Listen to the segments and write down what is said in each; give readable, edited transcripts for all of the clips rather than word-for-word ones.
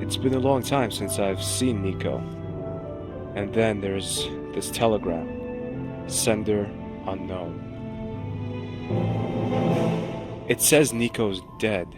It's been a long time since I've seen Nico. And then there's this telegram. Sender unknown. It says Nico's dead.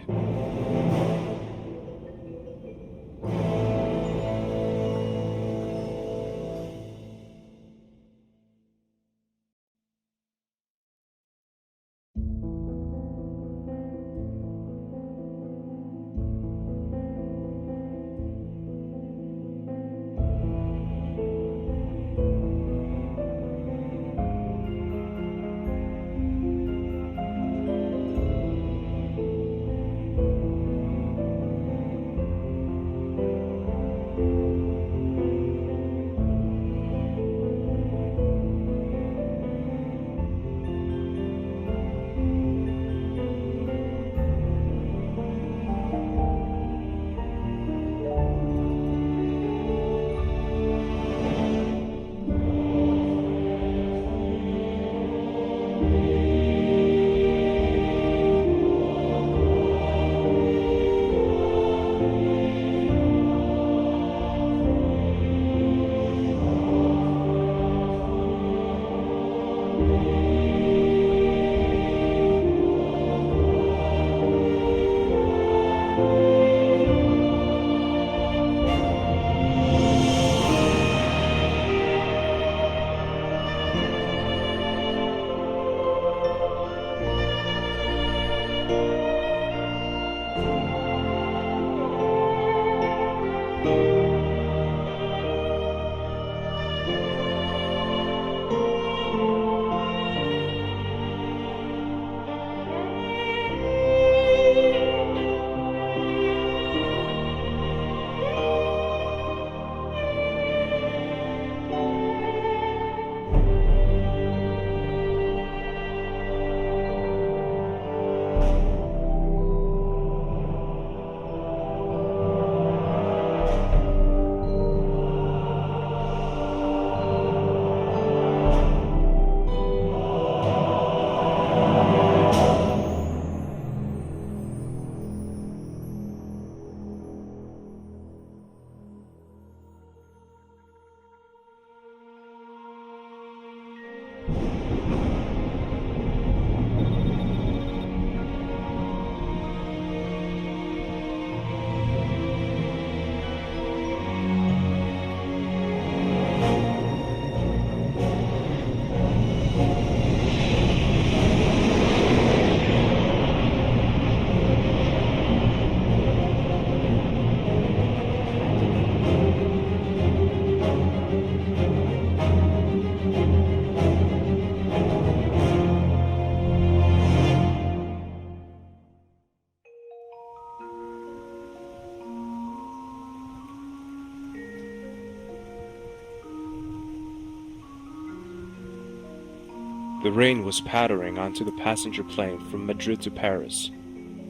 The rain was pattering onto the passenger plane from Madrid to Paris,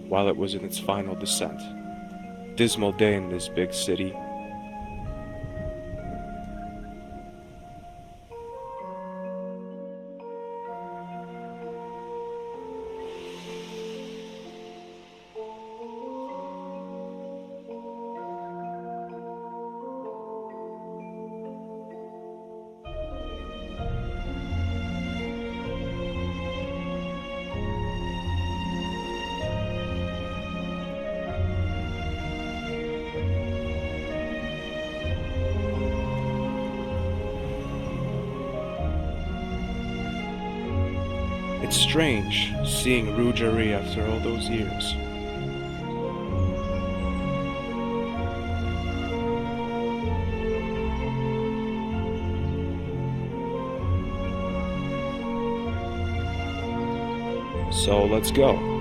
while it was in its final descent. Dismal day in this big city. It's strange seeing Ruggieri after all those years. So let's go.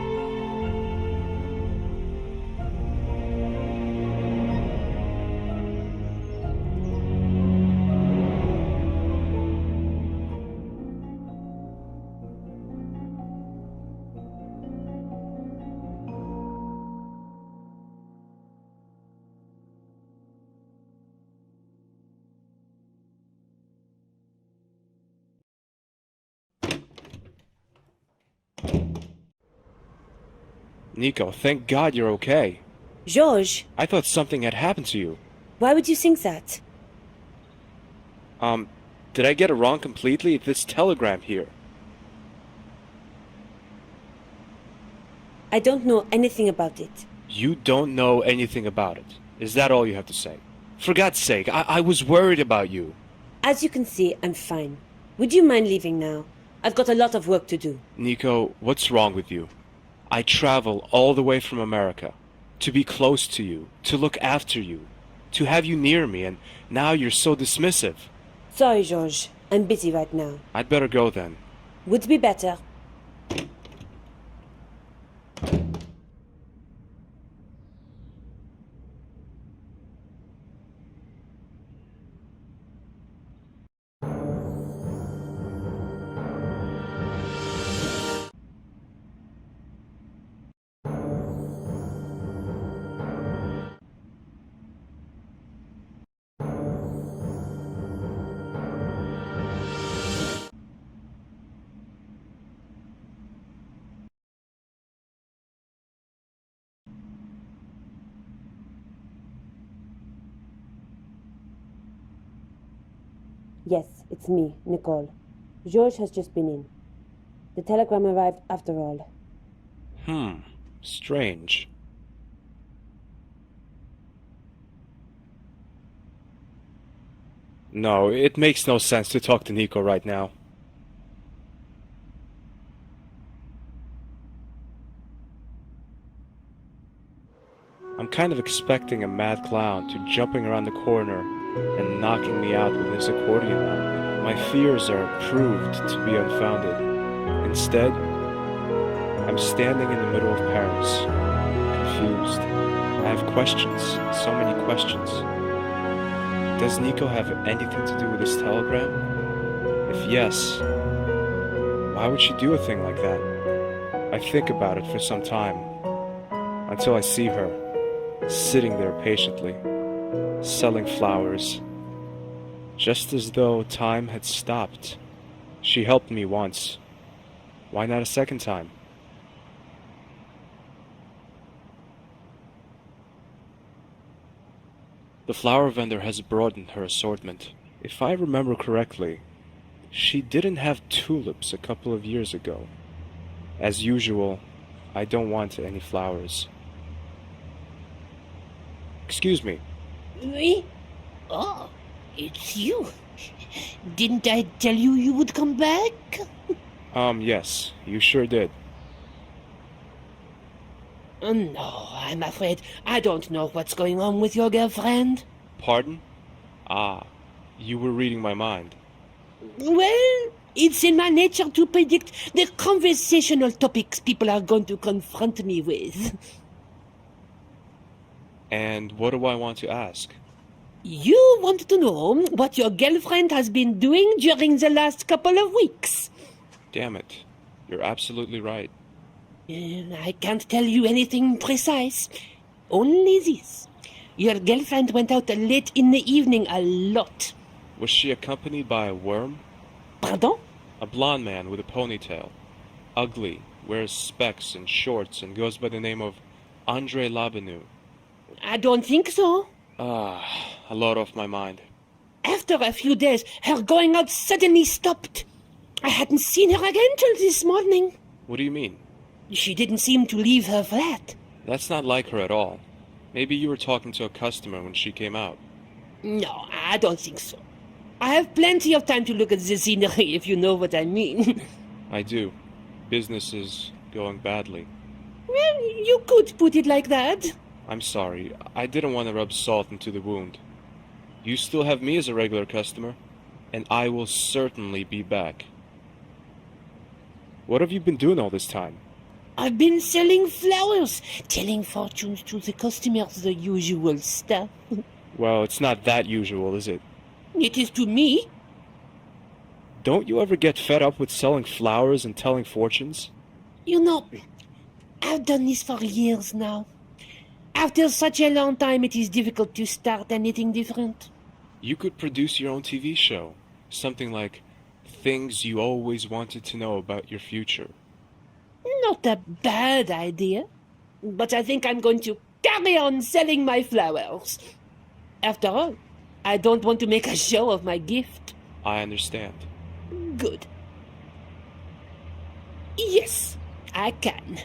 Nico, thank God you're okay. George, I thought something had happened to you. why would you think that? Did I get it wrong completely? This telegram here. I don't know anything about it. You don't know anything about it. Is that all you have to say? For God's sake, I was worried about you. As you can see, I'm fine. Would you mind leaving now? I've got a lot of work to do. Nico, what's wrong with you? I travel all the way from America to be close to you, to look after you, to have you near me, and now you're so dismissive. Sorry, George. I'm busy right now. I'd better go then. Would be better. Yes, it's me, Nicole. George has just been in. The telegram arrived after all. Strange. No, it makes no sense to talk to Nico right now. I'm kind of expecting a mad clown to jumping around the corner and knocking me out with his accordion. My fears are proved to be unfounded. Instead, I'm standing in the middle of Paris, confused. I have questions, so many questions. Does Nico have anything to do with this telegram? If yes, why would she do a thing like that? I think about it for some time, until I see her, sitting there patiently, selling flowers, just as though time had stopped. She helped me once. Why not a second time? The flower vendor has broadened her assortment. If I remember correctly, she didn't have tulips a couple of years ago. As usual, I don't want any flowers. Excuse me. Me? Oh, it's you. Didn't I tell you you would come back? Yes, you sure did. No, I'm afraid I don't know what's going on with your girlfriend. Pardon? Ah, you were reading my mind. Well, it's in my nature to predict the conversational topics people are going to confront me with. And what do I want to ask? You want to know what your girlfriend has been doing during the last couple of weeks. Damn it, you're absolutely right. I can't tell you anything precise. Only this. Your girlfriend went out late in the evening a lot. Was she accompanied by a worm? Pardon? A blonde man with a ponytail. Ugly, wears specs and shorts and goes by the name of Andre Labenu. I don't think so. A lot off my mind. After a few days, her going out suddenly stopped. I hadn't seen her again till this morning. What do you mean? She didn't seem to leave her flat. That's not like her at all. Maybe you were talking to a customer when she came out. No, I don't think so. I have plenty of time to look at the scenery, if you know what I mean. I do. Business is going badly. Well, you could put it like that. I'm sorry. I didn't want to rub salt into the wound. You still have me as a regular customer, and I will certainly be back. What have you been doing all this time? I've been selling flowers, telling fortunes to the customers, the usual stuff. Well, it's not that usual, is it? It is to me. Don't you ever get fed up with selling flowers and telling fortunes? You know, I've done this for years now. After such a long time, it is difficult to start anything different. You could produce your own TV show. Something like Things You Always Wanted to Know About Your Future. Not a bad idea. But I think I'm going to carry on selling my flowers. After all, I don't want to make a show of my gift. I understand. Good. Yes, I can.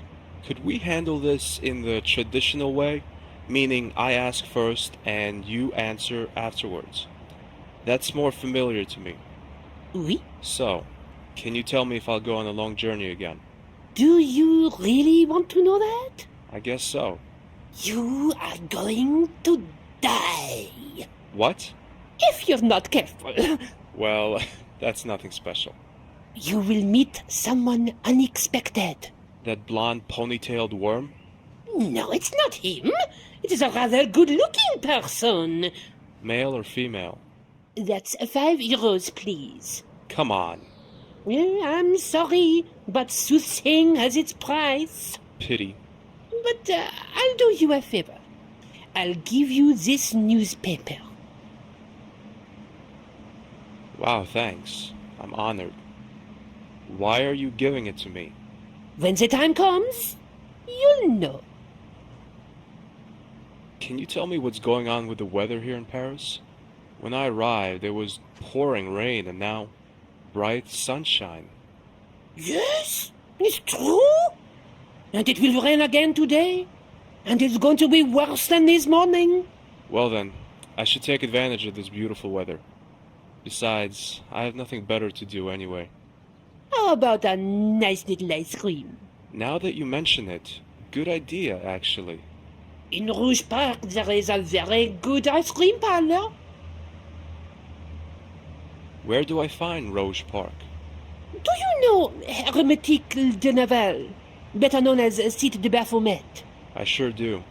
Could we handle this in the traditional way? Meaning I ask first and you answer afterwards. That's more familiar to me. Oui? So, can you tell me if I'll go on a long journey again? Do you really want to know that? I guess so. You are going to die. What? If you're not careful. Well, that's nothing special. You will meet someone unexpected. That blonde ponytailed worm? No, it's not him. It is a rather good-looking person. Male or female? That's €5, please. Come on. I'm sorry, but soothsaying has its price. Pity. But I'll do you a favor. I'll give you this newspaper. Wow, thanks. I'm honored. Why are you giving it to me? When the time comes, you'll know. Can you tell me what's going on with the weather here in Paris? When I arrived, it was pouring rain and now bright sunshine. Yes, it's true. And it will rain again today. And it's going to be worse than this morning. Well then, I should take advantage of this beautiful weather. Besides, I have nothing better to do anyway. How about a nice little ice cream? Now that you mention it, good idea, actually. In Rouge Park, there is a very good ice cream parlor. Where do I find Rouge Park? Do you know Hermétique de Naval, better known as Site de Baphomet? I sure do.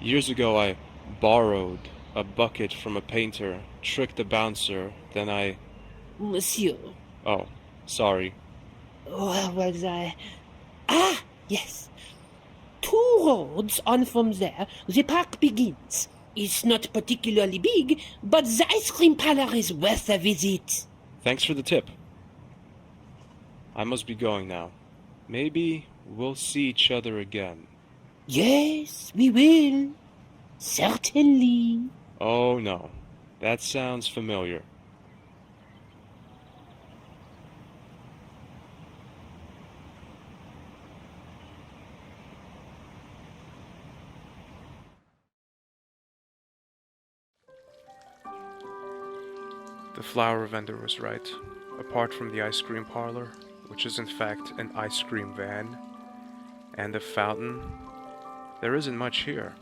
Years ago I borrowed a bucket from a painter, tricked a bouncer, then I... Monsieur. Oh, sorry. Where was I? Ah, yes. 2 roads on from there, the park begins. It's not particularly big, but the ice cream parlor is worth a visit. Thanks for the tip. I must be going now. Maybe we'll see each other again. Yes, we will. Certainly. Oh no, that sounds familiar. The flower vendor was right. Apart from the ice cream parlor, which is in fact an ice cream van, and a fountain, there isn't much here.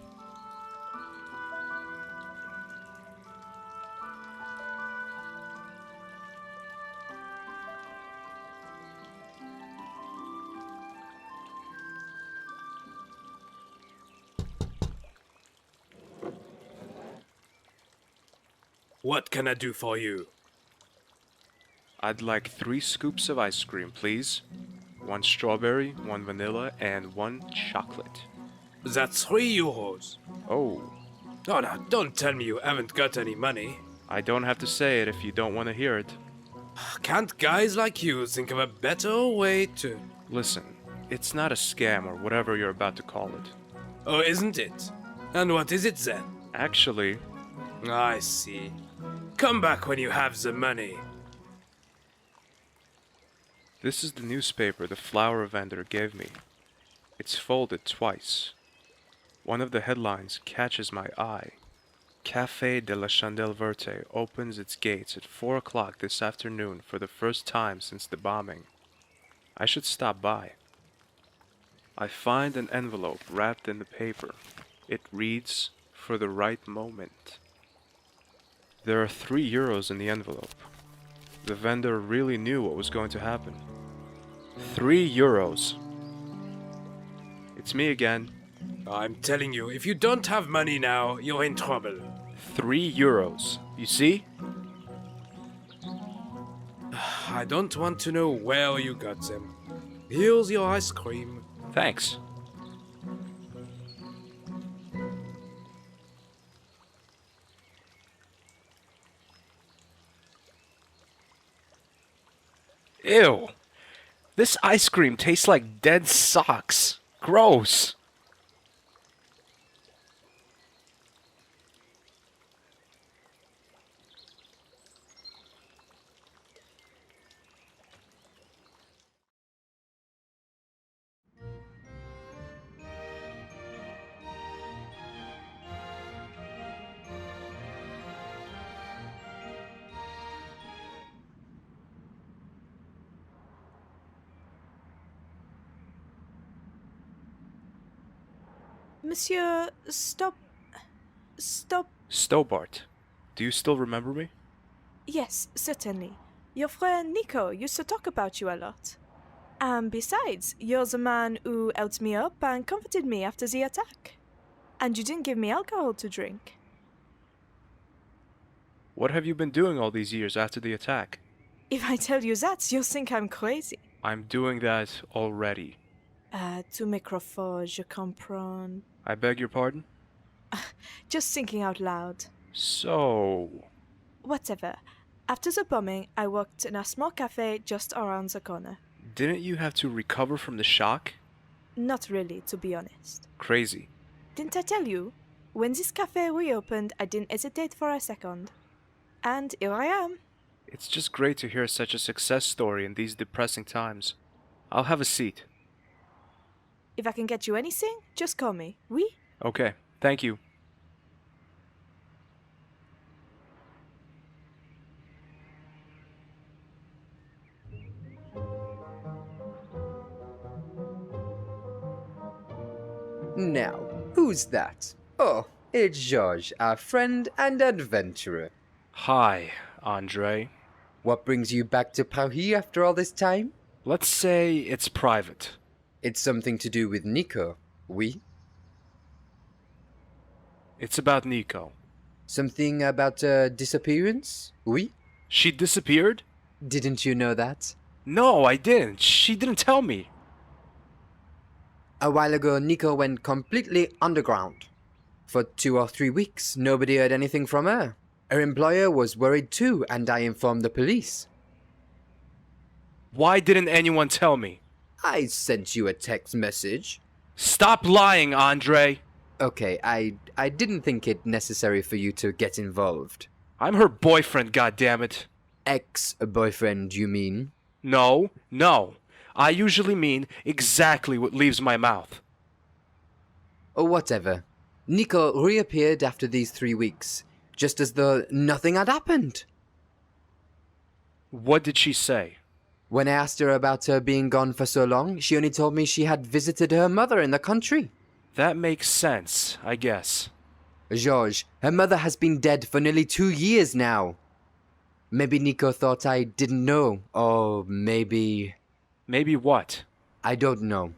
What can I do for you? I'd like 3 scoops of ice cream, please. 1 strawberry, 1 vanilla, and 1 chocolate. That's €3. Oh, Oh, no, don't tell me you haven't got any money. I don't have to say it if you don't want to hear it. Can't guys like you think of a better way to... Listen, it's not a scam or whatever you're about to call it. Oh, isn't it? And what is it then? Actually, I see. Come back when you have the money. this is the newspaper the flower vendor gave me. It's folded twice. One of the headlines catches my eye. Café de la Chandelle Verte opens its gates at 4 o'clock this afternoon for the first time since the bombing. I should stop by. I find an envelope wrapped in the paper. It reads, "For the right moment." There are €3 in the envelope. The vendor really knew what was going to happen. €3. It's me again. I'm telling you, if you don't have money now, you're in trouble. €3. You see? I don't want to know where you got them. Here's your ice cream. Thanks. Ew. This ice cream tastes like dead socks. Gross. Monsieur, stop. Stop. Stobart, do you still remember me? Yes, certainly. Your friend Nico used to talk about you a lot. And besides, you're the man who helped me up and comforted me after the attack. And you didn't give me alcohol to drink. What have you been doing all these years after the attack? If I tell you that, you'll think I'm crazy. I'm doing that already. Tu microphone, je comprends. I beg your pardon? Just thinking out loud. So... Whatever. After the bombing, I worked in a small cafe just around the corner. Didn't you have to recover from the shock? Not really, to be honest. Crazy. Didn't I tell you? When this cafe reopened, I didn't hesitate for a second. And here I am. It's just great to hear such a success story in these depressing times. I'll have a seat. If I can get you anything, just call me. Oui? Okay, thank you. Now, who's that? Oh, it's George, our friend and adventurer. Hi, Andre. What brings you back to Paris after all this time? Let's say it's private. It's something to do with Nico, oui? It's about Nico. Something about a disappearance, oui? She disappeared? Didn't you know that? No, I didn't. She didn't tell me. A while ago, Nico went completely underground. For 2 or 3 weeks, nobody heard anything from her. Her employer was worried too, and I informed the police. Why didn't anyone tell me? I sent you a text message. Stop lying, Andre. Okay, I didn't think it necessary for you to get involved. I'm her boyfriend, goddammit. Ex-boyfriend, you mean? No. I usually mean exactly what leaves my mouth. Or whatever. Nico reappeared after these 3 weeks, just as though nothing had happened. What did she say? When I asked her about her being gone for so long, she only told me she had visited her mother in the country. That makes sense, I guess. Georges, her mother has been dead for nearly 2 years now. Maybe Nico thought I didn't know, or maybe... Maybe what? I don't know.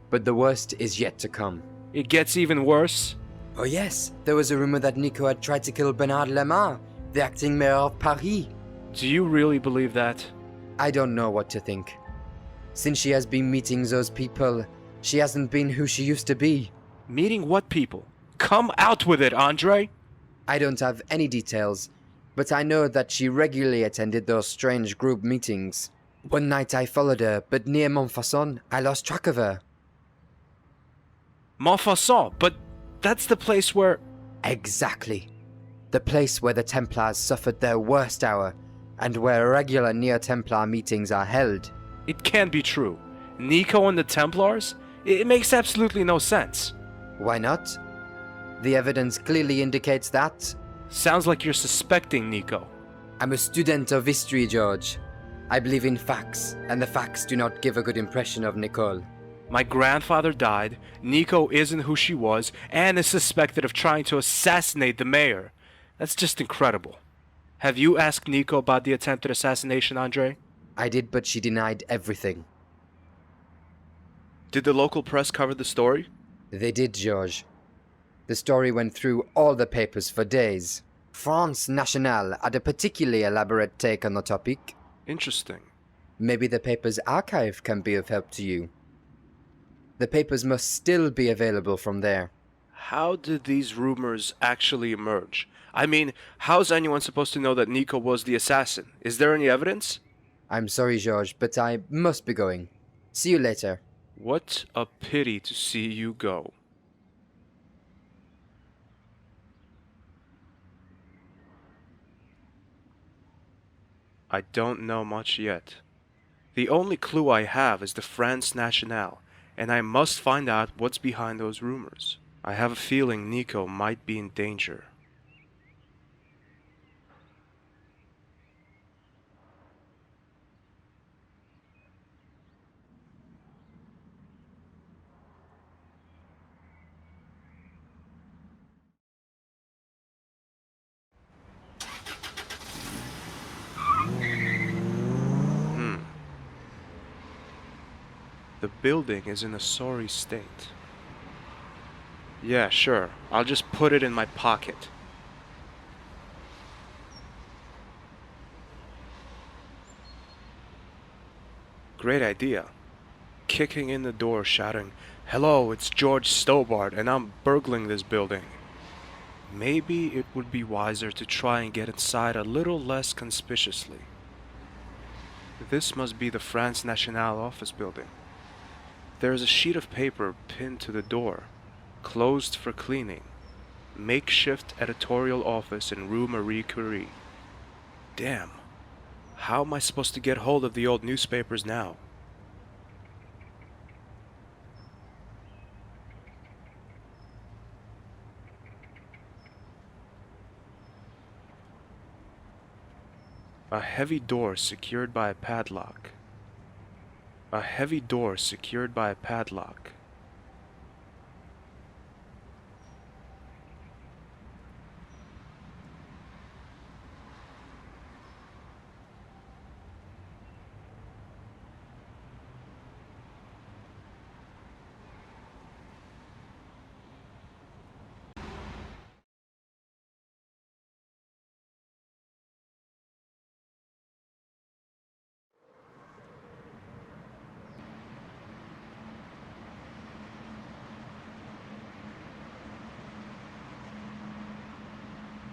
But the worst is yet to come. It gets even worse? Oh yes, there was a rumor that Nico had tried to kill Bernard Lemar, the acting mayor of Paris. Do you really believe that? I don't know what to think. Since she has been meeting those people, she hasn't been who she used to be. Meeting what people? Come out with it, Andre! I don't have any details, but I know that she regularly attended those strange group meetings. One night I followed her, but near Montfaucon, I lost track of her. Montfaucon, but that's the place where... Exactly. The place where the Templars suffered their worst hour, and where regular Neo-Templar meetings are held. It can't be true. Nico and the Templars? It makes absolutely no sense. Why not? The evidence clearly indicates that. Sounds like you're suspecting Nico. I'm a student of history, George. I believe in facts, and the facts do not give a good impression of Nicole. My grandfather died, Nico isn't who she was, and is suspected of trying to assassinate the mayor. That's just incredible. Have you asked Nico about the attempted assassination, Andre? I did, but she denied everything. Did the local press cover the story? They did, George. The story went through all the papers for days. France Nationale had a particularly elaborate take on the topic. Interesting. Maybe the paper's archive can be of help to you. The papers must still be available from there. How did these rumors actually emerge? I mean, how's anyone supposed to know that Nico was the assassin? Is there any evidence? I'm sorry, George, but I must be going. See you later. What a pity to see you go. I don't know much yet. The only clue I have is the France Nationale, and I must find out what's behind those rumors. I have a feeling Nico might be in danger. the building is in a sorry state. Yeah, sure. I'll just put it in my pocket. Great idea. Kicking in the door, shouting, "Hello, it's George Stobart, and I'm burgling this building." Maybe it would be wiser to try and get inside a little less conspicuously. This must be the France Nationale office building. There is a sheet of paper pinned to the door, closed for cleaning. Makeshift editorial office in Rue Marie Curie. Damn. How am I supposed to get hold of the old newspapers now? A heavy door secured by a padlock. A heavy door secured by a padlock.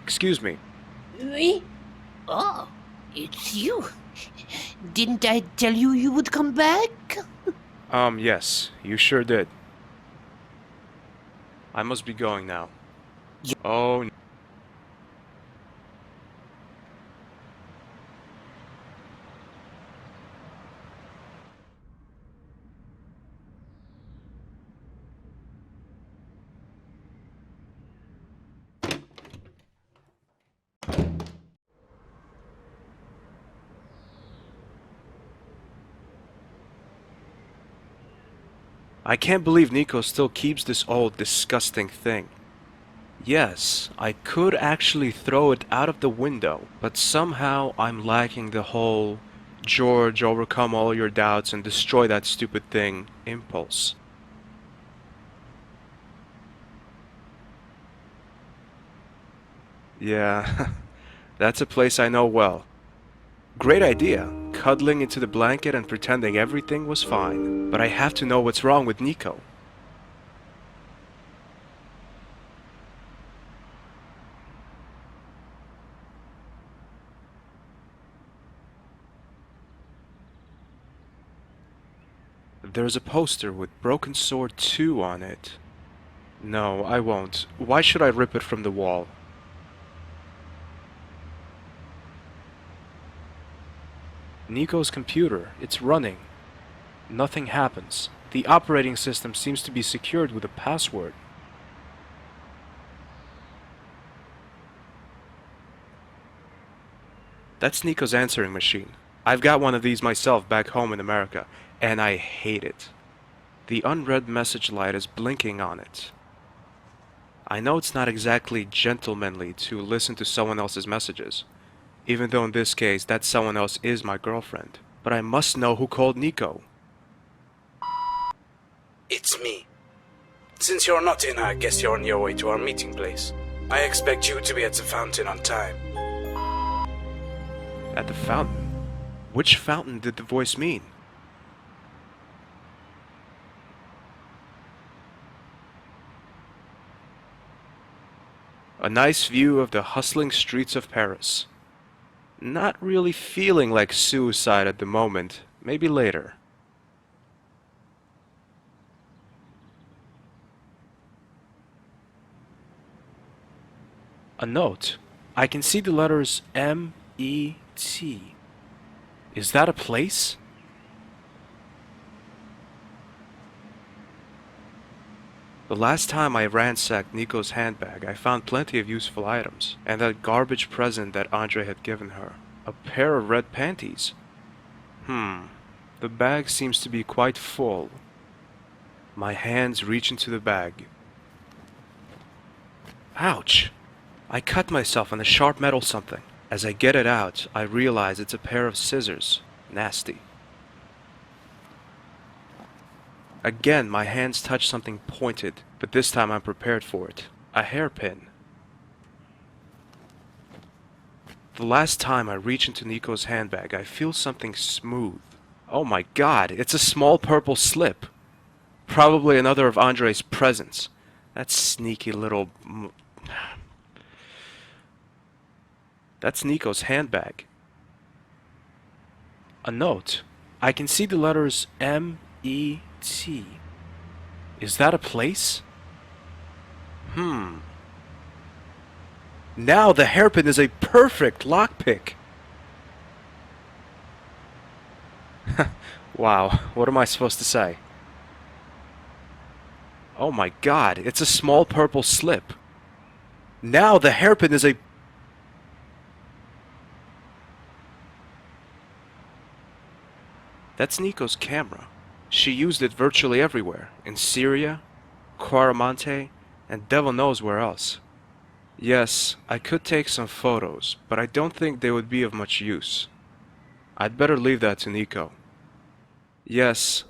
Excuse me. Me? Oh, it's you. Didn't I tell you you would come back? Yes, you sure did. I must be going now. Oh, I can't believe Nico still keeps this old, disgusting thing. Yes, I could actually throw it out of the window, but somehow I'm lacking the whole "George, overcome all your doubts and destroy that stupid thing" impulse. Yeah, that's a place I know well. Great idea, cuddling into the blanket and pretending everything was fine. But I have to know what's wrong with Nico. There's a poster with Broken Sword 2 on it. No, I won't. Why should I rip it from the wall? Nico's computer, it's running. Nothing happens. The operating system seems to be secured with a password. That's Nico's answering machine. I've got one of these myself back home in America, and I hate it. The unread message light is blinking on it. I know it's not exactly gentlemanly to listen to someone else's messages, even though in this case that someone else is my girlfriend. But I must know who called Nico. It's me. Since you're not in, I guess you're on your way to our meeting place. I expect you to be at the fountain on time. At the fountain? Which fountain did the voice mean? A nice view of the hustling streets of Paris. Not really feeling like suicide at the moment. Maybe later. A note. I can see the letters M-E-T. Is that a place? The last time I ransacked Nico's handbag, I found plenty of useful items, and that garbage present that Andre had given her. A pair of red panties. The bag seems to be quite full. My hands reach into the bag. Ouch! I cut myself on a sharp metal something. As I get it out, I realize it's a pair of scissors. Nasty. Again, my hands touch something pointed, but this time I'm prepared for it. A hairpin. The last time I reach into Nico's handbag, I feel something smooth. Oh my god, it's a small purple slip. Probably another of Andre's presents. That sneaky little... That's Nico's handbag. A note. I can see the letters M-E-T. Is that a place? Now the hairpin is a perfect lockpick. Wow, what am I supposed to say? Oh my god, it's a small purple slip. Now the hairpin is a... That's Nico's camera. She used it virtually everywhere. In Syria, Quaramante, and devil knows where else. Yes, I could take some photos, but I don't think they would be of much use. I'd better leave that to Nico. Yes.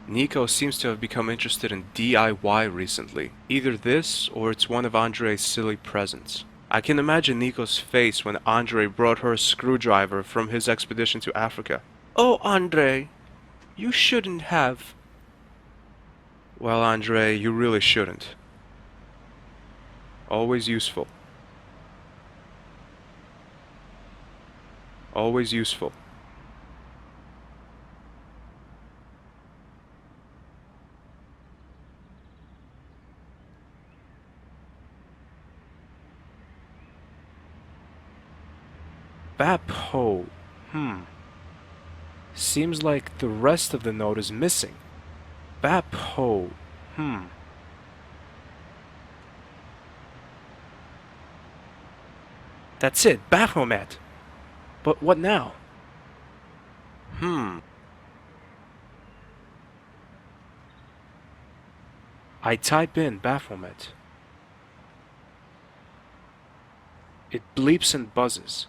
Nico seems to have become interested in DIY recently. Either this, or it's one of Andre's silly presents. I can imagine Nico's face when Andre brought her a screwdriver from his expedition to Africa. Oh, Andre, you shouldn't have. Well, Andre, you really shouldn't. Always useful. Always useful. Bapho. Seems like the rest of the note is missing. Bapho. That's it, Baphomet. But what now? I type in Baphomet. It bleeps and buzzes.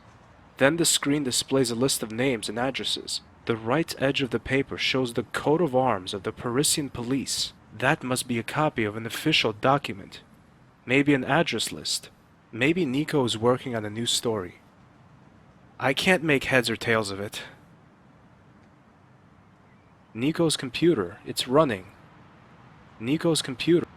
Then the screen displays a list of names and addresses. The right edge of the paper shows the coat of arms of the Parisian police. That must be a copy of an official document. Maybe an address list. Maybe Nico is working on a new story. I can't make heads or tails of it. Nico's computer, it's running. Nico's computer.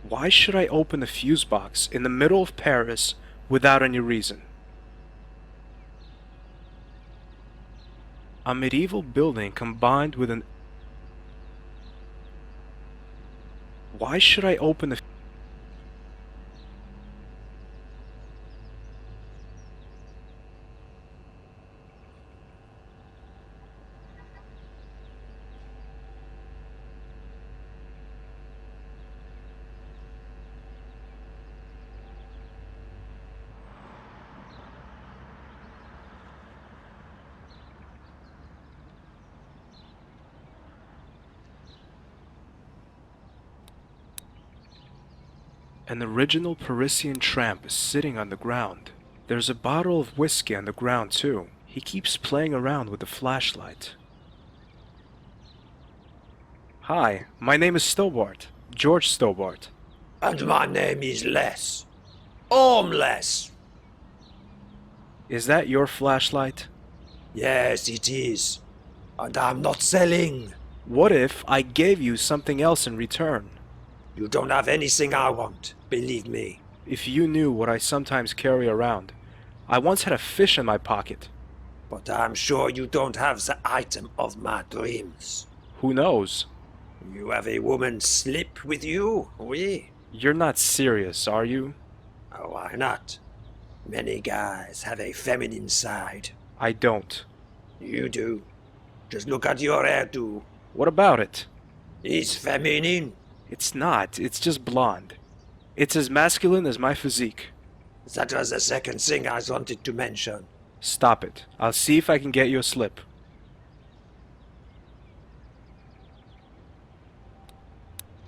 Why should I open a fuse box in the middle of Paris without any reason? A medieval building combined with an... Why should I open a... An original Parisian tramp is sitting on the ground. There's a bottle of whiskey on the ground too. He keeps playing around with the flashlight. Hi, my name is Stobart. George Stobart. And my name is Les. Les. Is that your flashlight? Yes, it is. And I'm not selling. What if I gave you something else in return? You don't have anything I want, believe me. If you knew what I sometimes carry around. I once had a fish in my pocket. But I'm sure you don't have the item of my dreams. Who knows? You have a woman's slip with you, oui? You're not serious, are you? Oh, why not? Many guys have a feminine side. I don't. You do. Just look at your hairdo. What about it? It's feminine. It's not. It's just blonde. It's as masculine as my physique. That was the second thing I wanted to mention. Stop it. I'll see if I can get you a slip.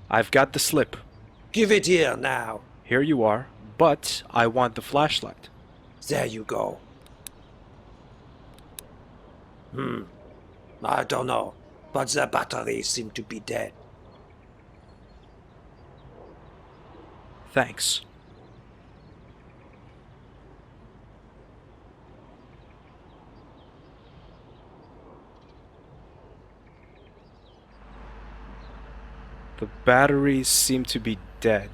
I've got the slip. Give it here now. Here you are, but I want the flashlight. There you go. I don't know, but the batteries seem to be dead. Thanks. The batteries seem to be dead.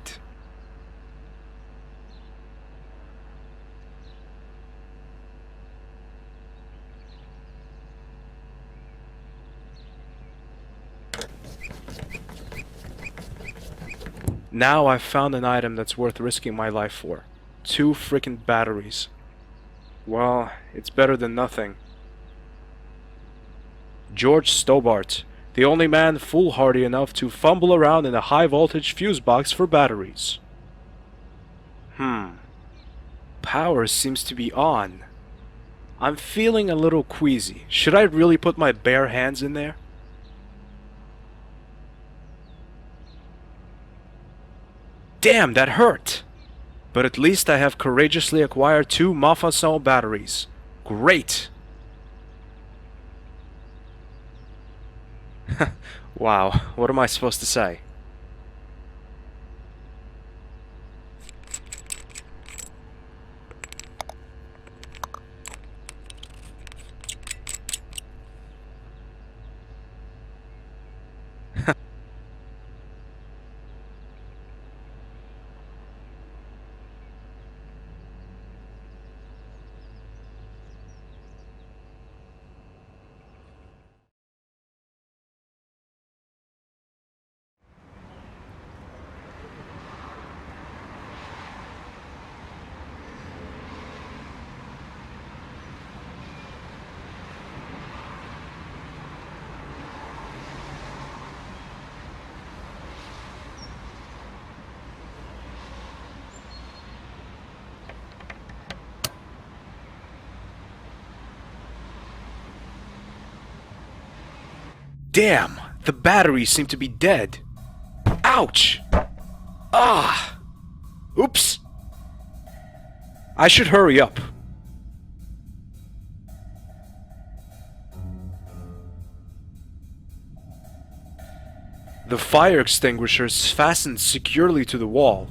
Now I've found an item that's worth risking my life for. 2 frickin' batteries. Well, it's better than nothing. George Stobart, the only man foolhardy enough to fumble around in a high-voltage fuse box for batteries. Power seems to be on. I'm feeling a little queasy. Should I really put my bare hands in there? Damn, that hurt! But at least I have courageously acquired 2 Mafasson batteries. Great! Wow, what am I supposed to say? Damn! The batteries seem to be dead. Ouch! Ah! Oops! I should hurry up. The fire extinguisher is fastened securely to the wall.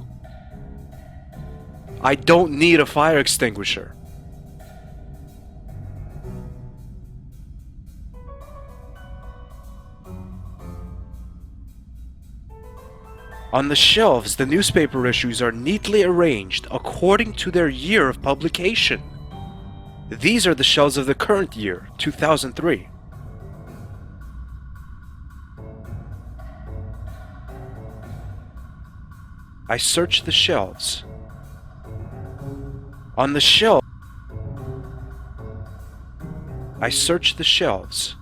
I don't need a fire extinguisher. On the shelves, the newspaper issues are neatly arranged according to their year of publication. These are the shelves of the current year, 2003. I search the shelves. On the shelf, I search the shelves.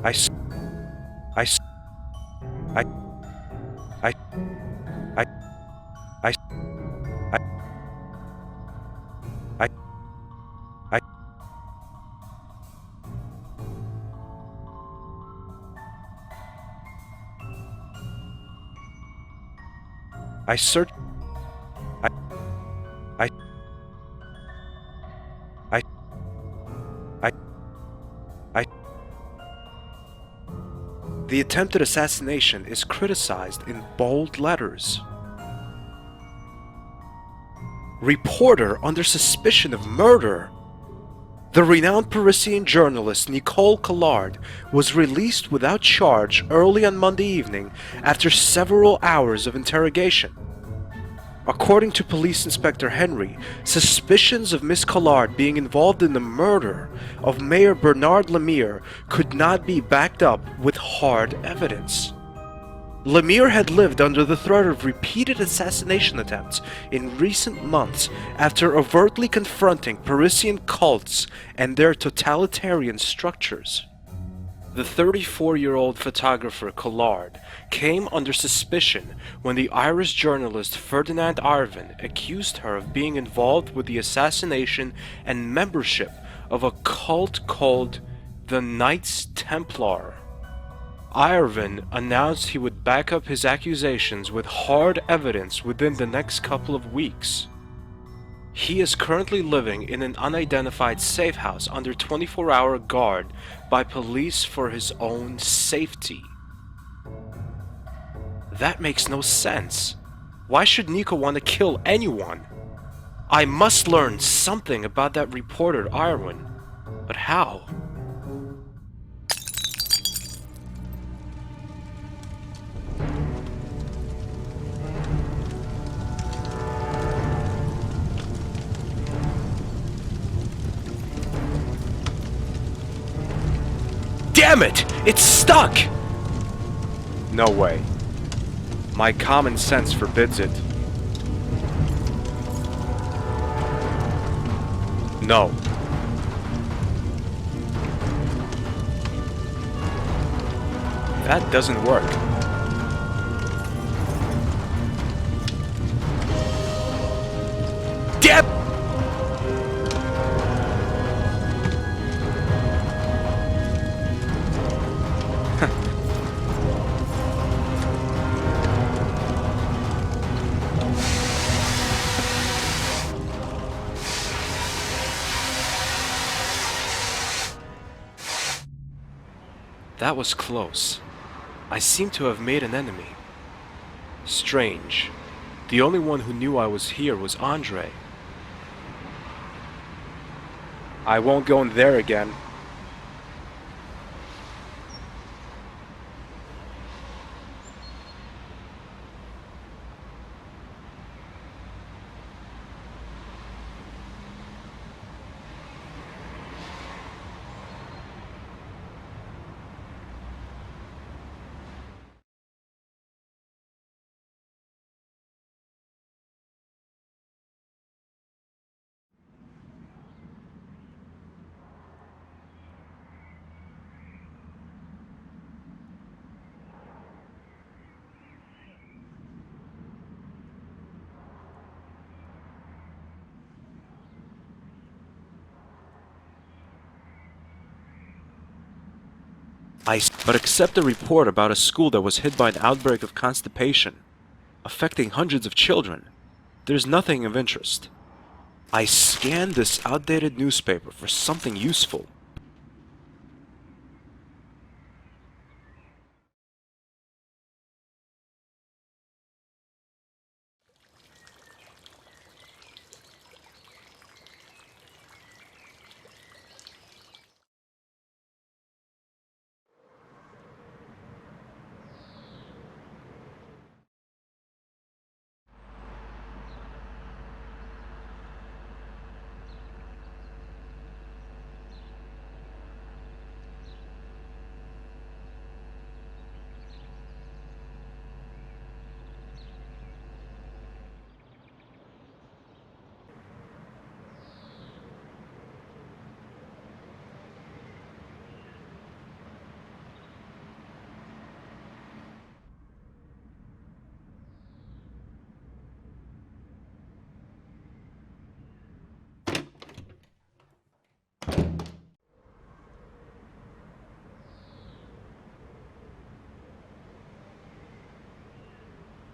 I search. I The attempted assassination is criticized in bold letters. Reporter under suspicion of murder. The renowned Parisian journalist Nicole Collard was released without charge early on Monday evening after several hours of interrogation. According to Police Inspector Henry, suspicions of Miss Collard being involved in the murder of Mayor Bernard Lemire could not be backed up with hard evidence. Lemire had lived under the threat of repeated assassination attempts in recent months after overtly confronting Parisian cults and their totalitarian structures. The 34-year-old photographer Collard came under suspicion when the Irish journalist Ferdinand Arvin accused her of being involved with the assassination and membership of a cult called the Knights Templar. Arvin announced he would back up his accusations with hard evidence within the next couple of weeks. He is currently living in an unidentified safe house under 24-hour guard by police for his own safety. That makes no sense. Why should Nico want to kill anyone? I must learn something about that reporter Irwin. But how? Damn it! It's stuck! No way. My common sense forbids it. No. That doesn't work. Damn! That was close. I seem to have made an enemy. Strange. The only one who knew I was here was Andre. I won't go in there again. But accept a report about a school that was hit by an outbreak of constipation, affecting hundreds of children. There's nothing of interest. I scanned this outdated newspaper for something useful.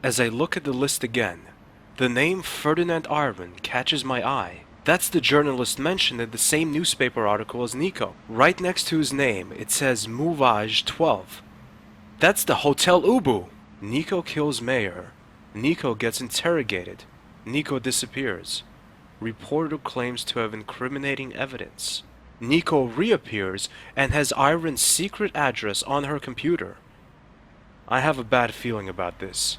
As I look at the list again, the name Ferdinand Arvin catches my eye. That's the journalist mentioned in the same newspaper article as Nico. Right next to his name, it says Mouvage 12. That's the Hotel Ubu. Nico kills Mayor. Nico gets interrogated. Nico disappears. Reporter claims to have incriminating evidence. Nico reappears and has Iron's secret address on her computer. I have a bad feeling about this.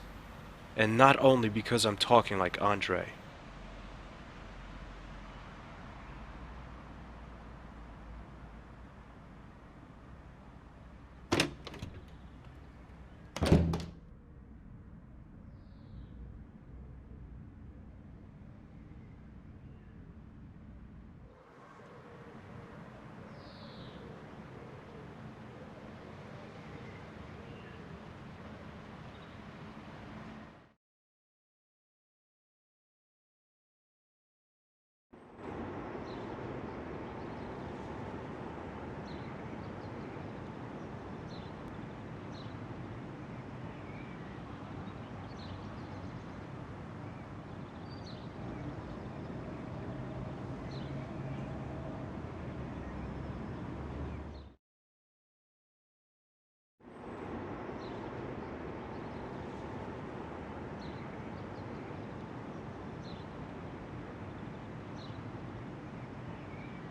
And not only because I'm talking like Andre.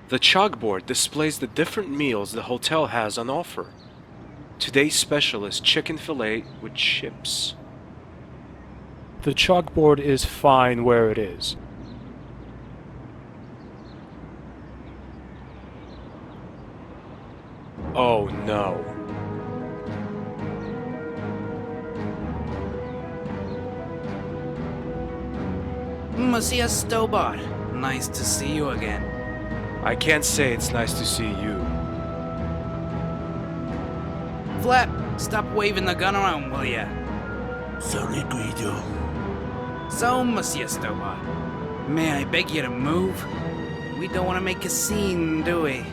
The chalkboard displays the different meals the hotel has on offer. Today's special is chicken fillet with chips. The chalkboard is fine where it is. Oh no. Monsieur Stobart, nice to see you again. I can't say it's nice to see you. Flap, stop waving the gun around, will ya? Sorry, Guido. So, Monsieur Stobart, may I beg you to move? We don't want to make a scene, do we?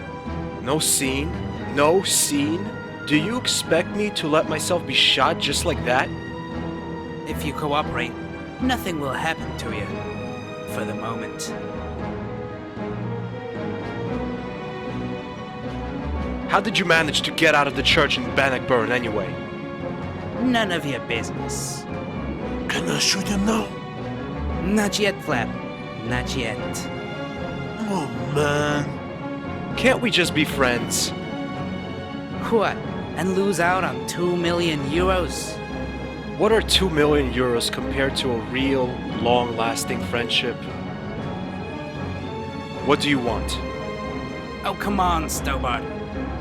No scene? No scene? Do you expect me to let myself be shot just like that? If you cooperate, nothing will happen to you. For the moment. How did you manage to get out of the church in Bannockburn anyway? None of your business. Can I shoot him now? Not yet, Flap. Not yet. Oh, man. Can't we just be friends? What? And lose out on 2 million euros? What are 2 million euros compared to a real, long-lasting friendship? What do you want? Oh, come on, Stobart.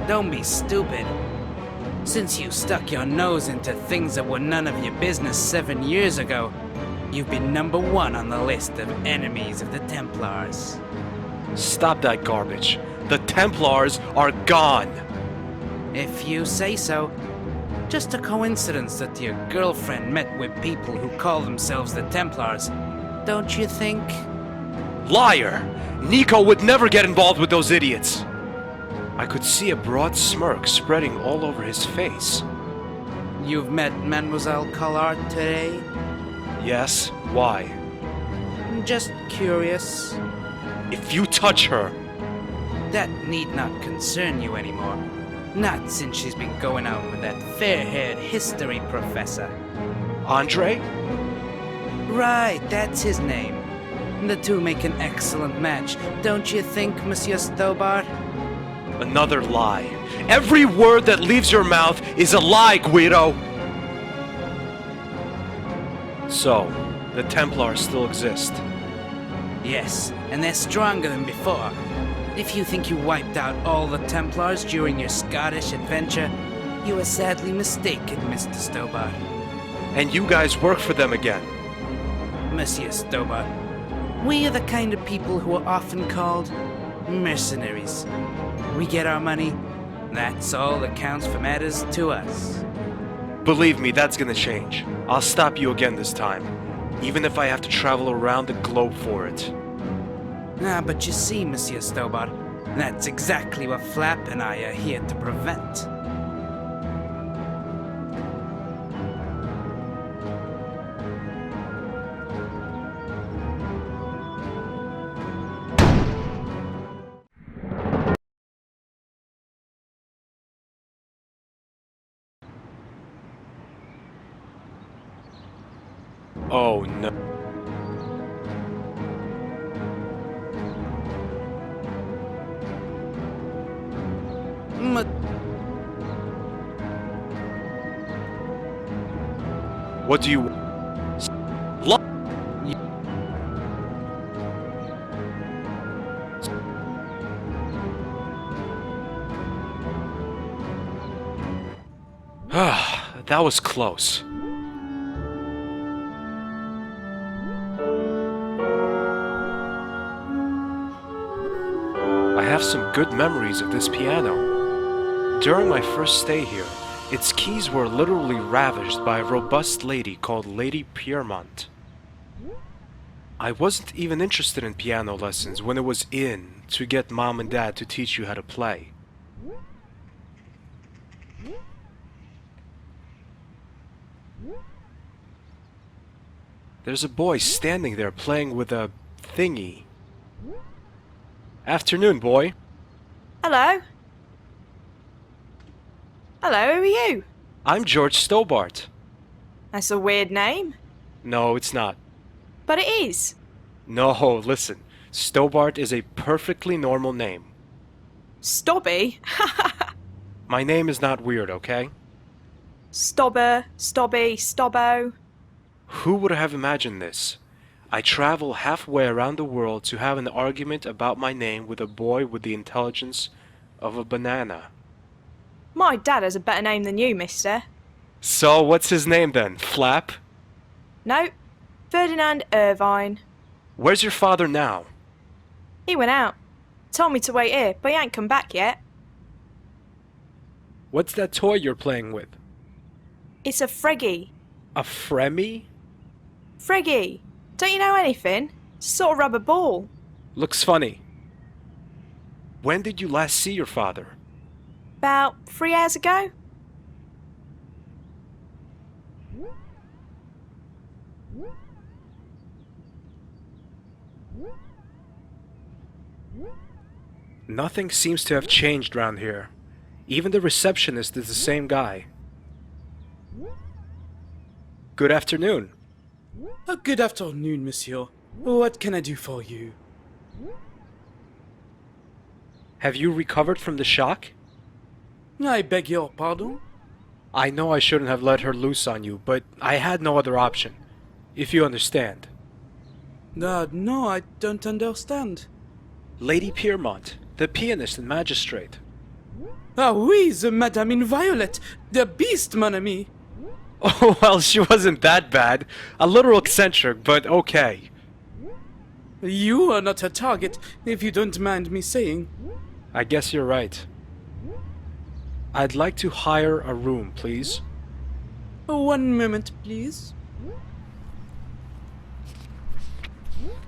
Don't be stupid. Since you stuck your nose into things that were none of your business 7 years ago, you've been #1 on the list of enemies of the Templars. Stop that garbage. The Templars are gone. If you say so. Just a coincidence that your girlfriend met with people who call themselves the Templars, don't you think? Liar! Nico would never get involved with those idiots. I could see a broad smirk spreading all over his face. You've met Mademoiselle Collard today? Yes, why? Just curious. If you touch her... That need not concern you anymore. Not since she's been going out with that fair-haired history professor. Andre? Right, that's his name. The two make an excellent match, don't you think, Monsieur Stobart? Another lie. Every word that leaves your mouth is a lie, Guido! So, the Templars still exist. Yes, and they're stronger than before. If you think you wiped out all the Templars during your Scottish adventure, you are sadly mistaken, Mr. Stobart. And you guys work for them again. Monsieur Stobart, we are the kind of people who are often called mercenaries. We get our money, that's all that counts for matters to us. Believe me, that's gonna change. I'll stop you again this time, even if I have to travel around the globe for it. But you see, Monsieur Stobart, that's exactly what Flap and I are here to prevent. Oh no. What do you... That was close. I have some good memories of this piano. During my first stay here, its keys were literally ravished by a robust lady called Lady Piermont. I wasn't even interested in piano lessons when it was in to get mom and dad to teach you how to play. There's a boy standing there playing with a thingy. Afternoon, boy. Hello? Hello, who are you? I'm George Stobart. That's a weird name. No, it's not. But it is. No, listen. Stobart is a perfectly normal name. Stobby? My name is not weird, okay? Stobber, Stobby, Stobbo. Who would have imagined this? I travel halfway around the world to have an argument about my name with a boy with the intelligence of a banana. My dad has a better name than you, mister. So, what's his name then? Flap? No, Ferdinand Irvine. Where's your father now? He went out. Told me to wait here, but he ain't come back yet. What's that toy you're playing with? It's a Freggy. A Fremy? Freggy. Don't you know anything? It's a sort of rubber ball. Looks funny. When did you last see your father? About 3 hours ago? Nothing seems to have changed round here. Even the receptionist is the same guy. Good afternoon. Good afternoon, monsieur. What can I do for you? Have you recovered from the shock? I beg your pardon? I know I shouldn't have let her loose on you, but I had no other option. If you understand. No, I don't understand. Lady Piermont, the pianist and magistrate. Ah oui, the Madame in Violet, the beast, mon ami. Oh, well, she wasn't that bad. A little eccentric, but okay. You are not a target, if you don't mind me saying. I guess you're right. I'd like to hire a room, please. 1 moment, please.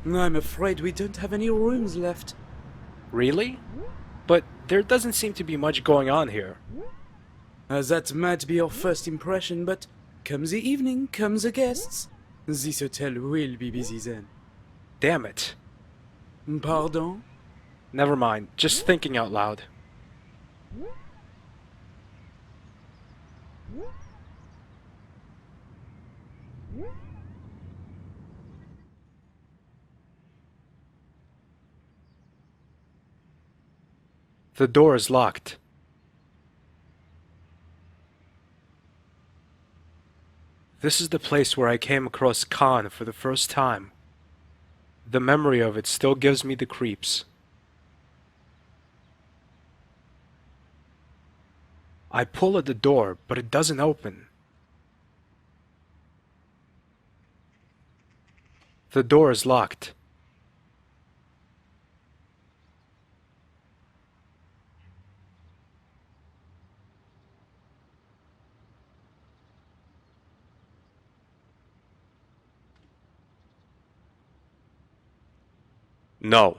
I'm afraid we don't have any rooms left. Really? But there doesn't seem to be much going on here. That might be your first impression, but come the evening, come the guests. This hotel will be busy then. Damn it. Pardon? Never mind, just thinking out loud. The door is locked. This is the place where I came across Khan for the first time. The memory of it still gives me the creeps. I pull at the door, but it doesn't open. The door is locked. No.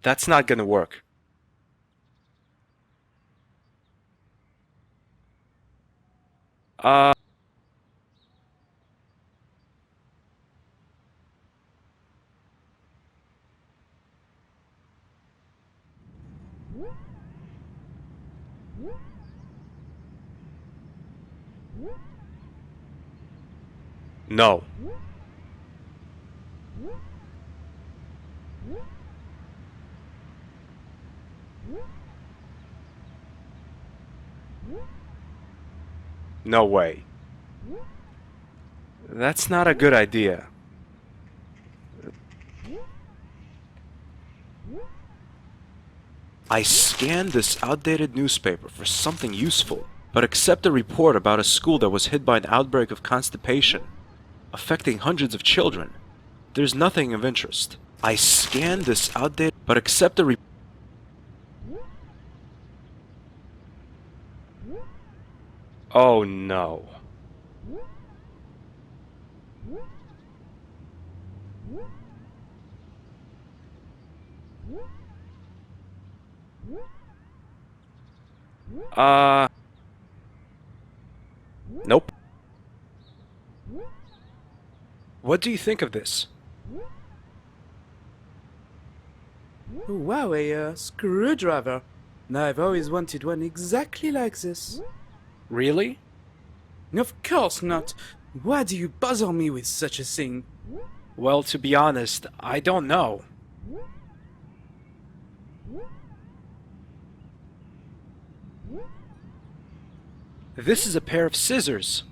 That's not gonna work. No. No way. That's not a good idea. I scanned this outdated newspaper for something useful, but except a report about a school that was hit by an outbreak of constipation, affecting hundreds of children, there's nothing of interest. I scanned this outdated, but except a report. Oh no. Nope. What do you think of this? Wow, a screwdriver. I've always wanted one exactly like this. Really? Of course not. Why do you bother me with such a thing? Well, to be honest, I don't know. This is a pair of scissors.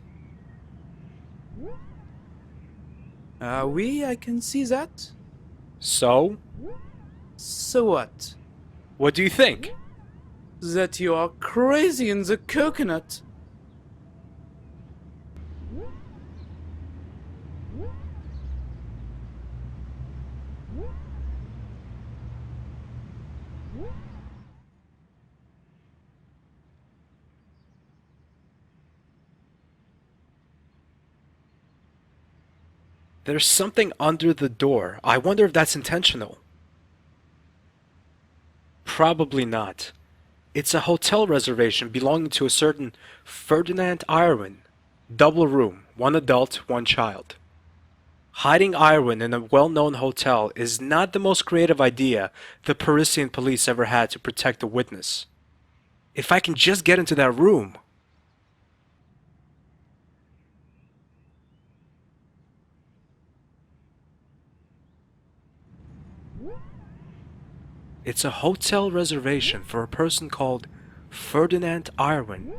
Oui, I can see that. So? So what? What do you think? That you are crazy in the coconut. There's something under the door. I wonder if that's intentional. Probably not. It's a hotel reservation belonging to a certain Ferdinand Irwin. Double room, 1 adult, 1 child. Hiding Irwin in a well-known hotel is not the most creative idea the Parisian police ever had to protect a witness. If I can just get into that room. It's a hotel reservation for a person called Ferdinand Irwin.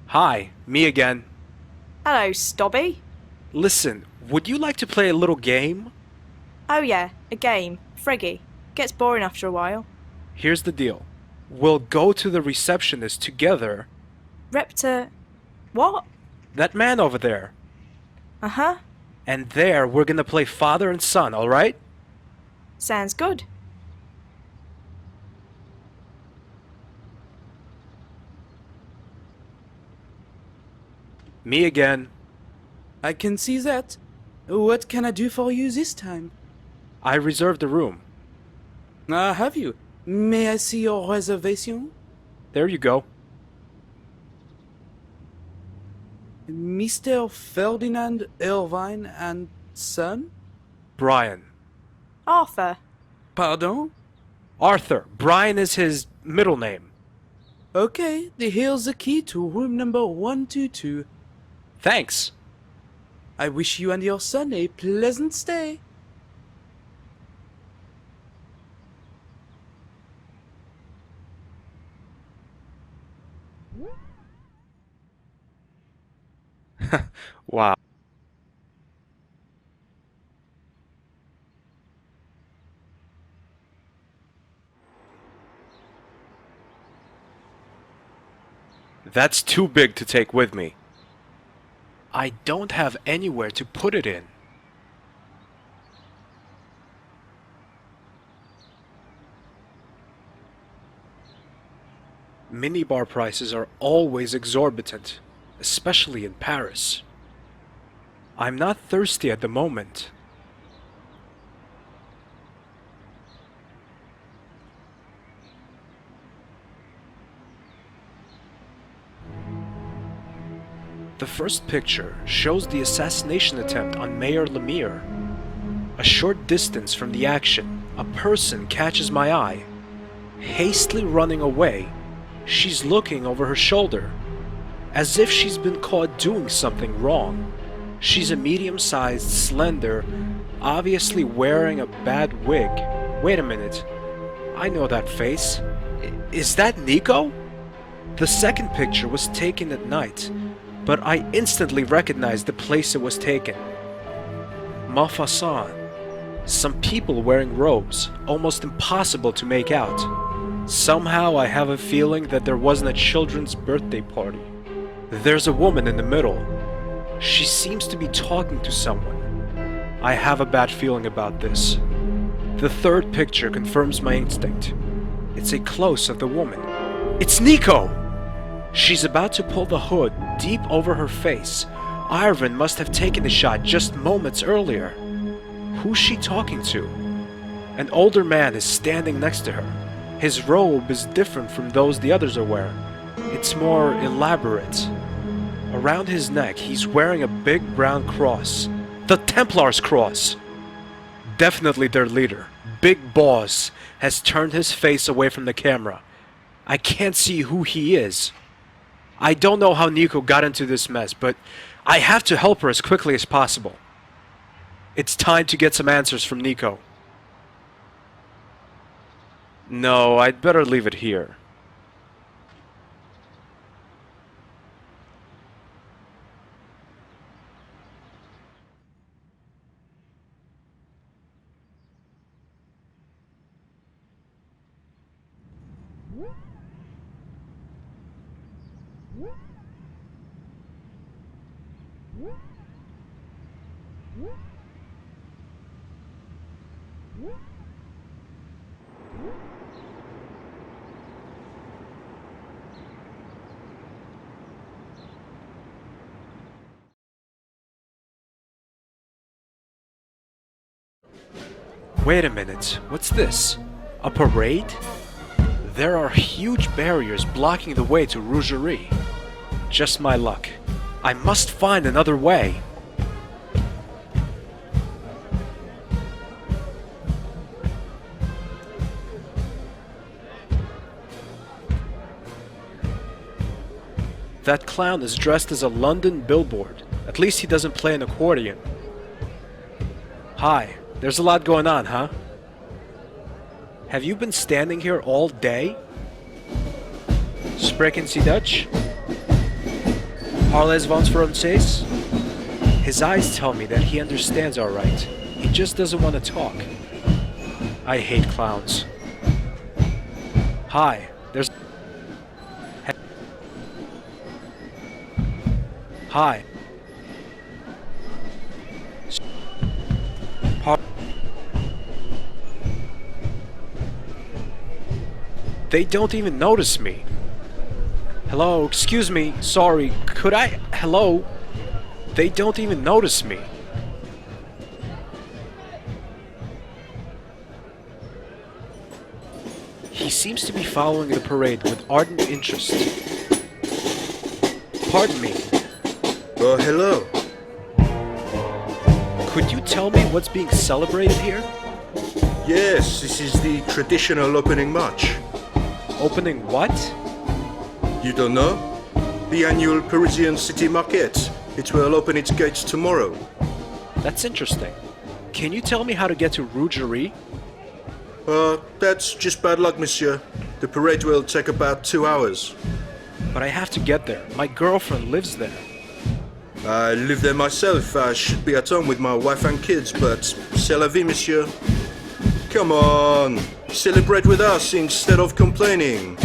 Hi, me again. Hello, Stobby. Listen, would you like to play a little game? Oh yeah, a game. Friggy. Gets boring after a while. Here's the deal. We'll go to the receptionist together. Repta... What? That man over there. Uh-huh. And there, we're gonna play father and son, alright? Sounds good. Me again. I can see that. What can I do for you this time? I reserved a room. Have you? May I see your reservation? There you go. Mr. Ferdinand Irvine and son? Brian. Arthur. Pardon? Arthur. Brian is his middle name. Okay, here's the key to room number 122. Thanks. I wish you and your son a pleasant stay. Wow. That's too big to take with me. I don't have anywhere to put it in. Minibar prices are always exorbitant, especially in Paris. I'm not thirsty at the moment. The first picture shows the assassination attempt on Mayor Lemire. A short distance from the action, a person catches my eye. Hastily running away, she's looking over her shoulder, as if she's been caught doing something wrong. She's a medium-sized, slender, obviously wearing a bad wig. Wait a minute. I know that face. Is that Nico? The second picture was taken at night, but I instantly recognized the place it was taken. Mafassan. Some people wearing robes, almost impossible to make out. Somehow I have a feeling that there wasn't a children's birthday party. There's a woman in the middle. She seems to be talking to someone. I have a bad feeling about this. The third picture confirms my instinct. It's a close of the woman. It's Nico! She's about to pull the hood deep over her face. Irvin must have taken the shot just moments earlier. Who's she talking to? An older man is standing next to her. His robe is different from those the others are wearing. It's more elaborate. Around his neck, he's wearing a big brown cross. The Templars cross! Definitely their leader, Big Boss, has turned his face away from the camera. I can't see who he is. I don't know how Nico got into this mess, but I have to help her as quickly as possible. It's time to get some answers from Nico. No, I'd better leave it here. Wait a minute, what's this? A parade? There are huge barriers blocking the way to Rougerie. Just my luck. I must find another way. That clown is dressed as a London billboard. At least he doesn't play an accordion. Hi. There's a lot going on, huh? Have you been standing here all day? Spreken Sie Dutch? Parlez vous français? His eyes tell me that he understands alright. He just doesn't want to talk. I hate clowns. Hi, there's... Hi. They don't even notice me. Hello, excuse me, sorry, could I... Hello? They don't even notice me. He seems to be following the parade with ardent interest. Pardon me. Oh, hello. Could you tell me what's being celebrated here? Yes, this is the traditional opening march. Opening what? You don't know? The annual Parisian city market. It will open its gates tomorrow. That's interesting. Can you tell me how to get to Rougerie? That's just bad luck, monsieur. The parade will take about 2 hours. But I have to get there. My girlfriend lives there. I live there myself. I should be at home with my wife and kids, but c'est la vie, monsieur. Come on, celebrate with us instead of complaining.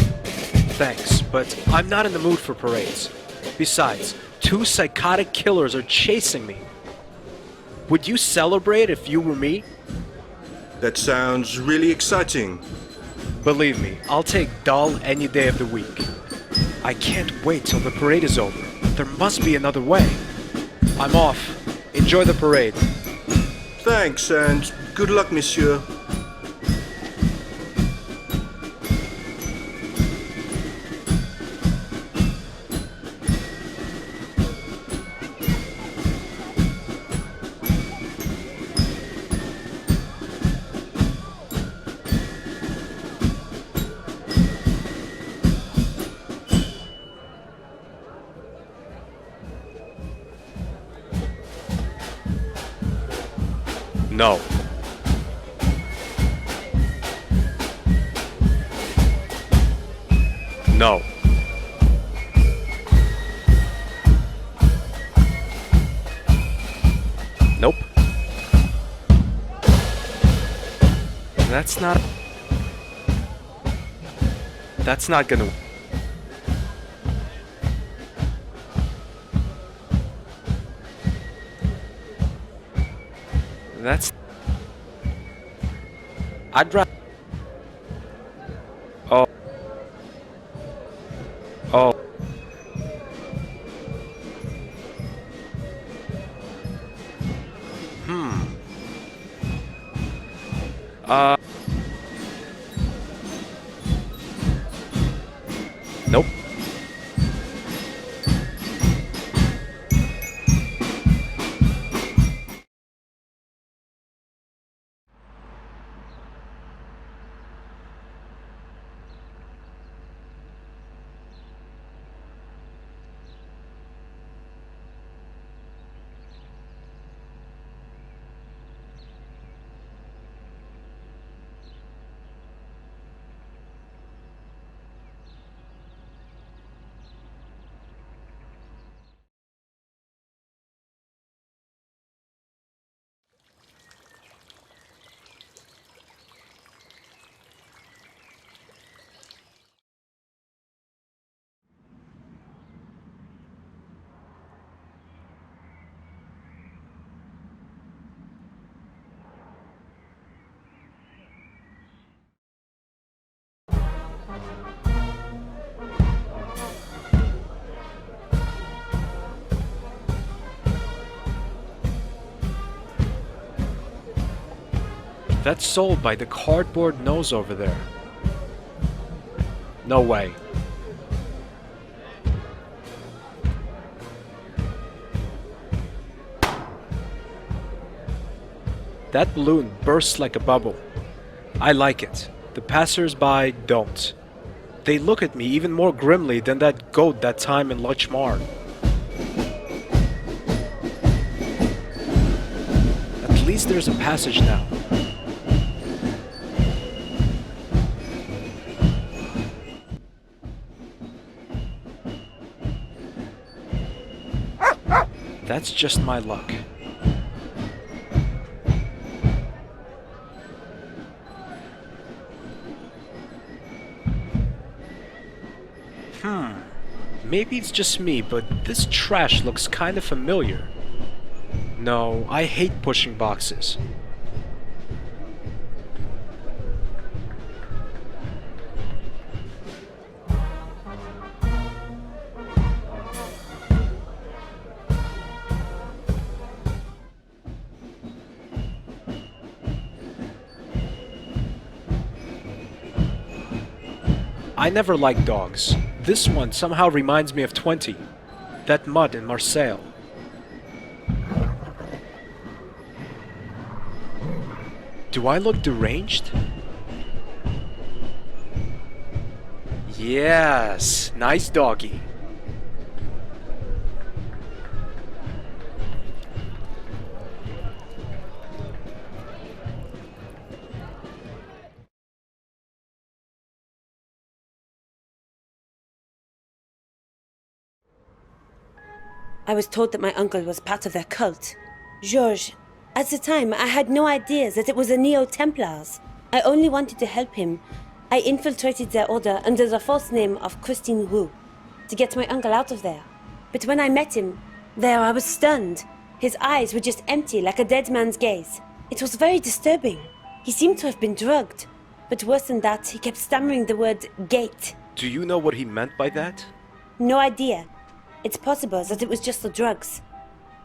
Thanks, but I'm not in the mood for parades. Besides, 2 psychotic killers are chasing me. Would you celebrate if you were me? That sounds really exciting. Believe me, I'll take dull any day of the week. I can't wait till the parade is over. There must be another way. I'm off. Enjoy the parade. Thanks, and good luck, monsieur. No. No. Nope. That's not gonna... I'd rather... Oh. Oh. Nope. That's sold by the cardboard nose over there. No way. That balloon bursts like a bubble. I like it. The passers-by don't. They look at me even more grimly than that goat that time in Longplay. At least there's a passage now. That's just my luck. Maybe it's just me, but this trash looks kind of familiar. No, I hate pushing boxes. I never liked dogs. This one somehow reminds me of 20. That mud in Marseille. Do I look deranged? Yes, nice doggy. I was told that my uncle was part of their cult. Georges, at the time, I had no idea that it was the Neo-Templars. I only wanted to help him. I infiltrated their order under the false name of Christine Wu to get my uncle out of there. But when I met him, there I was stunned. His eyes were just empty, like a dead man's gaze. It was very disturbing. He seemed to have been drugged. But worse than that, he kept stammering the word gate. Do you know what he meant by that? No idea. It's possible that it was just the drugs.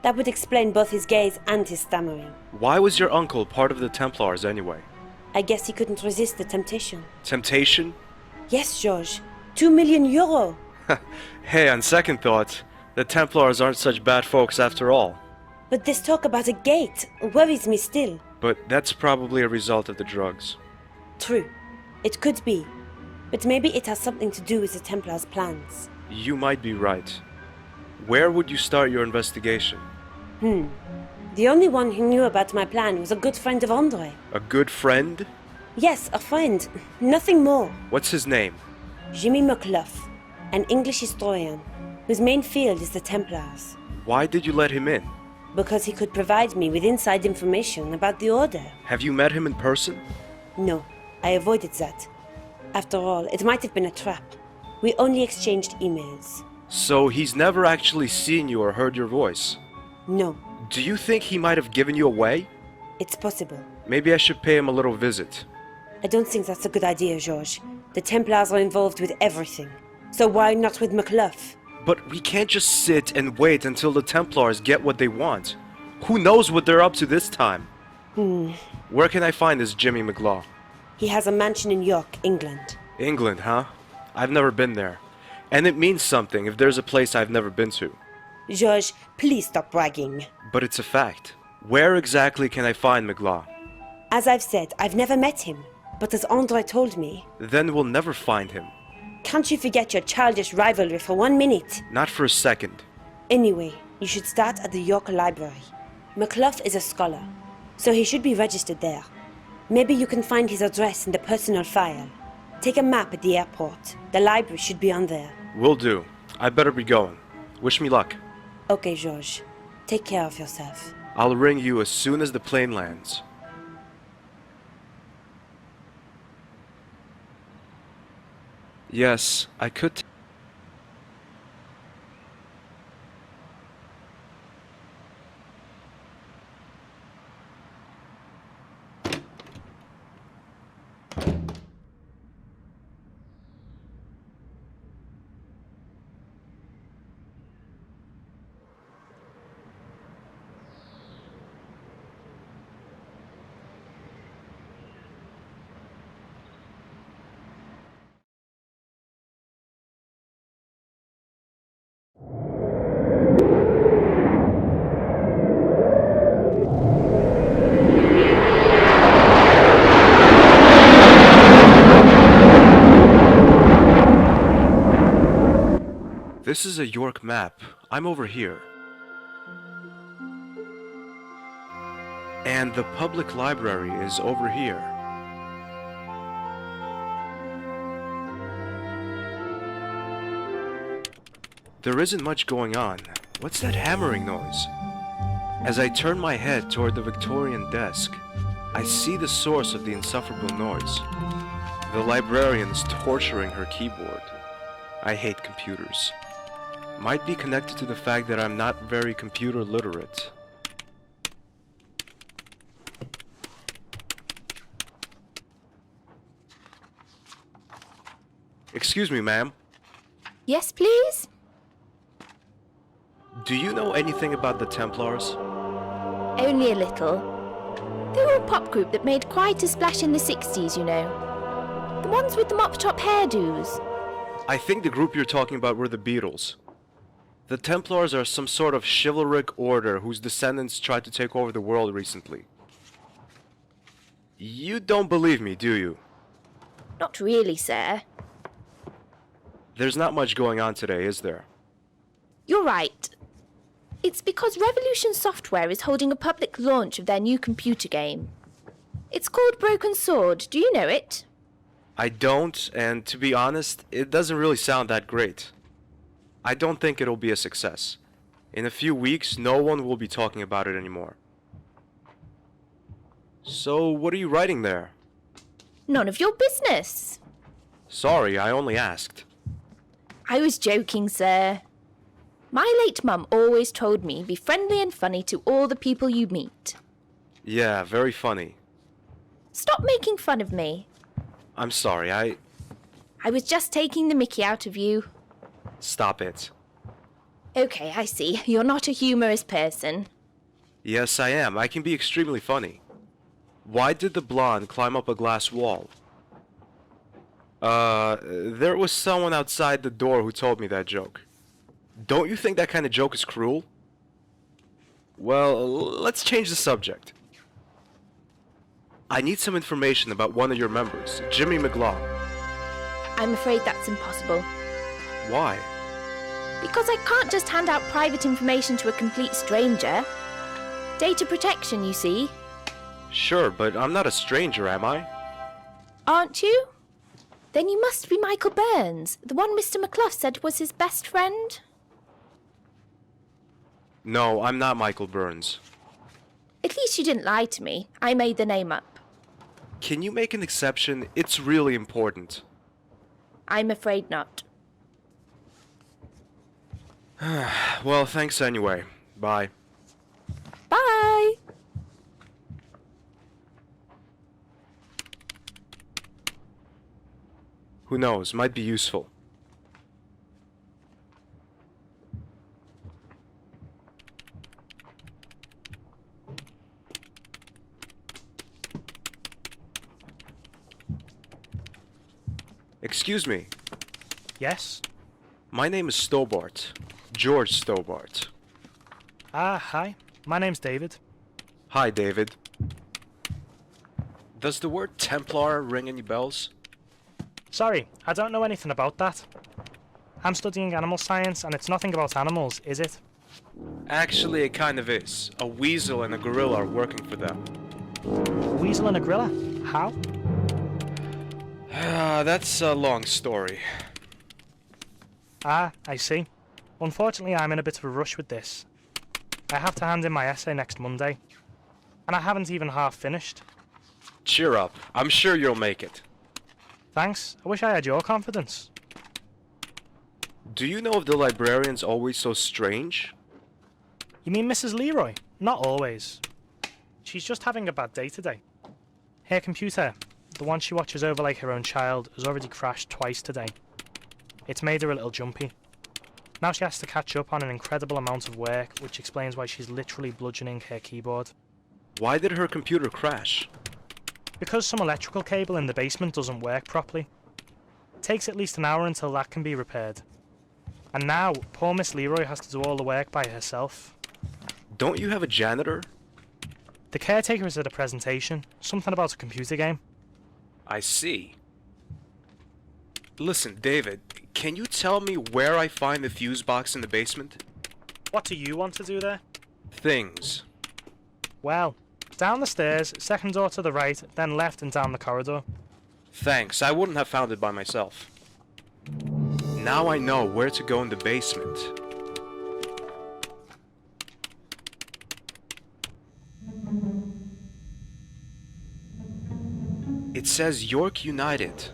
That would explain both his gaze and his stammering. Why was your uncle part of the Templars anyway? I guess he couldn't resist the temptation. Temptation? Yes, Georges. 2 million euro. Hey, on second thought, the Templars aren't such bad folks after all. But this talk about a gate worries me still. But that's probably a result of the drugs. True. It could be. But maybe it has something to do with the Templars' plans. You might be right. Where would you start your investigation? The only one who knew about my plan was a good friend of Andre. A good friend? Yes, a friend. Nothing more. What's his name? Jimmy McCluff, an English historian, whose main field is the Templars. Why did you let him in? Because he could provide me with inside information about the Order. Have you met him in person? No, I avoided that. After all, it might have been a trap. We only exchanged emails. So he's never actually seen you or heard your voice? No. Do you think he might have given you away? It's possible. Maybe I should pay him a little visit. I don't think that's a good idea, George. The Templars are involved with everything. So why not with McCluff? But we can't just sit and wait until the Templars get what they want. Who knows what they're up to this time? Where can I find this Jimmy McClaw? He has a mansion in York, England. England, huh? I've never been there. And it means something if there's a place I've never been to. George, please stop bragging. But it's a fact. Where exactly can I find McClaw? As I've said, I've never met him. But as Andre told me... Then we'll never find him. Can't you forget your childish rivalry for 1 minute? Not for a second. Anyway, you should start at the York Library. McCluff is a scholar, so he should be registered there. Maybe you can find his address in the personal file. Take a map at the airport. The library should be on there. Will do. I better be going. Wish me luck. Okay, George. Take care of yourself. I'll ring you as soon as the plane lands. Yes, I could. This is a York map. I'm over here. And the public library is over here. There isn't much going on. What's that hammering noise? As I turn my head toward the Victorian desk, I see the source of the insufferable noise. The librarian is torturing her keyboard. I hate computers. Might be connected to the fact that I'm not very computer literate. Excuse me, ma'am. Yes, please? Do you know anything about the Templars? Only a little. They were a pop group that made quite a splash in the 60s, you know. The ones with the mop-top hairdos. I think the group you're talking about were the Beatles. The Templars are some sort of chivalric order whose descendants tried to take over the world recently. You don't believe me, do you? Not really, sir. There's not much going on today, is there? You're right. It's because Revolution Software is holding a public launch of their new computer game. It's called Broken Sword. Do you know it? I don't, and to be honest, it doesn't really sound that great. I don't think it'll be a success. In a few weeks, no one will be talking about it anymore. So, what are you writing there? None of your business. Sorry, I only asked. I was joking, sir. My late mum always told me be friendly and funny to all the people you meet. Yeah, very funny. Stop making fun of me. I'm sorry, I was just taking the mickey out of you. Stop it. Okay, I see. You're not a humorous person. Yes, I am. I can be extremely funny. Why did the blonde climb up a glass wall? There was someone outside the door who told me that joke. Don't you think that kind of joke is cruel? Well, let's change the subject. I need some information about one of your members, Jimmy McClaw. I'm afraid that's impossible. Why? Because I can't just hand out private information to a complete stranger. Data protection, you see. Sure, but I'm not a stranger, am I? Aren't you? Then you must be Michael Burns, the one Mr. McCluff said was his best friend. No, I'm not Michael Burns. At least you didn't lie to me. I made the name up. Can you make an exception? It's really important. I'm afraid not. Well, thanks anyway. Bye. Bye! Who knows, might be useful. Excuse me. Yes? My name is Stobart. George Stobart. Ah, hi. My name's David. Hi, David. Does the word Templar ring any bells? Sorry, I don't know anything about that. I'm studying animal science, and it's nothing about animals, is it? Actually, it kind of is. A weasel and a gorilla are working for them. A weasel and a gorilla? How? That's a long story. Ah, I see. Unfortunately, I'm in a bit of a rush with this. I have to hand in my essay next Monday, and I haven't even half finished. Cheer up. I'm sure you'll make it. Thanks. I wish I had your confidence. Do you know if the librarian's always so strange? You mean Mrs. Leroy? Not always. She's just having a bad day today. Her computer, the one she watches over like her own child, has already crashed twice today. It's made her a little jumpy. Now she has to catch up on an incredible amount of work, which explains why she's literally bludgeoning her keyboard. Why did her computer crash? Because some electrical cable in the basement doesn't work properly. It takes at least an hour until that can be repaired. And now, poor Miss Leroy has to do all the work by herself. Don't you have a janitor? The caretaker is at a presentation, something about a computer game. I see. Listen, David, can you tell me where I find the fuse box in the basement? What do you want to do there? Things. Well, down the stairs, second door to the right, then left and down the corridor. Thanks, I wouldn't have found it by myself. Now I know where to go in the basement. It says York United.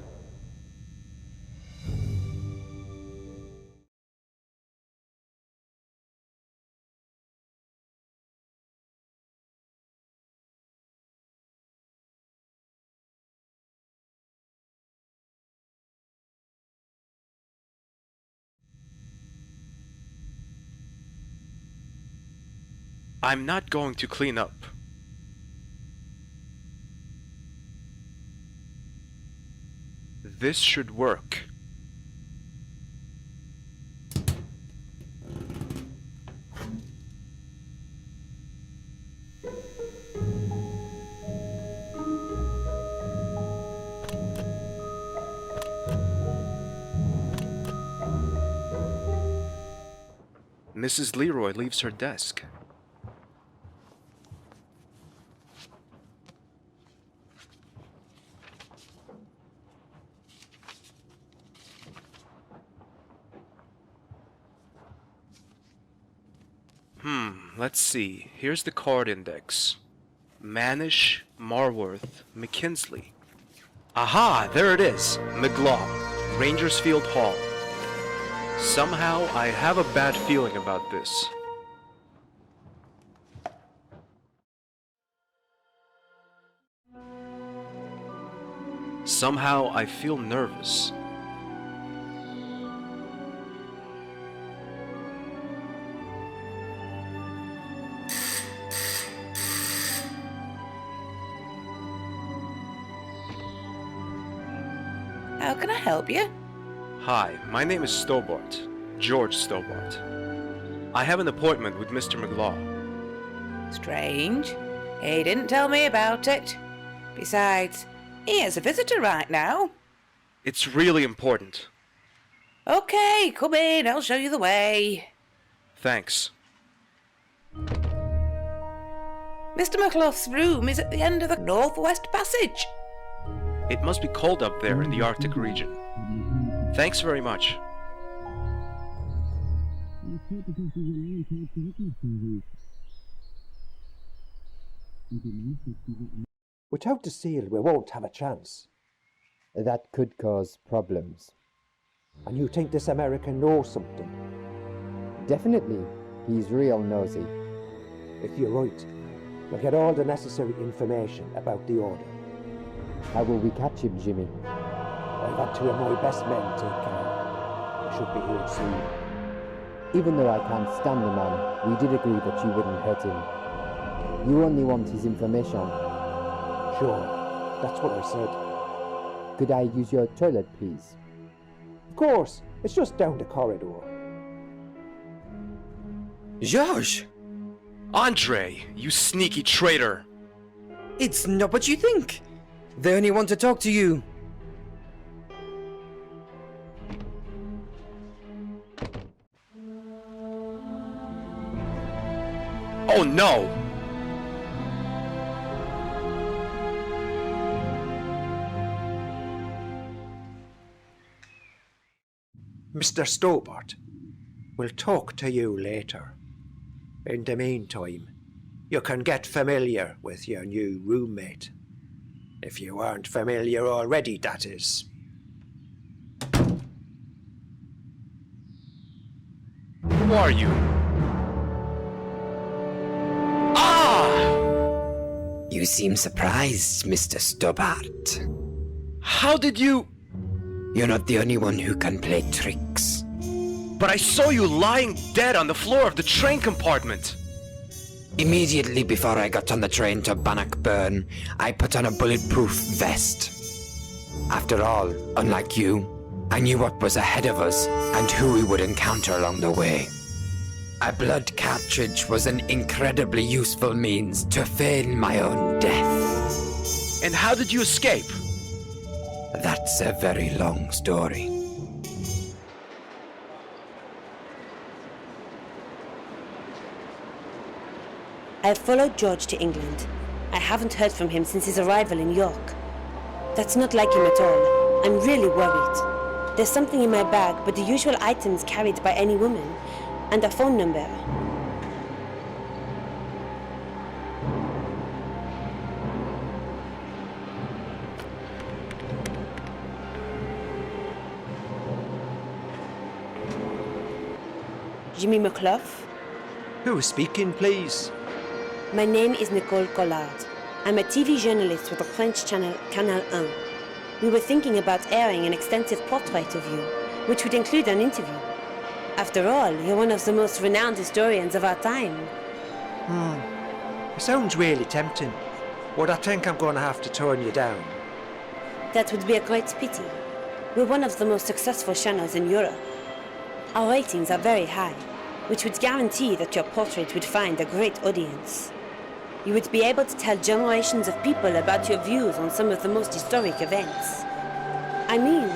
I'm not going to clean up. This should work. Mrs. Leroy leaves her desk. Let's see. Here's the card index. Manish, Marworth, McKinsley. Aha! There it is! McGlaw, Rangersfield Hall. Somehow, I have a bad feeling about this. Somehow, I feel nervous. How can I help you? Hi, my name is Stobart. George Stobart. I have an appointment with Mr. McGlaw. Strange. He didn't tell me about it. Besides, he has a visitor right now. It's really important. Okay, come in. I'll show you the way. Thanks. Mr. McClough's room is at the end of the northwest passage. It must be cold up there in the Arctic region. Thanks very much. Without the seal, we won't have a chance. That could cause problems. And you think this American knows something? Definitely. He's real nosy. If you're right, we'll get all the necessary information about the order. How will we catch him, Jimmy? I've had two of my best men take care. I should be here soon. Even though I can't stand the man, we did agree that you wouldn't hurt him. You only want his information. Sure, that's what I said. Could I use your toilet, please? Of course, it's just down the corridor. George! Andre, you sneaky traitor! It's not what you think. They only want to talk to you. Oh no! Mr. Stobart, we'll talk to you later. In the meantime, you can get familiar with your new roommate. If you aren't familiar already, that is. Who are you? Ah! You seem surprised, Mr. Stobart. How did you... You're not the only one who can play tricks. But I saw you lying dead on the floor of the train compartment. Immediately before I got on the train to Bannockburn, I put on a bulletproof vest. After all, unlike you, I knew what was ahead of us and who we would encounter along the way. A blood cartridge was an incredibly useful means to feign my own death. And how did you escape? That's a very long story. I've followed George to England. I haven't heard from him since his arrival in York. That's not like him at all. I'm really worried. There's something in my bag, but the usual items carried by any woman, and a phone number. Jimmy McClough? Who is speaking, please? My name is Nicole Collard. I'm a TV journalist with the French channel Canal 1. We were thinking about airing an extensive portrait of you, which would include an interview. After all, you're one of the most renowned historians of our time. It sounds really tempting, but I think I'm going to have to turn you down. That would be a great pity. We're one of the most successful channels in Europe. Our ratings are very high, which would guarantee that your portrait would find a great audience. You would be able to tell generations of people about your views on some of the most historic events. I mean,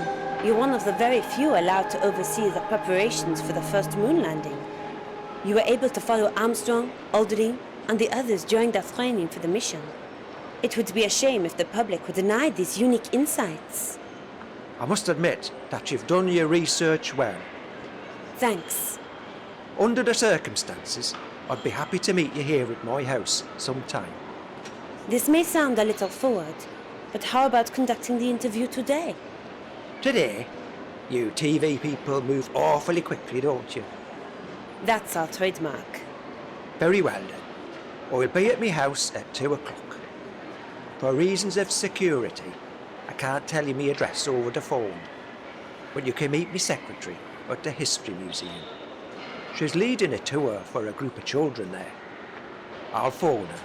you're one of the very few allowed to oversee the preparations for the first moon landing. You were able to follow Armstrong, Aldrin, and the others during their training for the mission. It would be a shame if the public were denied these unique insights. I must admit that you've done your research well. Thanks. Under the circumstances, I'd be happy to meet you here at my house sometime. This may sound a little forward, but how about conducting the interview today? Today? You TV people move awfully quickly, don't you? That's our trademark. Very well then. I'll be at my house at 2 o'clock. For reasons of security, I can't tell you my address over the phone, but you can meet me secretary at the History Museum. She's leading a tour for a group of children there. I'll phone her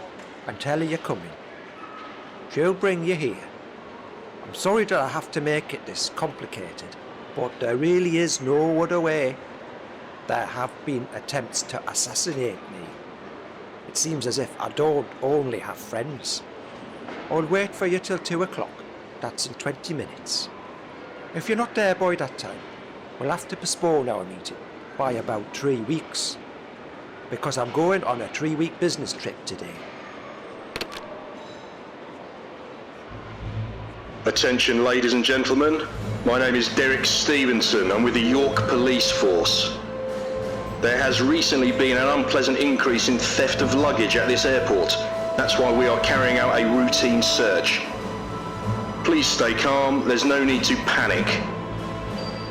and tell her you're coming. She'll bring you here. I'm sorry that I have to make it this complicated, but there really is no other way. There have been attempts to assassinate me. It seems as if I don't only have friends. I'll wait for you till 2 o'clock. That's in 20 minutes. If you're not there by that time, we'll have to postpone our meeting by about 3 weeks, because I'm going on a 3-week business trip today. Attention, ladies and gentlemen. My name is Derek Stevenson. I'm with the York Police Force. There has recently been an unpleasant increase in theft of luggage at this airport. That's why we are carrying out a routine search. Please stay calm, there's no need to panic.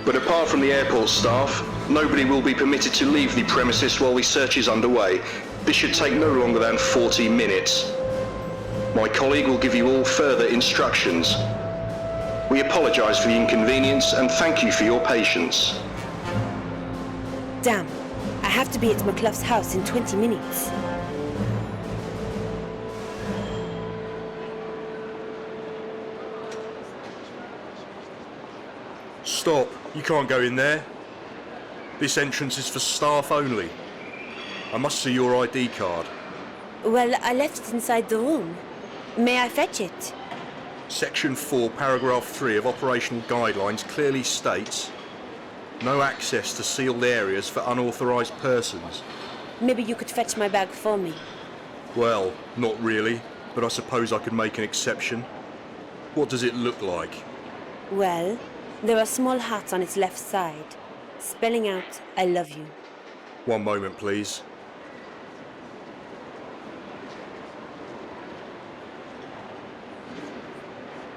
But apart from the airport staff, nobody will be permitted to leave the premises while the search is underway. This should take no longer than 40 minutes. My colleague will give you all further instructions. We apologise for the inconvenience and thank you for your patience. Damn, I have to be at McClough's house in 20 minutes. Stop, you can't go in there. This entrance is for staff only. I must see your ID card. Well, I left it inside the room. May I fetch it? Section 4, paragraph 3 of operational guidelines clearly states no access to sealed areas for unauthorised persons. Maybe you could fetch my bag for me. Well, not really, but I suppose I could make an exception. What does it look like? Well, there are small hearts on its left side, spelling out, I love you. One moment, please.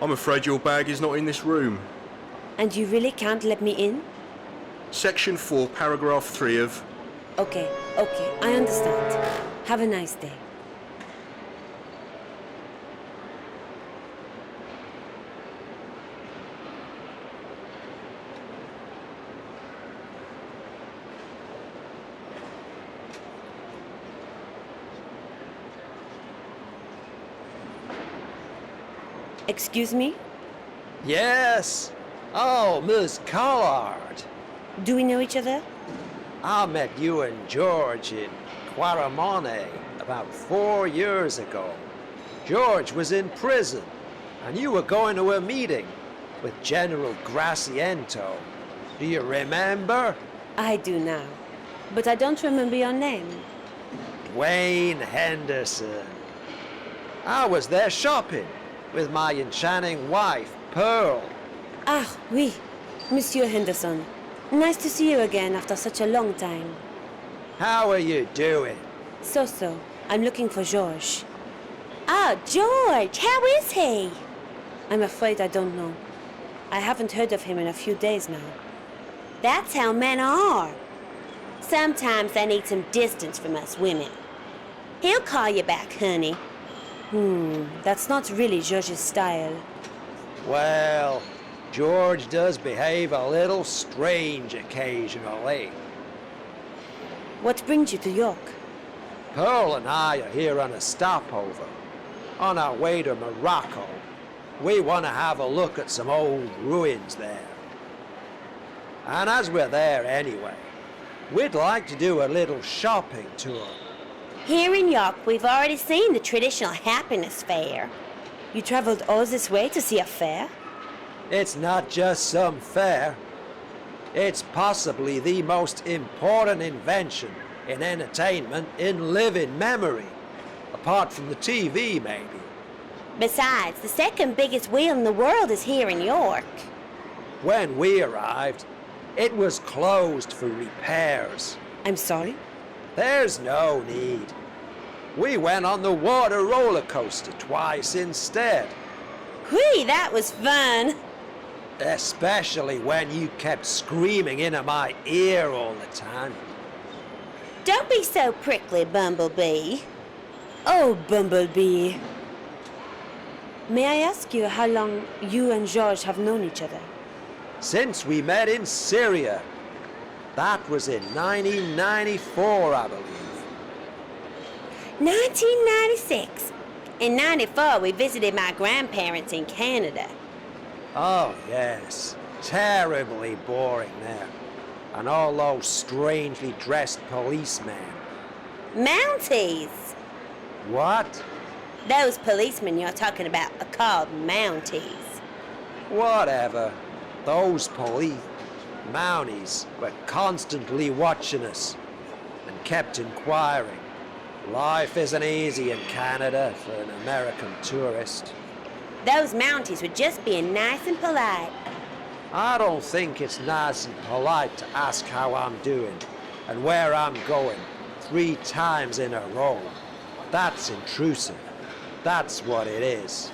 I'm afraid your bag is not in this room. And you really can't let me in? Section 4, paragraph 3 of... Okay, I understand. Have a nice day. Excuse me? Yes. Oh, Miss Collard. Do we know each other? I met you and George in Quaramone about 4 years ago. George was in prison, and you were going to a meeting with General Graciento. Do you remember? I do now, but I don't remember your name. Dwayne Henderson. I was there shopping with my enchanting wife, Pearl. Ah, oui, Monsieur Henderson. Nice to see you again after such a long time. How are you doing? So. I'm looking for George. Ah, George! How is he? I'm afraid I don't know. I haven't heard of him in a few days now. That's how men are. Sometimes they need some distance from us women. He'll call you back, honey. That's not really George's style. Well, George does behave a little strange occasionally. What brings you to York? Pearl and I are here on a stopover. On our way to Morocco. We want to have a look at some old ruins there. And as we're there anyway, we'd like to do a little shopping tour. Here in York, we've already seen the traditional happiness fair. You traveled all this way to see a fair? It's not just some fair. It's possibly the most important invention in entertainment in living memory. Apart from the TV, maybe. Besides, the second biggest wheel in the world is here in York. When we arrived, it was closed for repairs. I'm sorry? There's no need. We went on the water roller coaster twice instead. Whee, that was fun! Especially when you kept screaming into my ear all the time. Don't be so prickly, Bumblebee. Oh, Bumblebee. May I ask you how long you and George have known each other? Since we met in Syria. That was in 1994, I believe. 1996. In 94, we visited my grandparents in Canada. Oh, yes. Terribly boring there. And all those strangely dressed policemen. Mounties! What? Those policemen you're talking about are called Mounties. Whatever. Those Mounties were constantly watching us and kept inquiring. Life isn't easy in Canada for an American tourist. Those Mounties were just being nice and polite. I don't think it's nice and polite to ask how I'm doing and where I'm going 3 times in a row. That's intrusive. That's what it is.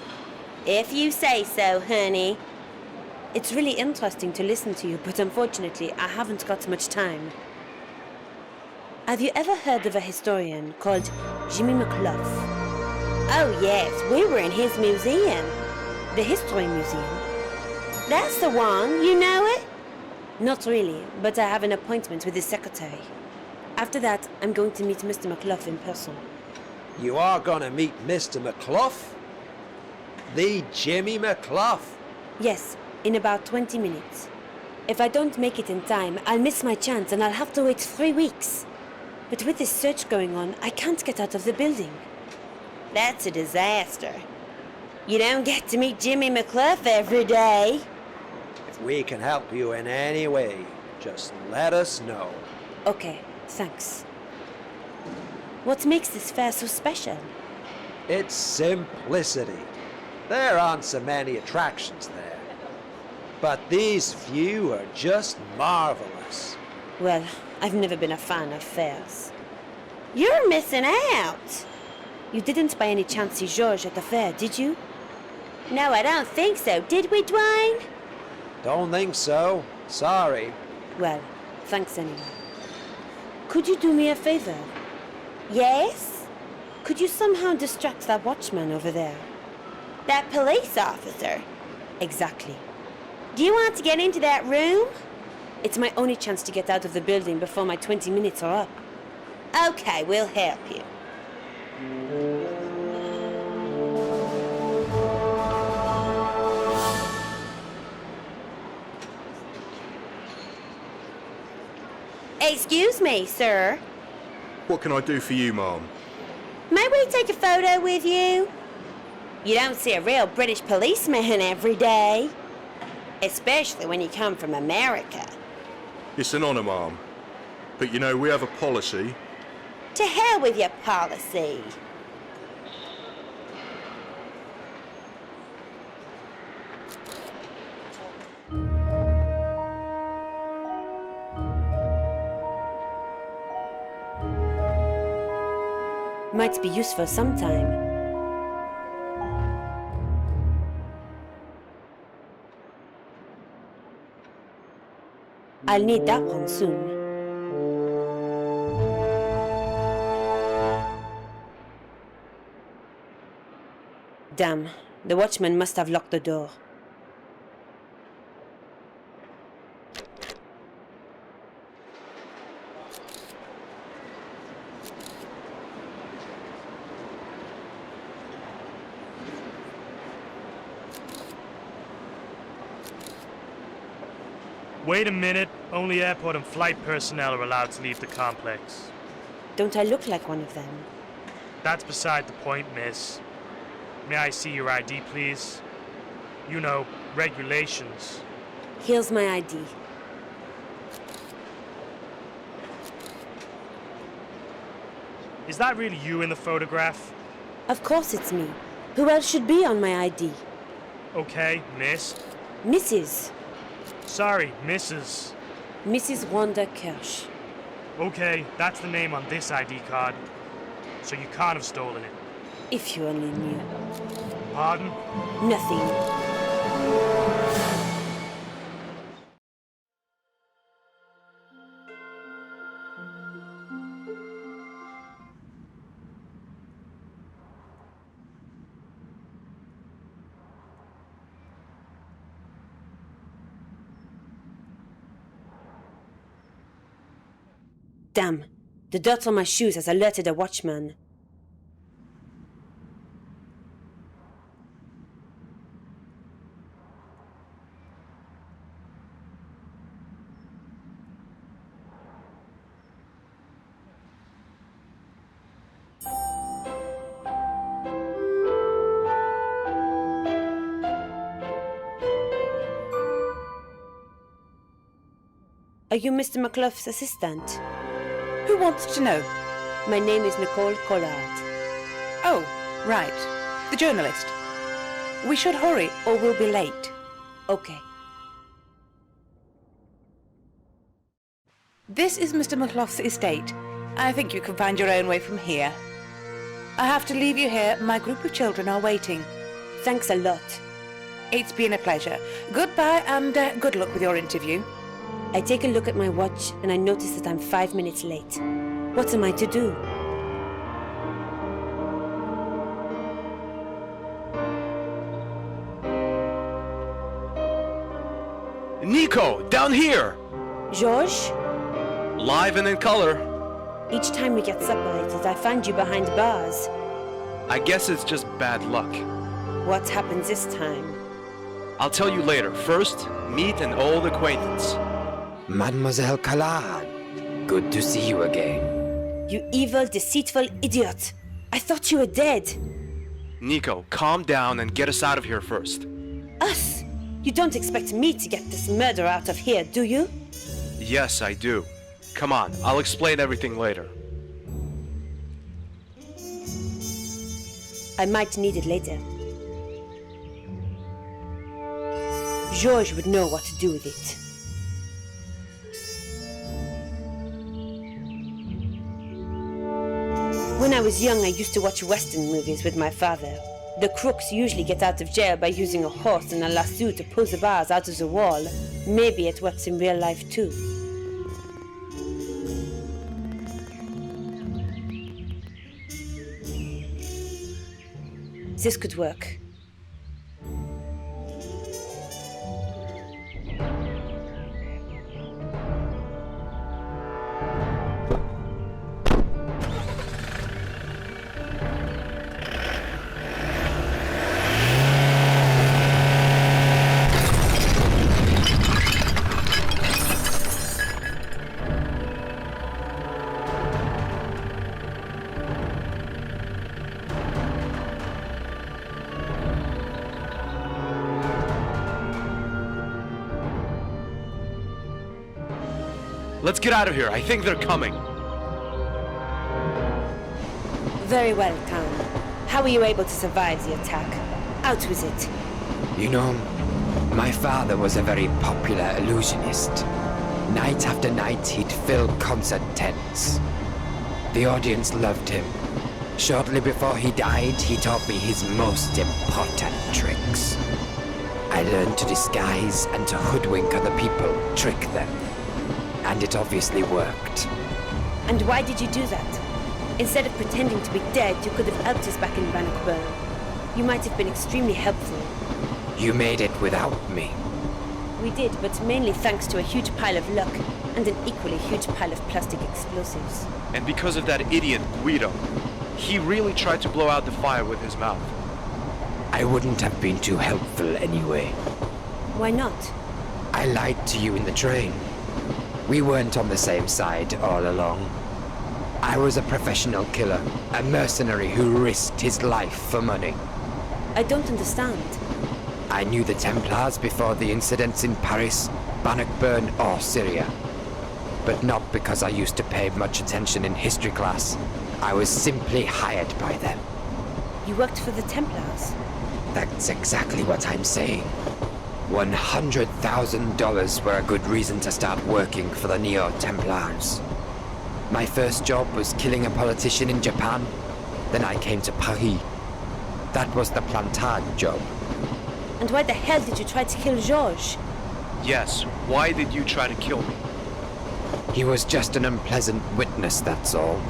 If you say so, honey. It's really interesting to listen to you, but unfortunately, I haven't got much time. Have you ever heard of a historian called Jimmy McClough? Oh yes, we were in his museum. The History Museum. That's the one, you know it? Not really, but I have an appointment with his secretary. After that, I'm going to meet Mr. McClough in person. You are gonna meet Mr. McClough? The Jimmy McClough? Yes, in about 20 minutes. If I don't make it in time, I'll miss my chance and I'll have to wait 3 weeks. But with this search going on, I can't get out of the building. That's a disaster. You don't get to meet Jimmy McClough every day. If we can help you in any way, just let us know. Okay, thanks. What makes this fair so special? It's simplicity. There aren't so many attractions there. But these few are just marvelous. Well, I've never been a fan of fairs. You're missing out! You didn't by any chance see Georges at the fair, did you? No, I don't think so. Did we, Dwayne? Don't think so. Sorry. Well, thanks anyway. Could you do me a favor? Yes? Could you somehow distract that watchman over there? That police officer? Exactly. Do you want to get into that room? It's my only chance to get out of the building before my 20 minutes are up. Okay, we'll help you. Excuse me, sir. What can I do for you, ma'am? May we take a photo with you? You don't see a real British policeman every day. Especially when you come from America. It's an honour, ma'am. But you know, we have a policy. To hell with your policy. Might be useful sometime. I'll need that one soon. Damn, the watchman must have locked the door. Wait a minute. Only airport and flight personnel are allowed to leave the complex. Don't I look like one of them? That's beside the point, miss. May I see your ID, please? You know, regulations. Here's my ID. Is that really you in the photograph? Of course it's me. Who else should be on my ID? Okay, miss. Mrs. Sorry, Mrs. Mrs. Wanda Kirsch. Okay, that's the name on this ID card. So you can't have stolen it. If you only knew. Pardon? Nothing. Damn, the dirt on my shoes has alerted a watchman. Are you Mr. McClough's assistant? Who wants to know? My name is Nicole Collard. Oh, right. The journalist. We should hurry, or we'll be late. Okay. This is Mr. McLough's estate. I think you can find your own way from here. I have to leave you here. My group of children are waiting. Thanks a lot. It's been a pleasure. Goodbye and good luck with your interview. I take a look at my watch and I notice that I'm 5 minutes late. What am I to do? Nico, down here! Georges? Live and in color. Each time we get separated, I find you behind bars. I guess it's just bad luck. What happens this time? I'll tell you later. First, meet an old acquaintance. Mademoiselle Collard, good to see you again. You evil, deceitful idiot! I thought you were dead! Nico, calm down and get us out of here first. Us? You don't expect me to get this murder out of here, do you? Yes, I do. Come on, I'll explain everything later. I might need it later. Georges would know what to do with it. When I was young, I used to watch Western movies with my father. The crooks usually get out of jail by using a horse and a lasso to pull the bars out of the wall. Maybe it works in real life too. This could work. Let's get out of here. I think they're coming. Very well, Count. How were you able to survive the attack? Out with it. You know, my father was a very popular illusionist. Night after night, he'd fill concert tents. The audience loved him. Shortly before he died, he taught me his most important tricks. I learned to disguise and to hoodwink other people, trick them. And it obviously worked. And why did you do that? Instead of pretending to be dead, you could have helped us back in Bannockburn. You might have been extremely helpful. You made it without me. We did, but mainly thanks to a huge pile of luck and an equally huge pile of plastic explosives. And because of that idiot Guido. He really tried to blow out the fire with his mouth. I wouldn't have been too helpful anyway. Why not? I lied to you in the train. We weren't on the same side all along. I was a professional killer, a mercenary who risked his life for money. I don't understand. I knew the Templars before the incidents in Paris, Bannockburn or Syria. But not because I used to pay much attention in history class. I was simply hired by them. You worked for the Templars? That's exactly what I'm saying. $100,000 were a good reason to start working for the Neo-Templars. My first job was killing a politician in Japan. Then I came to Paris. That was the Plantade job. And why the hell did you try to kill Georges? Yes, why did you try to kill me? He was just an unpleasant witness, that's all.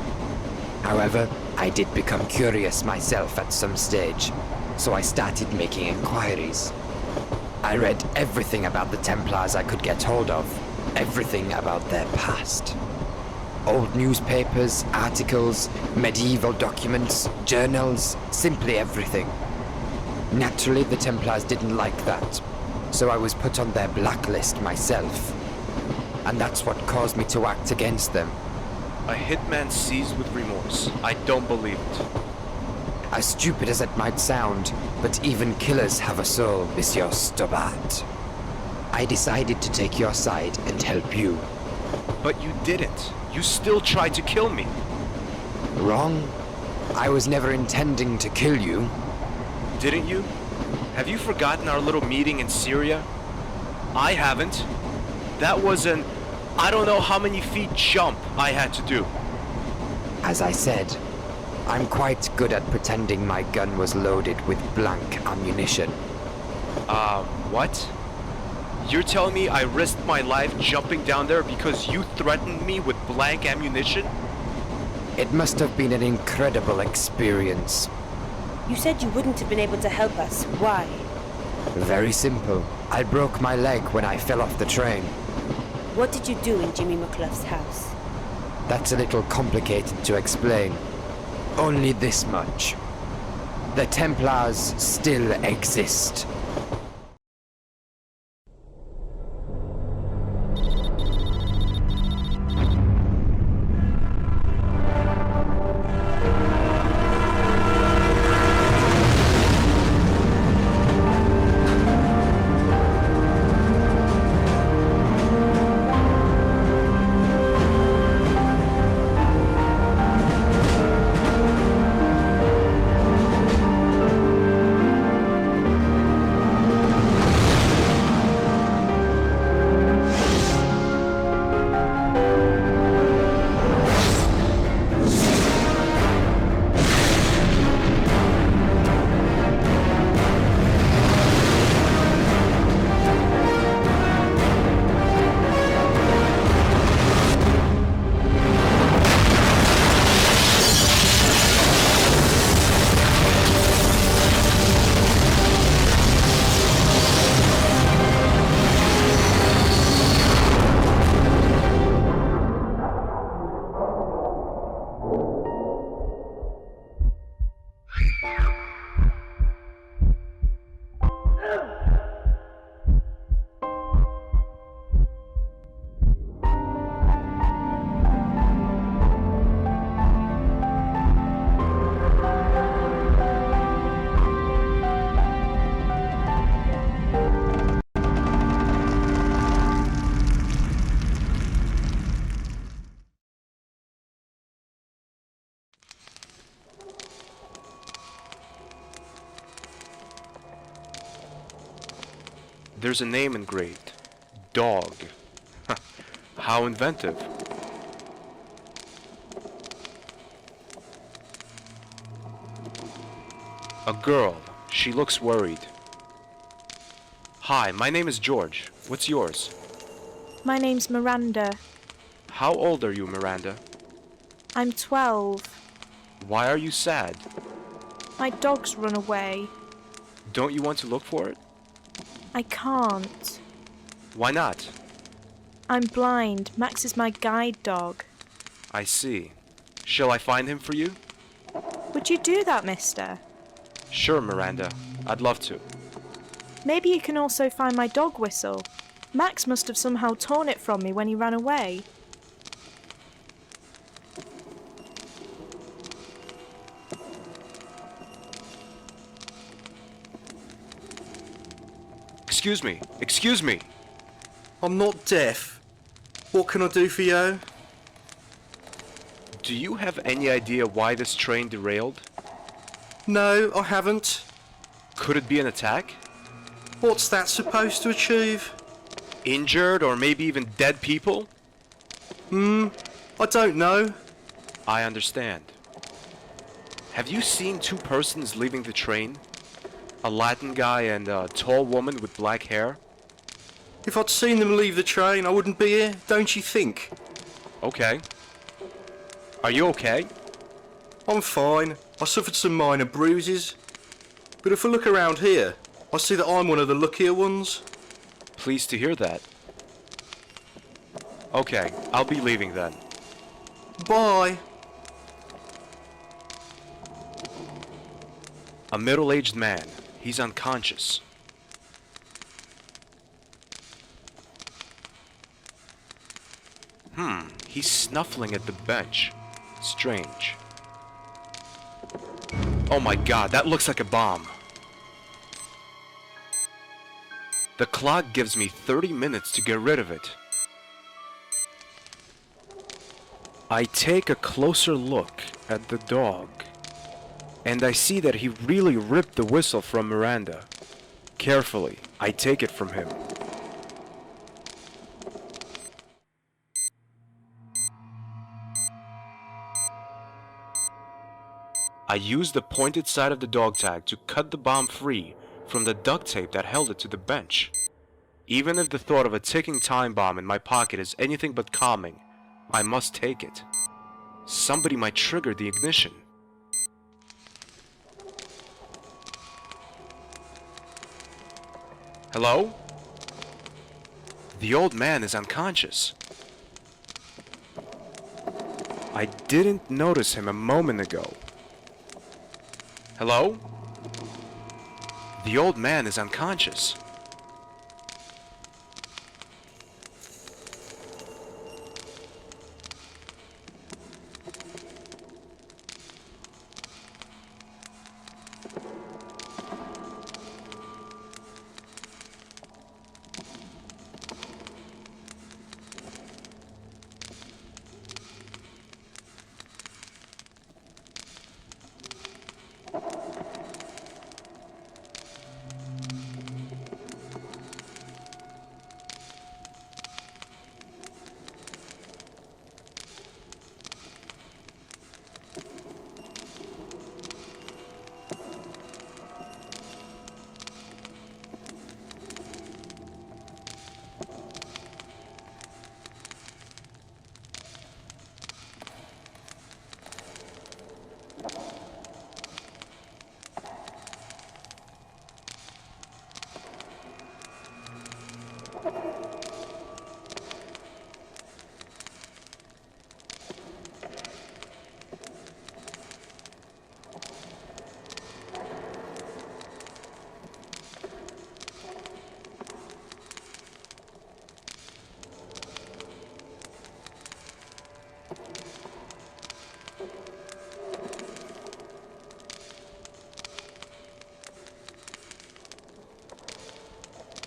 However, I did become curious myself at some stage, so I started making inquiries. I read everything about the Templars I could get hold of, everything about their past. Old newspapers, articles, medieval documents, journals, simply everything. Naturally, the Templars didn't like that, so I was put on their blacklist myself. And that's what caused me to act against them. A hitman seized with remorse. I don't believe it. As stupid as it might sound, but even killers have a soul, Monsieur Stobart. I decided to take your side and help you. But you didn't. You still tried to kill me. Wrong. I was never intending to kill you. Didn't you? Have you forgotten our little meeting in Syria? I haven't. That was an I don't know how many feet jump I had to do. As I said, I'm quite good at pretending my gun was loaded with blank ammunition. What? You're telling me I risked my life jumping down there because you threatened me with blank ammunition? It must have been an incredible experience. You said you wouldn't have been able to help us. Why? Very simple. I broke my leg when I fell off the train. What did you do in Jimmy McClough's house? That's a little complicated to explain. Only this much. The Templars still exist. There's a name engraved. Dog. How inventive. A girl. She looks worried. Hi, my name is George. What's yours? My name's Miranda. How old are you, Miranda? I'm 12. Why are you sad? My dog's run away. Don't you want to look for it? I can't. Why not? I'm blind. Max is my guide dog. I see. Shall I find him for you? Would you do that, mister? Sure, Miranda. I'd love to. Maybe you can also find my dog whistle. Max must have somehow torn it from me when he ran away. Excuse me. Excuse me. I'm not deaf. What can I do for you? Do you have any idea why this train derailed? No, I haven't. Could it be an attack? What's that supposed to achieve? Injured or maybe even dead people? I don't know. I understand. Have you seen two persons leaving the train? A Latin guy and a tall woman with black hair? If I'd seen them leave the train, I wouldn't be here, don't you think? Okay. Are you okay? I'm fine. I suffered some minor bruises. But if I look around here, I see that I'm one of the luckier ones. Pleased to hear that. Okay, I'll be leaving then. Bye. A middle-aged man. He's unconscious. He's snuffling at the bench. Strange. Oh my god, that looks like a bomb. The clock gives me 30 minutes to get rid of it. I take a closer look at the dog, and I see that he really ripped the whistle from Miranda. Carefully, I take it from him. I used the pointed side of the dog tag to cut the bomb free from the duct tape that held it to the bench. Even if the thought of a ticking time bomb in my pocket is anything but calming, I must take it. Somebody might trigger the ignition. Hello? The old man is unconscious. I didn't notice him a moment ago. Hello? The old man is unconscious.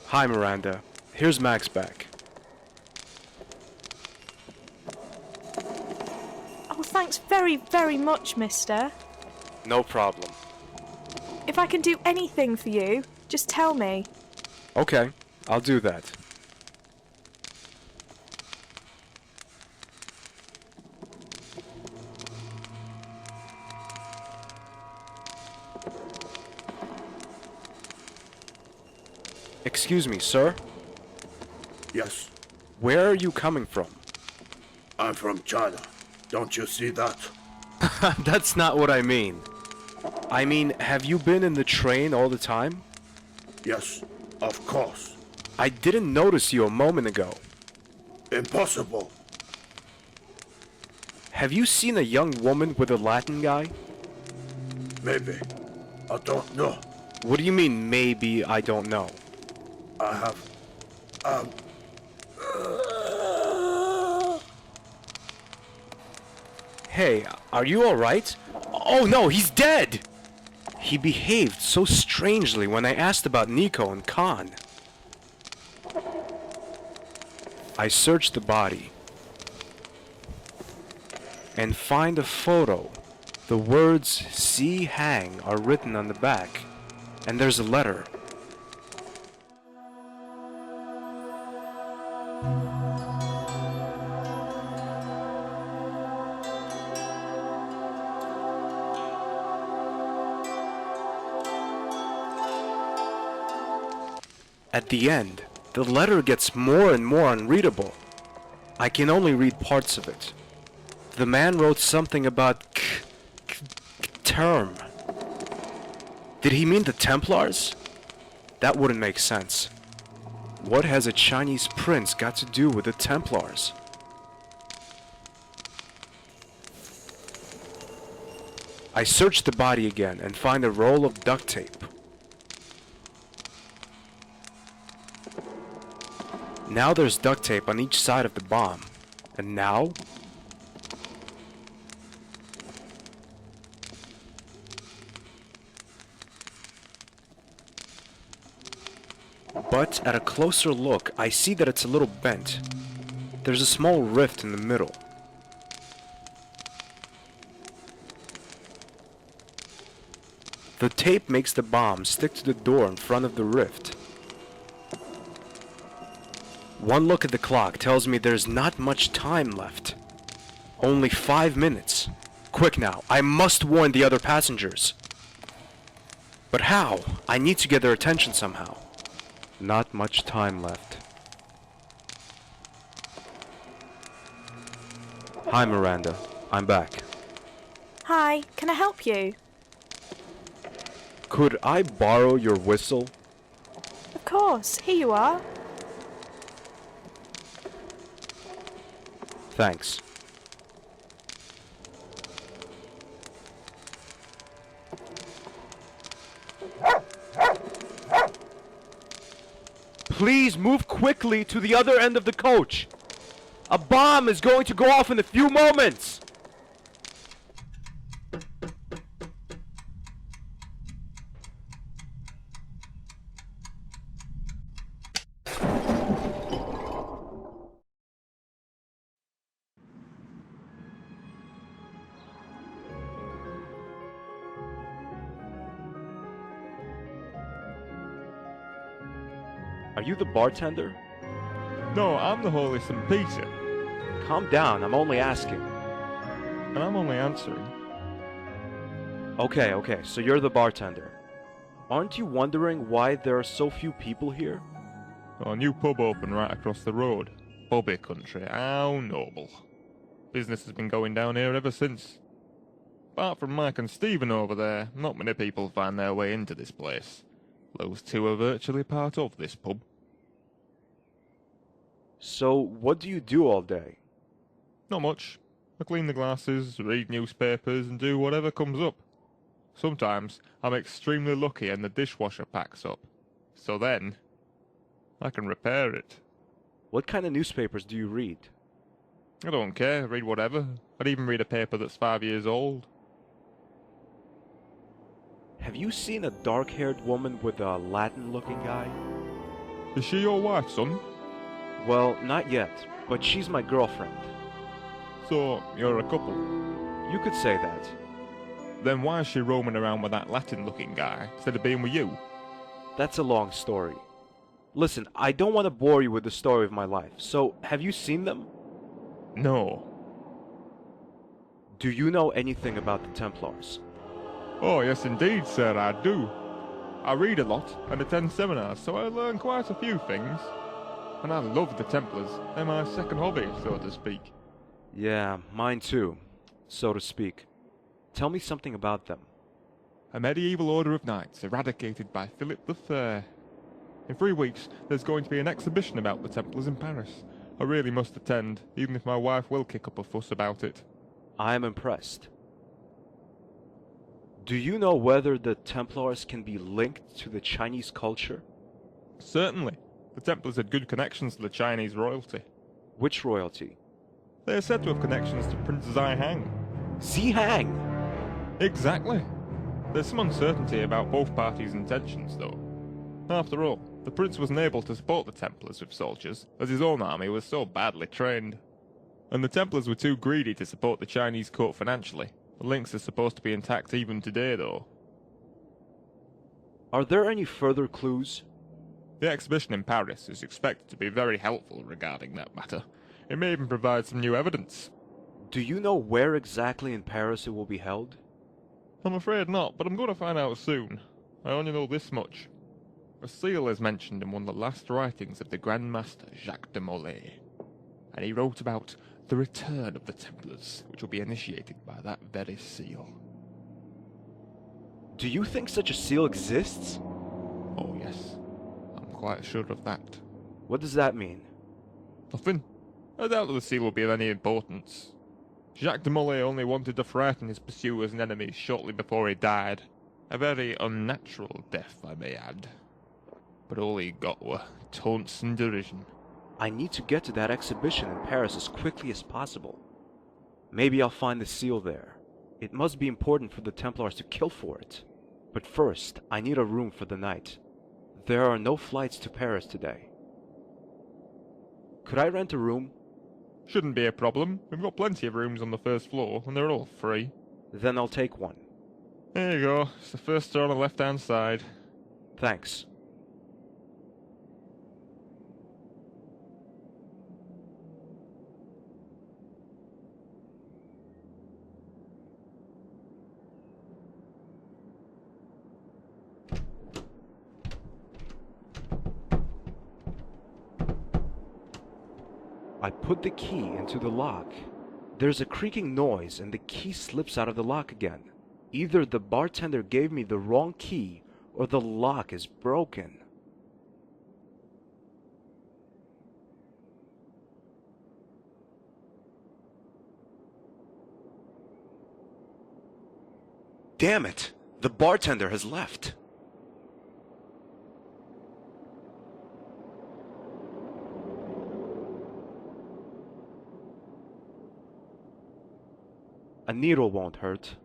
Hi, Miranda. Here's Max back. Oh, thanks very, very much, mister. No problem. If I can do anything for you, just tell me. Okay, I'll do that. Excuse me, sir? Yes, Where are you coming from? I'm from China. Don't you see that? That's not what I mean. I mean, have you been in the train all the time? Yes, of course. I didn't notice you a moment ago. Impossible. Have you seen a young woman with a Latin guy? Maybe. I don't know. What do you mean, maybe I don't know? I have... Hey, are you alright? Oh no, he's dead! He behaved so strangely when I asked about Nico and Khan. I searched the body and find a photo. The words "See Hang" are written on the back, and there's a letter. At the end, the letter gets more and more unreadable. I can only read parts of it. The man wrote something about term. Did he mean the Templars? That wouldn't make sense. What has a Chinese prince got to do with the Templars? I search the body again and find a roll of duct tape. Now there's duct tape on each side of the bomb. And now? But at a closer look, I see that it's a little bent. There's a small rift in the middle. The tape makes the bomb stick to the door in front of the rift. One look at the clock tells me there's not much time left. Only 5 minutes. Quick now, I must warn the other passengers. But how? I need to get their attention somehow. Not much time left. Hi, Miranda. I'm back. Hi, can I help you? Could I borrow your whistle? Of course, here you are. Thanks. Please move quickly to the other end of the coach. A bomb is going to go off in a few moments. Are you the bartender? No, I'm the Holy St. Peter. Calm down, I'm only asking. And I'm only answering. Okay, so you're the bartender. Aren't you wondering why there are so few people here? Oh, a new pub opened right across the road. Bobby country, how noble. Business has been going down here ever since. Apart from Mike and Stephen over there, not many people find their way into this place. Those two are virtually part of this pub. So, what do you do all day? Not much. I clean the glasses, read newspapers, and do whatever comes up. Sometimes I'm extremely lucky and the dishwasher packs up. So then, I can repair it. What kind of newspapers do you read? I don't care, read whatever. I'd even read a paper that's 5 years old. Have you seen a dark-haired woman with a Latin-looking guy? Is she your wife, son? Well, not yet, but she's my girlfriend. So, you're a couple? You could say that. Then why is she roaming around with that Latin-looking guy, instead of being with you? That's a long story. Listen, I don't want to bore you with the story of my life, so have you seen them? No. Do you know anything about the Templars? Oh, yes indeed, sir, I do. I read a lot and attend seminars, so I learn quite a few things. And I love the Templars. They're my second hobby, so to speak. Yeah, mine too, so to speak. Tell me something about them. A medieval order of knights eradicated by Philip the Fair. In 3 weeks, there's going to be an exhibition about the Templars in Paris. I really must attend, even if my wife will kick up a fuss about it. I am impressed. Do you know whether the Templars can be linked to the Chinese culture? Certainly. The Templars had good connections to the Chinese royalty. Which royalty? They are said to have connections to Prince Zihang. Zihang? Exactly. There's some uncertainty about both parties' intentions, though. After all, the prince was unable to support the Templars with soldiers, as his own army was so badly trained. And the Templars were too greedy to support the Chinese court financially. The links are supposed to be intact even today, though. Are there any further clues? The exhibition in Paris is expected to be very helpful regarding that matter. It may even provide some new evidence. Do you know where exactly in Paris it will be held? I'm afraid not, but I'm going to find out soon. I only know this much. A seal is mentioned in one of the last writings of the Grand Master Jacques de Molay, and he wrote about the return of the Templars, which will be initiated by that very seal. Do you think such a seal exists? Oh yes, I'm quite sure of that. What does that mean? Nothing. I doubt that the seal will be of any importance. Jacques de Molay only wanted to frighten his pursuers and enemies shortly before he died. A very unnatural death, I may add. But all he got were taunts and derision. I need to get to that exhibition in Paris as quickly as possible. Maybe I'll find the seal there. It must be important for the Templars to kill for it. But first, I need a room for the night. There are no flights to Paris today. Could I rent a room? Shouldn't be a problem. We've got plenty of rooms on the first floor, and they're all free. Then I'll take one. Here you go. It's the first door on the left-hand side. Thanks. I put the key into the lock. There's a creaking noise and the key slips out of the lock again. Either the bartender gave me the wrong key or the lock is broken. Damn it! The bartender has left. A needle won't hurt.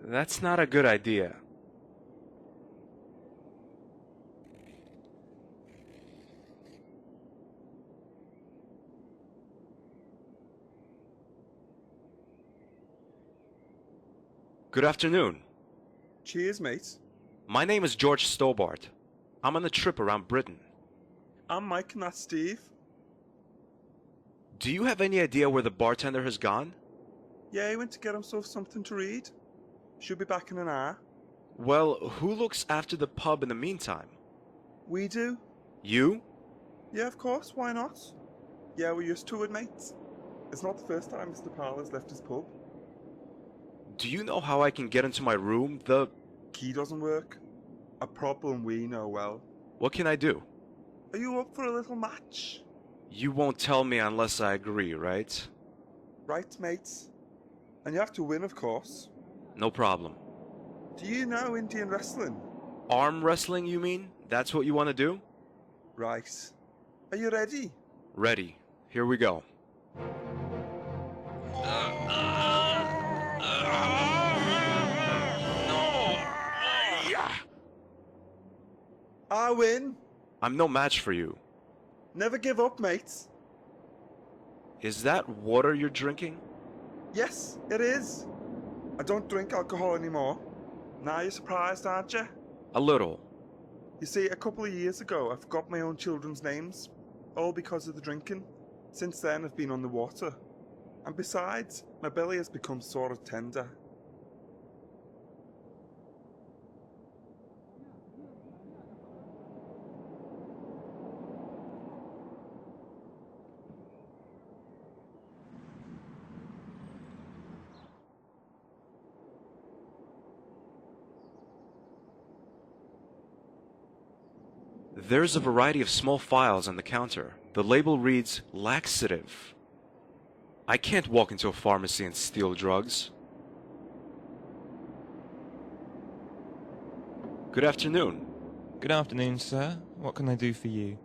That's not a good idea. Good afternoon. Cheers, mate. My name is George Stobart. I'm on a trip around Britain. I'm Mike and that's Steve. Do you have any idea where the bartender has gone? Yeah, he went to get himself something to read. Should be back in an hour. Well, who looks after the pub in the meantime? We do. You? Yeah, of course, why not? Yeah, we're used to it, mate. It's not the first time Mr. Parler's left his pub. Do you know how I can get into my room? The key doesn't work. A problem we know well. What can I do? Are you up for a little match? You won't tell me unless I agree, right? Right, mate. And you have to win, of course. No problem. Do you know Indian wrestling? Arm wrestling, you mean? That's what you want to do? Right. Are you ready? Ready. Here we go. I win. I'm no match for you. Never give up, mate. Is that water you're drinking? Yes, it is. I don't drink alcohol anymore. Now you're surprised, aren't you? A little. You see, a couple of years ago, I forgot my own children's names. All because of the drinking. Since then, I've been on the water. And besides, my belly has become sort of tender. There's a variety of small files on the counter. The label reads, laxative. I can't walk into a pharmacy and steal drugs. Good afternoon. Good afternoon, sir. What can I do for you?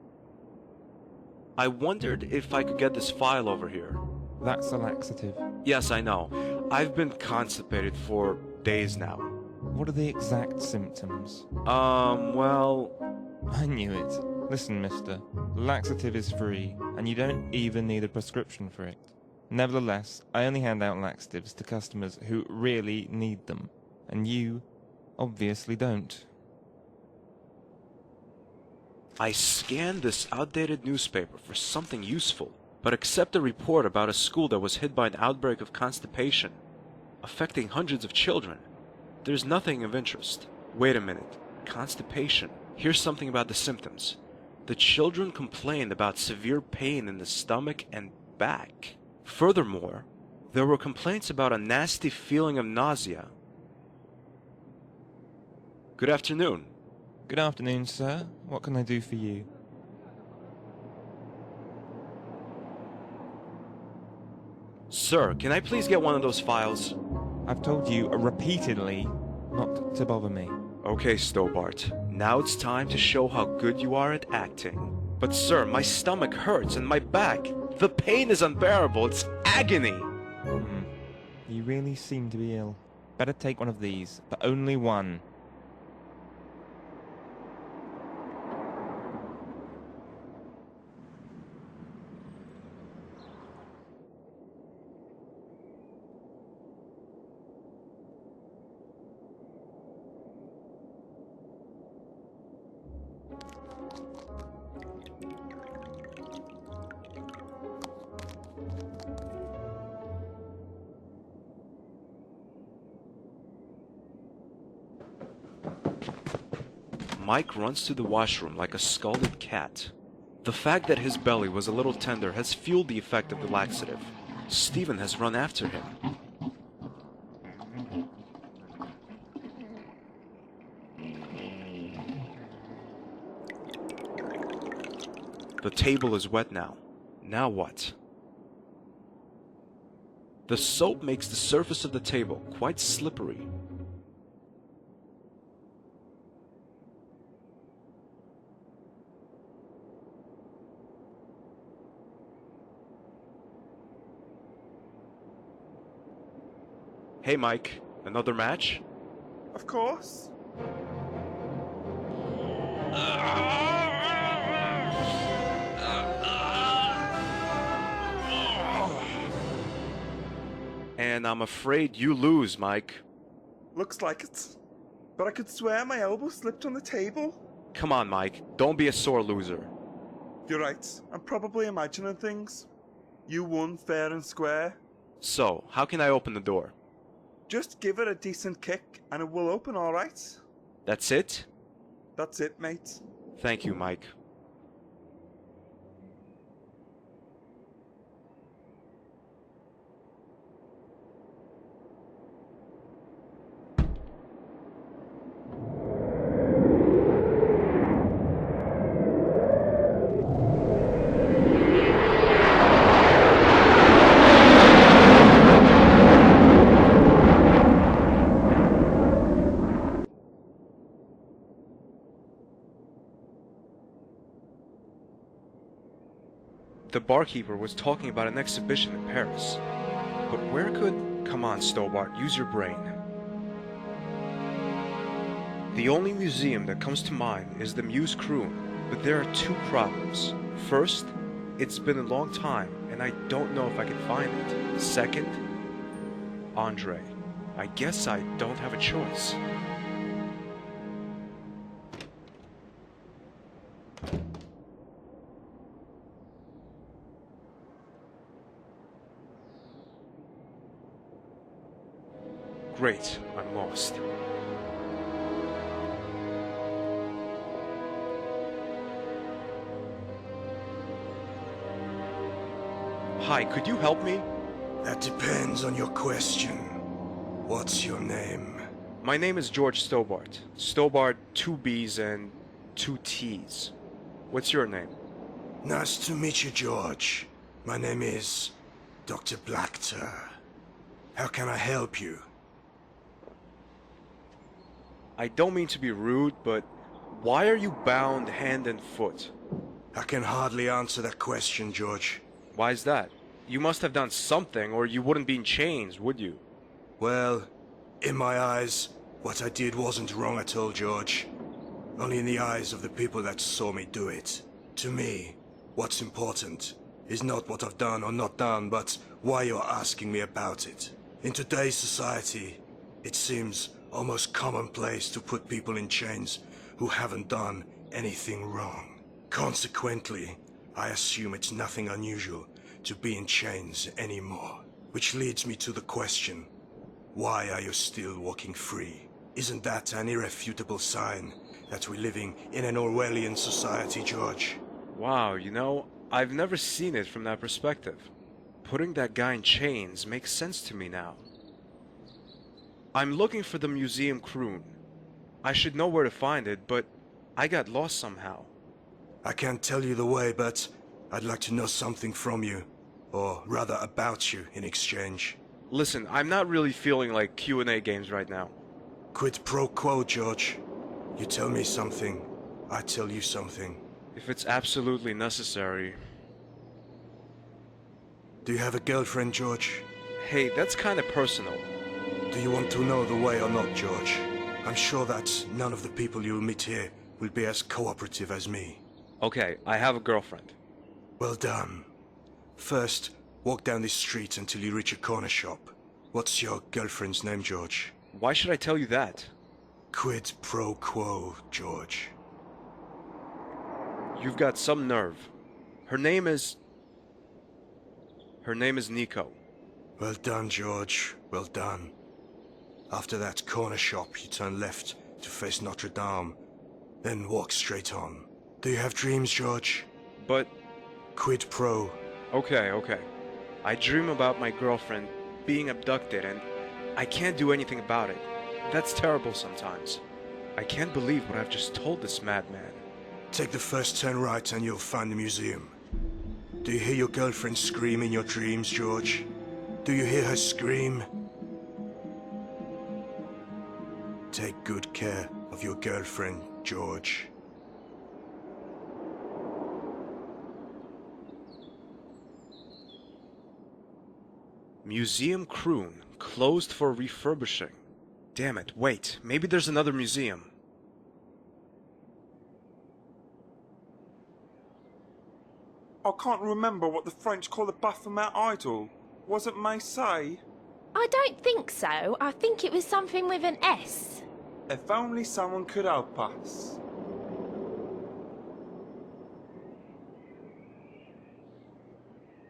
I wondered if I could get this file over here. That's a laxative. Yes, I know. I've been constipated for days now. What are the exact symptoms? Well... I knew it. Listen, mister. Laxative is free, and you don't even need a prescription for it. Nevertheless, I only hand out laxatives to customers who really need them, and you obviously don't. I scanned this outdated newspaper for something useful, but except a report about a school that was hit by an outbreak of constipation, affecting hundreds of children, there's nothing of interest. Wait a minute. Constipation. Here's something about the symptoms. The children complained about severe pain in the stomach and back. Furthermore, there were complaints about a nasty feeling of nausea. Good afternoon. Good afternoon, sir. What can I do for you? Sir, can I please get one of those files? I've told you repeatedly not to bother me. Okay, Stobart. Now it's time to show how good you are at acting. But sir, my stomach hurts and my back. The pain is unbearable. It's agony. You really seem to be ill. Better take one of these, but only one. Mike runs to the washroom like a scalded cat. The fact that his belly was a little tender has fueled the effect of the laxative. Stephen has run after him. The table is wet now. Now what? The soap makes the surface of the table quite slippery. Hey Mike, another match? Of course. And I'm afraid you lose, Mike. Looks like it. But I could swear my elbow slipped on the table. Come on, Mike. Don't be a sore loser. You're right. I'm probably imagining things. You won fair and square. So, how can I open the door? Just give it a decent kick and it will open alright. That's it? That's it, mate. Thank you, Mike. The barkeeper was talking about an exhibition in Paris. But where could... Come on, Stobart, use your brain. The only museum that comes to mind is the Muse Kroon, but there are two problems. First, it's been a long time, and I don't know if I can find it. Second, Andre. I guess I don't have a choice. Great, I'm lost. Hi, could you help me? That depends on your question. What's your name? My name is George Stobart. Stobart, 2 B's and 2 T's. What's your name? Nice to meet you, George. My name is Dr. Blackter. How can I help you? I don't mean to be rude, but why are you bound hand and foot? I can hardly answer that question, George. Why is that? You must have done something, or you wouldn't be in chains, would you? Well, in my eyes, what I did wasn't wrong at all, George. Only in the eyes of the people that saw me do it. To me, what's important is not what I've done or not done, but why you're asking me about it. In today's society, it seems almost commonplace to put people in chains who haven't done anything wrong. Consequently, I assume it's nothing unusual to be in chains anymore. Which leads me to the question, why are you still walking free? Isn't that an irrefutable sign that we're living in an Orwellian society, George? Wow, you know, I've never seen it from that perspective. Putting that guy in chains makes sense to me now. I'm looking for the Museum Kroon. I should know where to find it, but I got lost somehow. I can't tell you the way, but I'd like to know something from you. Or rather about you in exchange. Listen, I'm not really feeling like Q&A games right now. Quid pro quo, George. You tell me something, I tell you something. If it's absolutely necessary. Do you have a girlfriend, George? Hey, that's kind of personal. Do you want to know the way or not, George? I'm sure that none of the people you'll meet here will be as cooperative as me. Okay, I have a girlfriend. Well done. First, walk down this street until you reach a corner shop. What's your girlfriend's name, George? Why should I tell you that? Quid pro quo, George. You've got some nerve. Her name is Nico. Well done, George. Well done. After that corner shop, you turn left to face Notre Dame. Then walk straight on. Do you have dreams, George? But... Quid pro. Okay. I dream about my girlfriend being abducted and I can't do anything about it. That's terrible sometimes. I can't believe what I've just told this madman. Take the first turn right and you'll find the museum. Do you hear your girlfriend scream in your dreams, George? Do you hear her scream? Take good care of your girlfriend, George. Museum Kroon, closed for refurbishing. Damn it, wait, maybe there's another museum. I can't remember what the French call the Baphomet idol. Was it Marseille? I don't think so. I think it was something with an S. If only someone could help us.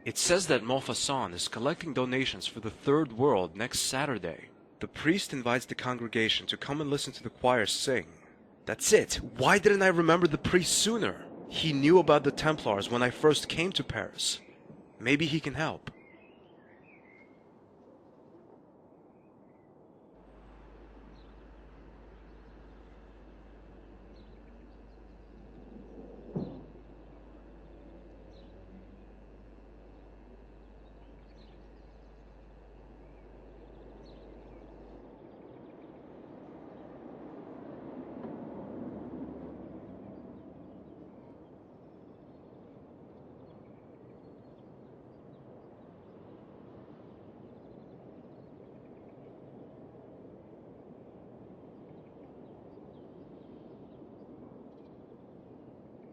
It says that Montfaucon is collecting donations for the Third World next Saturday. The priest invites the congregation to come and listen to the choir sing. That's it! Why didn't I remember the priest sooner? He knew about the Templars when I first came to Paris. Maybe he can help.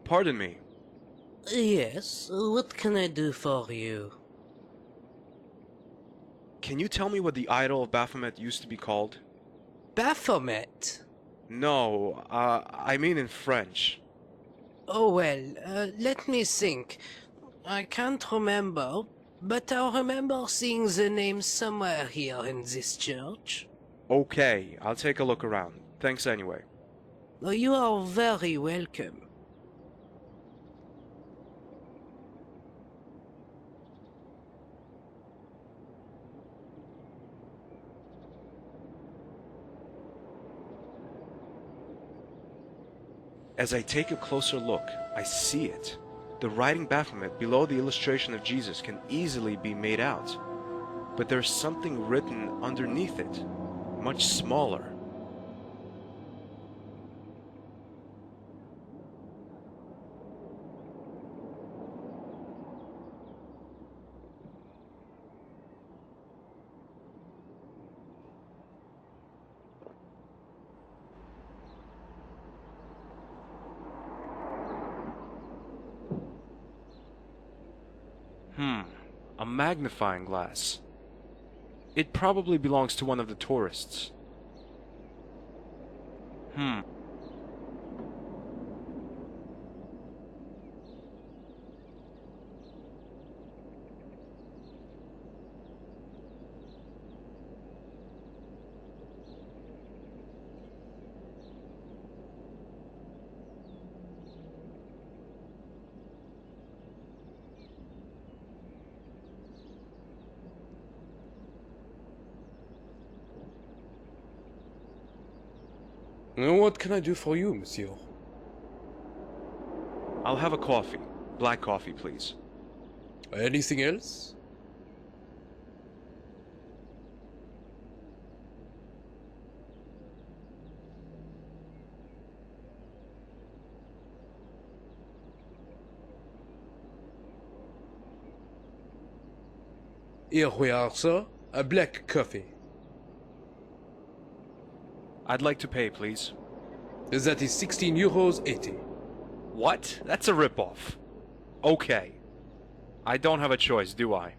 Pardon me. Yes, what can I do for you? Can you tell me what the idol of Baphomet used to be called? Baphomet? No, I mean in French. Oh well, let me think. I can't remember, but I remember seeing the name somewhere here in this church. Okay, I'll take a look around. Thanks anyway. You are very welcome. As I take a closer look, I see it. The writing Baphomet below the illustration of Jesus can easily be made out. But there's something written underneath it, much smaller. A magnifying glass. It probably belongs to one of the tourists. What can I do for you, monsieur? I'll have a coffee. Black coffee, please. Anything else? Here we are, sir. A black coffee. I'd like to pay, please. That is 16 euros 80. What? That's a ripoff. Okay. I don't have a choice, do I?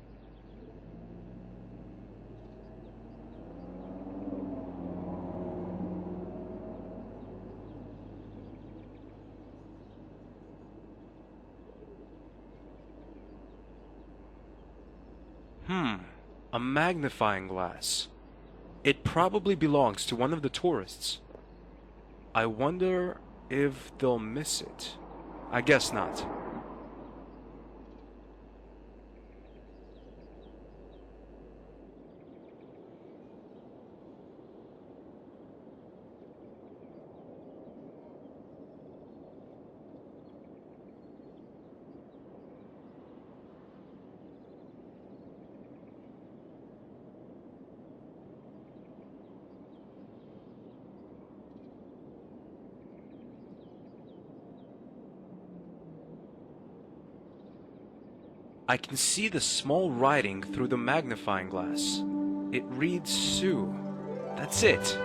A magnifying glass. It probably belongs to one of the tourists. I wonder if they'll miss it. I guess not. I can see the small writing through the magnifying glass. It reads Sue. That's it.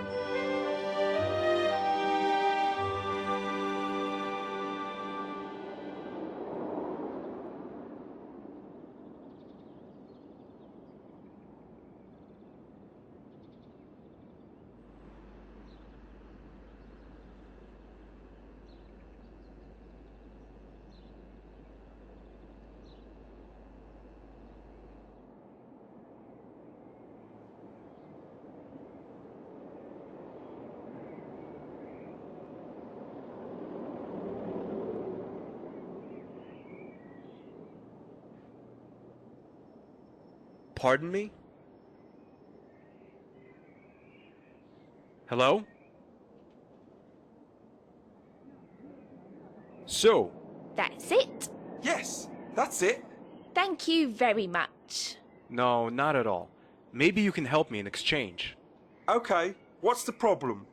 Pardon me? Hello? So? That's it. Yes, that's it. Thank you very much. No, not at all. Maybe you can help me in exchange. Okay, what's the problem?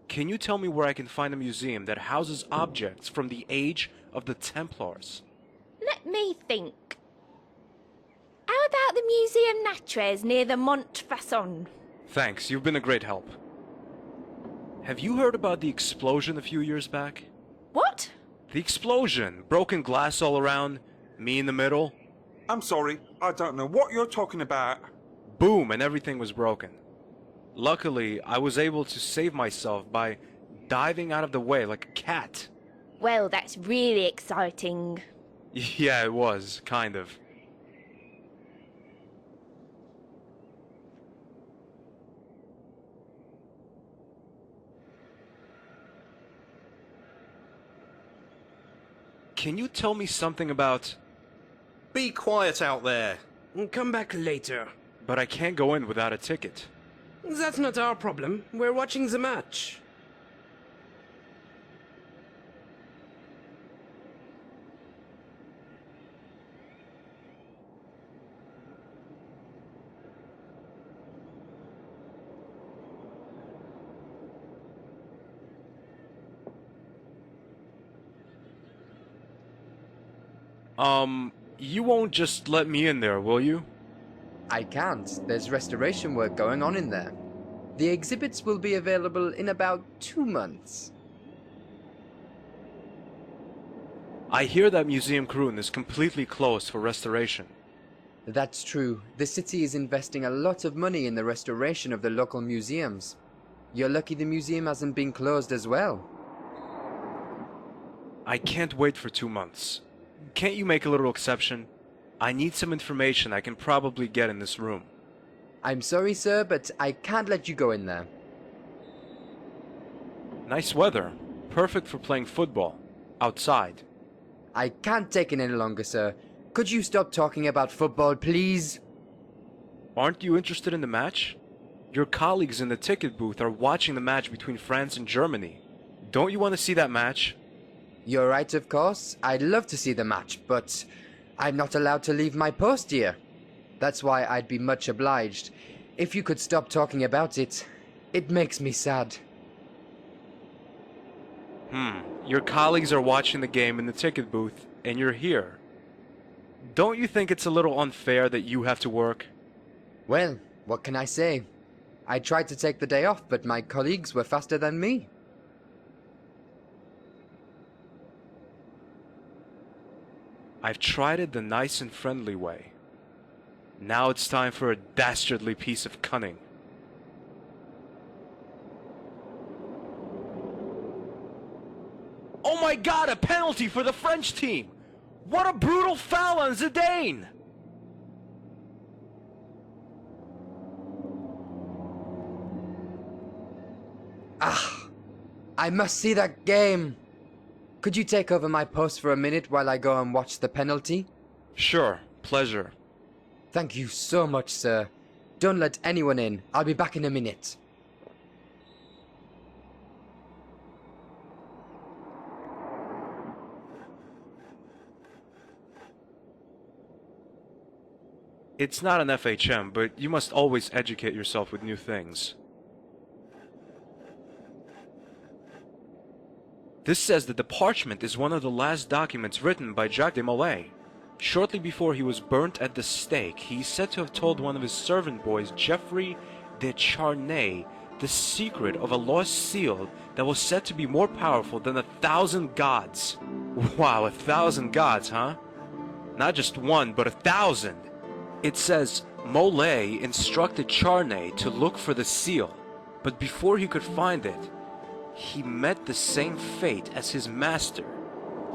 Can you tell me where I can find a museum that houses objects from the age of the Templars? Let me think. How about the Museum Natres near the Montfaucon? Thanks, you've been a great help. Have you heard about the explosion a few years back? What? The explosion! Broken glass all around, me in the middle. I'm sorry, I don't know what you're talking about. Boom, and everything was broken. Luckily, I was able to save myself by diving out of the way like a cat. Well, that's really exciting. Yeah, it was, kind of. Can you tell me something about... Be quiet out there. Come back later. But I can't go in without a ticket. That's not our problem. We're watching the match. You won't just let me in there, will you? I can't. There's restoration work going on in there. The exhibits will be available in about 2 months. I hear that Museum Kroon is completely closed for restoration. That's true. The city is investing a lot of money in the restoration of the local museums. You're lucky the museum hasn't been closed as well. I can't wait for 2 months. Can't you make a little exception? I need some information I can probably get in this room. I'm sorry, sir, but I can't let you go in there. Nice weather. Perfect for playing football. Outside. I can't take it any longer, sir. Could you stop talking about football, please? Aren't you interested in the match? Your colleagues in the ticket booth are watching the match between France and Germany. Don't you want to see that match? You're right, of course. I'd love to see the match, but I'm not allowed to leave my post here. That's why I'd be much obliged if you could stop talking about it. It makes me sad. Your colleagues are watching the game in the ticket booth, and you're here. Don't you think it's a little unfair that you have to work? Well, what can I say? I tried to take the day off, but my colleagues were faster than me. I've tried it the nice and friendly way. Now it's time for a dastardly piece of cunning. Oh my god, a penalty for the French team! What a brutal foul on Zidane! I must see that game. Could you take over my post for a minute while I go and watch the penalty? Sure, pleasure. Thank you so much, sir. Don't let anyone in. I'll be back in a minute. It's not an FHM, but you must always educate yourself with new things. This says that the parchment is one of the last documents written by Jacques de Molay. Shortly before he was burnt at the stake, he is said to have told one of his servant boys, Geoffrey de Charnay, the secret of a lost seal that was said to be more powerful than 1,000 gods. Wow, 1,000 gods, huh? Not just one, but 1,000! It says, Molay instructed Charnay to look for the seal, but before he could find it, he met the same fate as his master.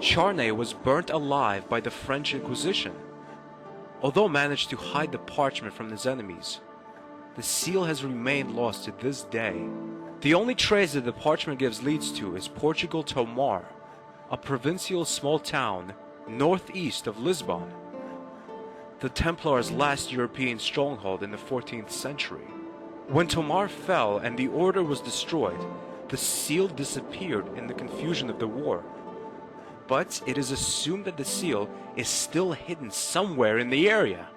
Charnay was burnt alive by the French Inquisition. Although managed to hide the parchment from his enemies, the seal has remained lost to this day. The only trace that the parchment gives leads to is Portugal Tomar, a provincial small town northeast of Lisbon. The Templars' last European stronghold in the 14th century. When Tomar fell and the order was destroyed, the seal disappeared in the confusion of the war. But it is assumed that the seal is still hidden somewhere in the area.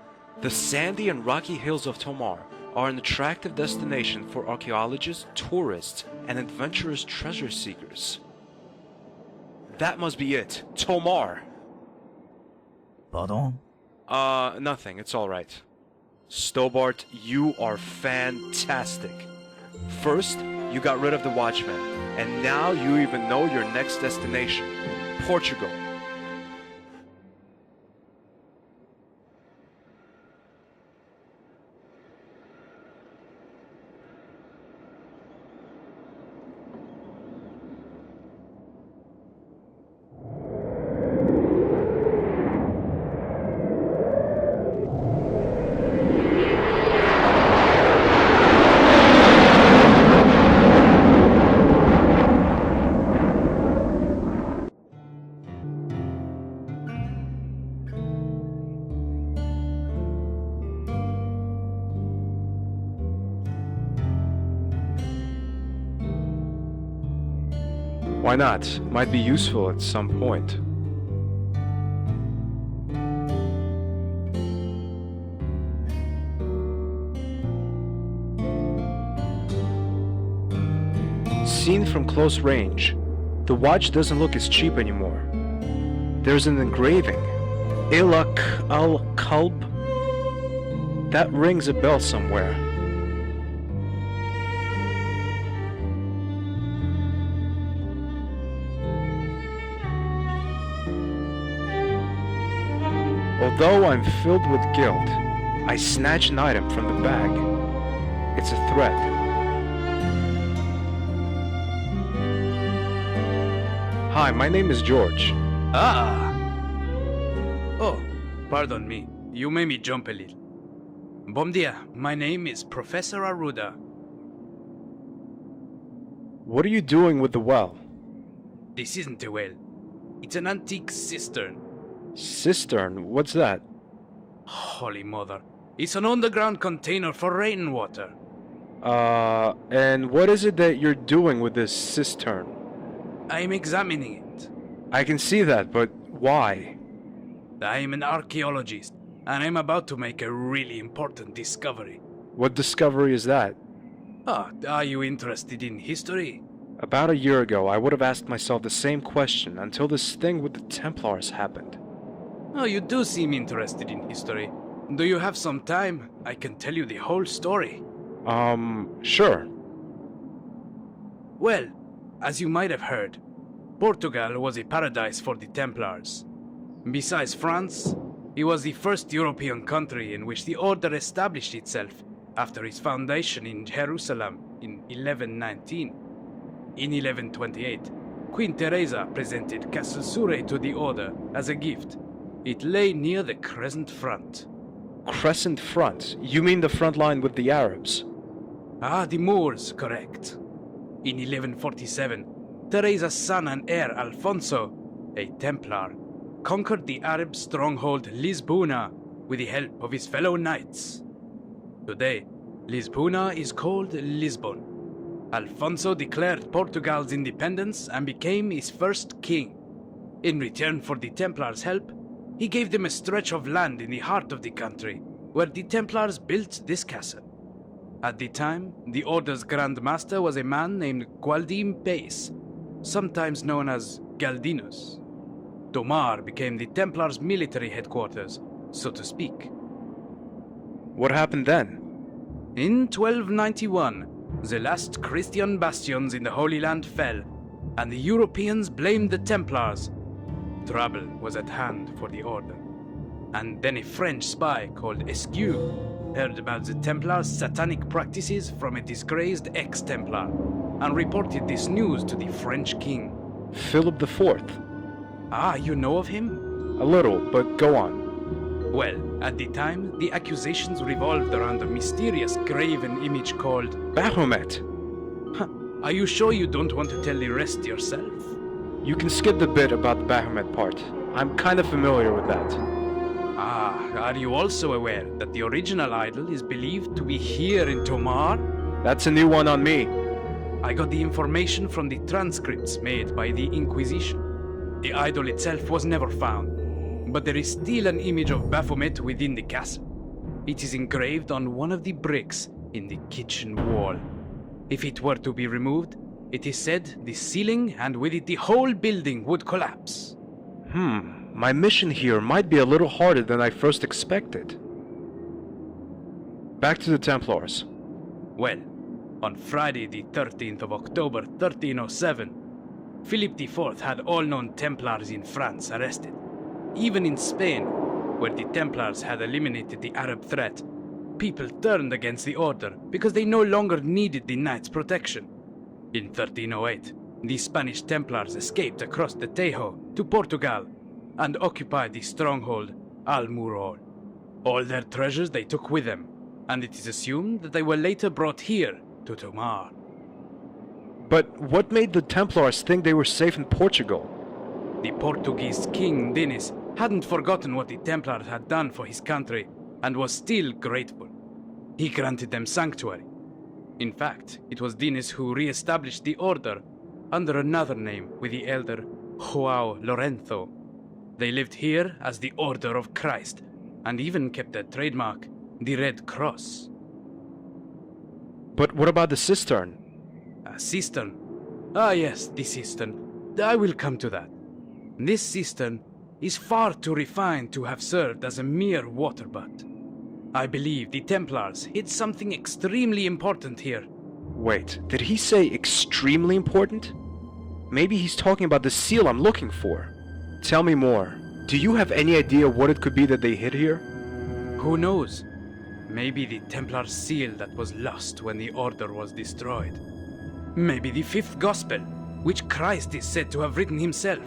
The sandy and rocky hills of Tomar are an attractive destination for archaeologists, tourists, and adventurous treasure seekers. That must be it. Tomar! Pardon? Nothing. It's alright. Stobart, you are fantastic. First, you got rid of the Watchmen, and now you even know your next destination, Portugal. Why not? Might be useful at some point. Seen from close range, the watch doesn't look as cheap anymore. There's an engraving. Ilak al-Kalb? That rings a bell somewhere. Although I'm filled with guilt, I snatch an item from the bag. It's a thread. Hi, my name is George. Ah! Oh, pardon me. You made me jump a little. Bom dia, my name is Professor Arruda. What are you doing with the well? This isn't a well. It's an antique cistern. Cistern? What's that? Holy mother. It's an underground container for rainwater. And what is it that you're doing with this cistern? I'm examining it. I can see that, but why? I'm an archaeologist, and I'm about to make a really important discovery. What discovery is that? Are you interested in history? About a year ago, I would have asked myself the same question until this thing with the Templars happened. Oh, you do seem interested in history. Do you have some time? I can tell you the whole story. Sure. Well, as you might have heard, Portugal was a paradise for the Templars. Besides France, it was the first European country in which the order established itself after its foundation in Jerusalem in 1119. In 1128, Queen Teresa presented Castle Surrey to the order as a gift. It lay near the Crescent Front. Crescent Front? You mean the front line with the Arabs? Ah, the Moors, correct. In 1147, Teresa's son and heir Alfonso, a Templar, conquered the Arab stronghold Lisbona with the help of his fellow knights. Today, Lisbona is called Lisbon. Alfonso declared Portugal's independence and became its first king. In return for the Templars' help, he gave them a stretch of land in the heart of the country, where the Templars built this castle. At the time, the Order's Grand Master was a man named Gualdim Pace, sometimes known as Galdinus. Tomar became the Templars' military headquarters, so to speak. What happened then? In 1291, the last Christian bastions in the Holy Land fell, and the Europeans blamed the Templars. Trouble was at hand for the Order. And then a French spy called Esquieu heard about the Templars' satanic practices from a disgraced ex-Templar, and reported this news to the French king. Philip IV. Ah, you know of him? A little, but go on. Well, at the time, the accusations revolved around a mysterious graven image called Baphomet. Are you sure you don't want to tell the rest yourself? You can skip the bit about the Baphomet part. I'm kind of familiar with that. Ah, are you also aware that the original idol is believed to be here in Tomar? That's a new one on me. I got the information from the transcripts made by the Inquisition. The idol itself was never found, but there is still an image of Baphomet within the castle. It is engraved on one of the bricks in the kitchen wall. If it were to be removed, it is said the ceiling and with it the whole building would collapse. My mission here might be a little harder than I first expected. Back to the Templars. Well, on Friday the 13th of October 1307, Philip IV had all known Templars in France arrested. Even in Spain, where the Templars had eliminated the Arab threat, people turned against the Order because they no longer needed the Knights' protection. In 1308, the Spanish Templars escaped across the Tajo to Portugal and occupied the stronghold Almurol. All their treasures they took with them, and it is assumed that they were later brought here to Tomar. But what made the Templars think they were safe in Portugal? The Portuguese king Denis hadn't forgotten what the Templars had done for his country and was still grateful. He granted them sanctuary. In fact, it was Denis who re-established the Order under another name with the elder João Lorenzo. They lived here as the Order of Christ and even kept their trademark, the Red Cross. But what about the cistern? A cistern? Ah yes, the cistern. I will come to that. This cistern is far too refined to have served as a mere water butt. I believe the Templars hid something extremely important here. Wait, did he say extremely important? Maybe he's talking about the seal I'm looking for. Tell me more. Do you have any idea what it could be that they hid here? Who knows? Maybe the Templar seal that was lost when the Order was destroyed. Maybe the fifth Gospel, which Christ is said to have written himself,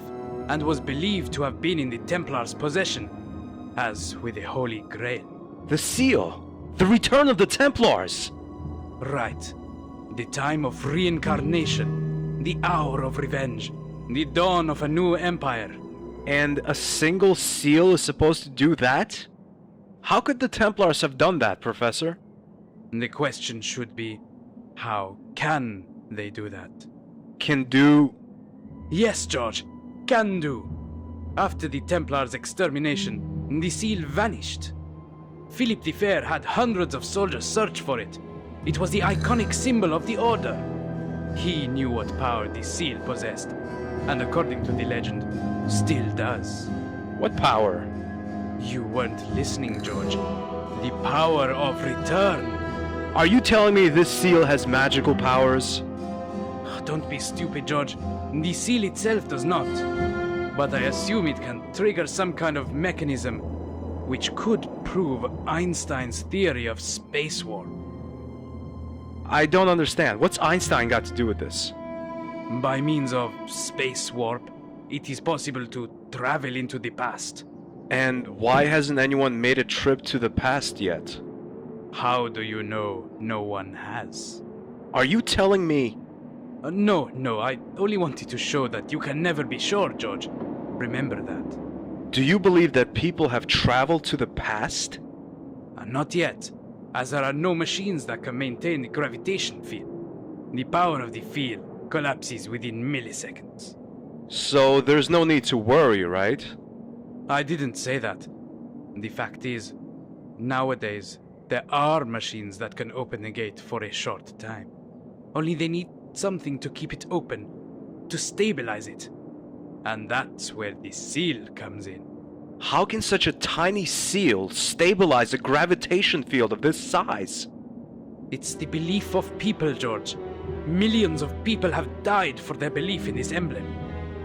and was believed to have been in the Templars' possession, as with the Holy Grail. The seal! The return of the Templars! Right. The time of reincarnation, the hour of revenge, the dawn of a new empire. And a single seal is supposed to do that? How could the Templars have done that, Professor? The question should be, how can they do that? Can do... Yes, George, can do. After the Templars' extermination, the seal vanished. Philip the Fair had hundreds of soldiers search for it. It was the iconic symbol of the Order. He knew what power the seal possessed, and according to the legend, still does. What power? You weren't listening, George. The power of return. Are you telling me this seal has magical powers? Don't be stupid, George. The seal itself does not. But I assume it can trigger some kind of mechanism which could prove Einstein's theory of space warp. I don't understand. What's Einstein got to do with this? By means of space warp, it is possible to travel into the past. And why hasn't anyone made a trip to the past yet? How do you know no one has? Are you telling me... No, I only wanted to show that you can never be sure, George. Remember that. Do you believe that people have traveled to the past? Not yet, as there are no machines that can maintain the gravitation field. The power of the field collapses within milliseconds. So there's no need to worry, right? I didn't say that. The fact is, nowadays, there are machines that can open the gate for a short time. Only they need something to keep it open, to stabilize it. And that's where the seal comes in. How can such a tiny seal stabilize a gravitation field of this size? It's the belief of people, George. Millions of people have died for their belief in this emblem.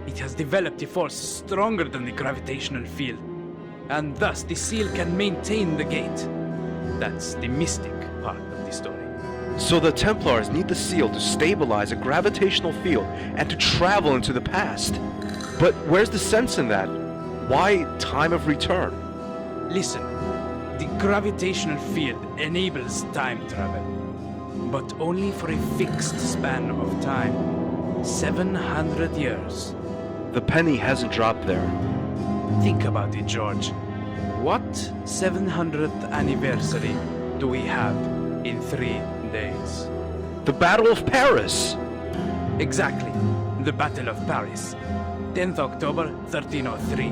It has developed a force stronger than the gravitational field, and thus the seal can maintain the gate. That's the mystic part of the story. So the Templars need the seal to stabilize a gravitational field and to travel into the past. But where's the sense in that? Why time of return? Listen, the gravitational field enables time travel, but only for a fixed span of time. 700 years. The penny hasn't dropped there. Think about it, George. What 700th anniversary do we have in 3 days? The Battle of Paris! Exactly, the Battle of Paris. 10th October 1303.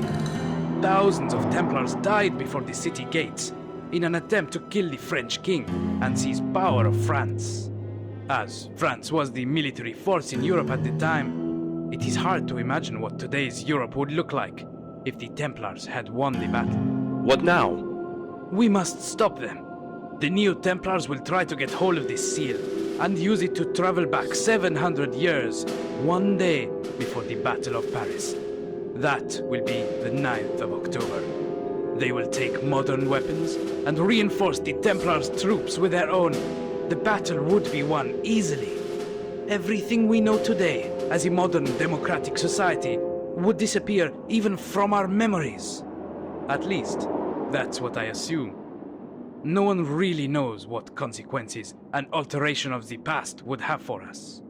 Thousands of Templars died before the city gates in an attempt to kill the French king and seize power of France. As France was the military force in Europe at the time, it is hard to imagine what today's Europe would look like if the Templars had won the battle. What now? We must stop them. The Neo-Templars will try to get hold of this seal and use it to travel back 700 years, one day before the Battle of Paris. That will be the 9th of October. They will take modern weapons and reinforce the Templars' troops with their own. The battle would be won easily. Everything we know today as a modern democratic society would disappear even from our memories. At least, that's what I assume. No one really knows what consequences an alteration of the past would have for us.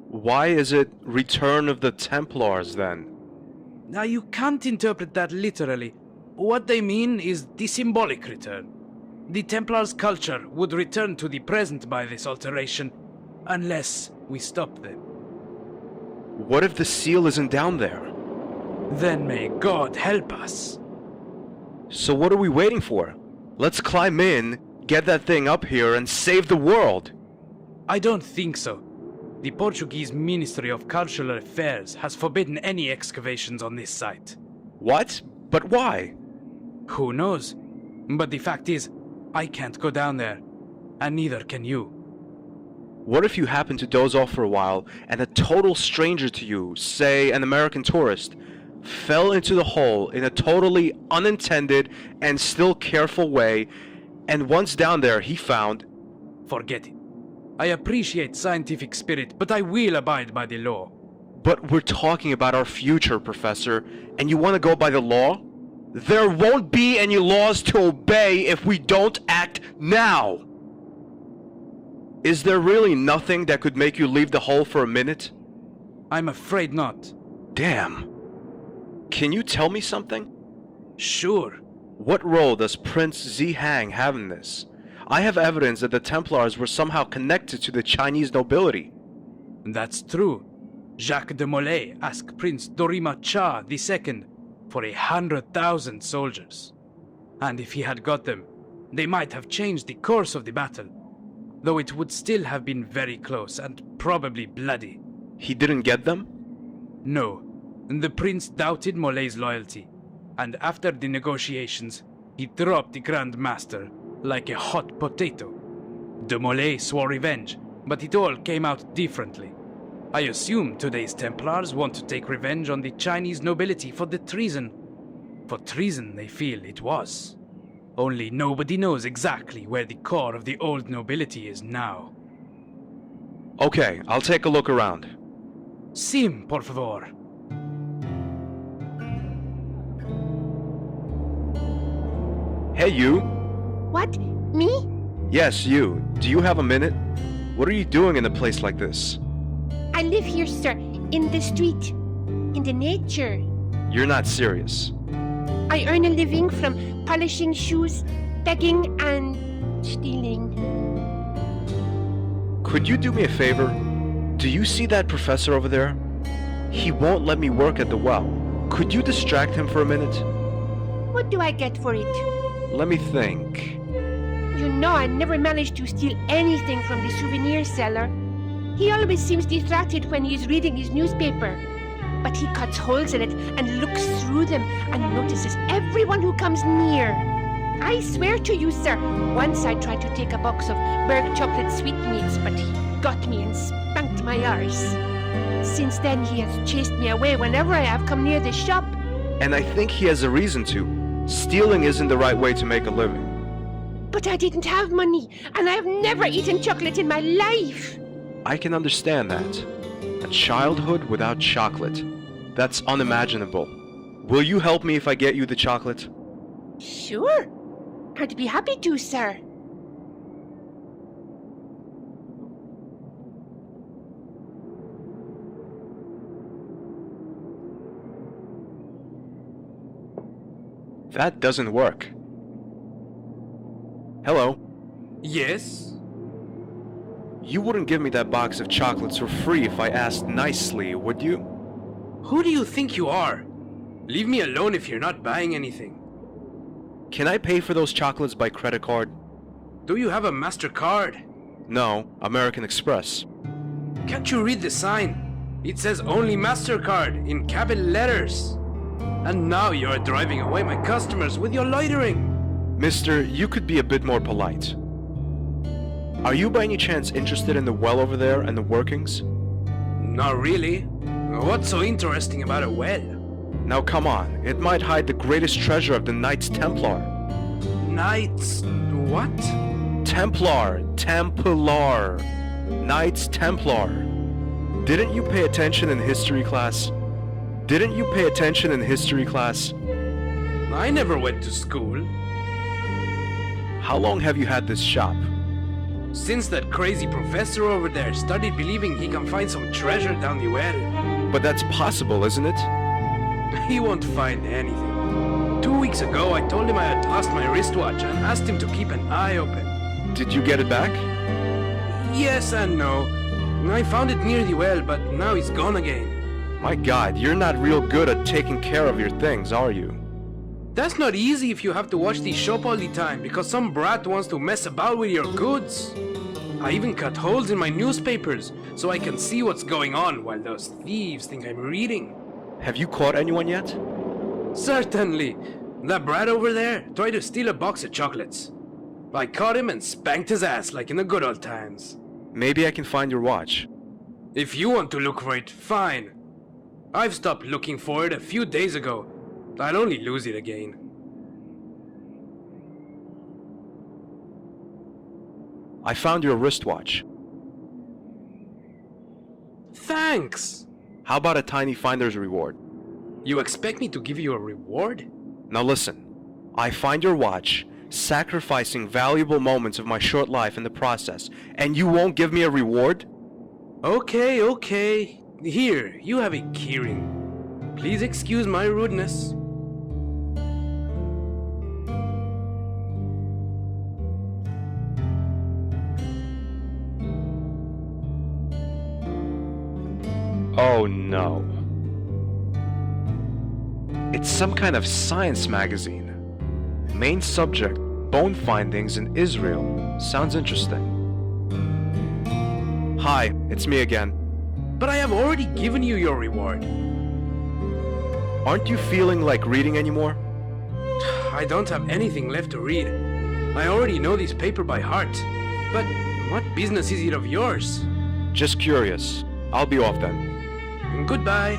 Why is it Return of the Templars, then? Now, you can't interpret that literally. What they mean is the symbolic return. The Templars' culture would return to the present by this alteration, unless we stop them. What if the seal isn't down there? Then may God help us. So what are we waiting for? Let's climb in, get that thing up here, and save the world! I don't think so. The Portuguese Ministry of Cultural Affairs has forbidden any excavations on this site. What? But why? Who knows? But the fact is, I can't go down there, and neither can you. What if you happen to doze off for a while, and a total stranger to you, say an American tourist, fell into the hole in a totally unintended and still careful way, and once down there he found... Forget it. I appreciate scientific spirit, but I will abide by the law. But we're talking about our future, Professor, and you want to go by the law? There won't be any laws to obey if we don't act now! Is there really nothing that could make you leave the hole for a minute? I'm afraid not. Damn. Can you tell me something? Sure. What role does Prince Zihang have in this? I have evidence that the Templars were somehow connected to the Chinese nobility. That's true. Jacques de Molay asked Prince Dorima Cha II for 100,000 soldiers. And if he had got them, they might have changed the course of the battle, though it would still have been very close and probably bloody. He didn't get them? No. The prince doubted Molay's loyalty, and after the negotiations, he dropped the Grand Master like a hot potato. De Molay swore revenge, but it all came out differently. I assume today's Templars want to take revenge on the Chinese nobility for the treason. For treason, they feel it was. Only nobody knows exactly where the core of the old nobility is now. Okay, I'll take a look around. Sim, por favor. Hey, you! What? Me? Yes, you. Do you have a minute? What are you doing in a place like this? I live here, sir, in the street, in the nature. You're not serious. I earn a living from polishing shoes, begging, and stealing. Could you do me a favor? Do you see that professor over there? He won't let me work at the well. Could you distract him for a minute? What do I get for it? Let me think. You know I never managed to steal anything from the souvenir seller. He always seems distracted when he is reading his newspaper. But he cuts holes in it and looks through them and notices everyone who comes near. I swear to you, sir, once I tried to take a box of Berg chocolate sweetmeats, but he got me and spanked my arse. Since then, he has chased me away whenever I have come near the shop. And I think he has a reason to. Stealing isn't the right way to make a living. But I didn't have money, and I have never eaten chocolate in my life. I can understand that. A childhood without chocolate. That's unimaginable. Will you help me if I get you the chocolate? Sure. I'd be happy to, sir. That doesn't work. Hello? Yes? You wouldn't give me that box of chocolates for free if I asked nicely, would you? Who do you think you are? Leave me alone if you're not buying anything. Can I pay for those chocolates by credit card? Do you have a MasterCard? No, American Express. Can't you read the sign? It says only MasterCard in capital letters. And now you're driving away my customers with your loitering. Mister, you could be a bit more polite. Are you by any chance interested in the well over there and the workings? Not really. What's so interesting about a well? Now come on, it might hide the greatest treasure of the Knights Templar. Knights... what? Templar. Knights Templar. Didn't you pay attention in history class? I never went to school. How long have you had this shop? Since that crazy professor over there started believing he can find some treasure down the well. But that's possible, isn't it? He won't find anything. 2 weeks ago, I told him I had lost my wristwatch and asked him to keep an eye open. Did you get it back? Yes and no. I found it near the well, but now it's gone again. My God, you're not real good at taking care of your things, are you? That's not easy if you have to watch the shop all the time because some brat wants to mess about with your goods. I even cut holes in my newspapers so I can see what's going on while those thieves think I'm reading. Have you caught anyone yet? Certainly. That brat over there tried to steal a box of chocolates. I caught him and spanked his ass like in the good old times. Maybe I can find your watch. If you want to look for it, fine. I've stopped looking for it a few days ago. I'll only lose it again. I found your wristwatch. Thanks! How about a tiny finder's reward? You expect me to give you a reward? Now listen. I find your watch, sacrificing valuable moments of my short life in the process, and you won't give me a reward? Okay. Here, you have a keyring. Please excuse my rudeness. Oh no. It's some kind of science magazine. Main subject, bone findings in Israel. Sounds interesting. Hi, it's me again. But I have already given you your reward. Aren't you feeling like reading anymore? I don't have anything left to read. I already know this paper by heart. But what business is it of yours? Just curious. I'll be off then. Goodbye.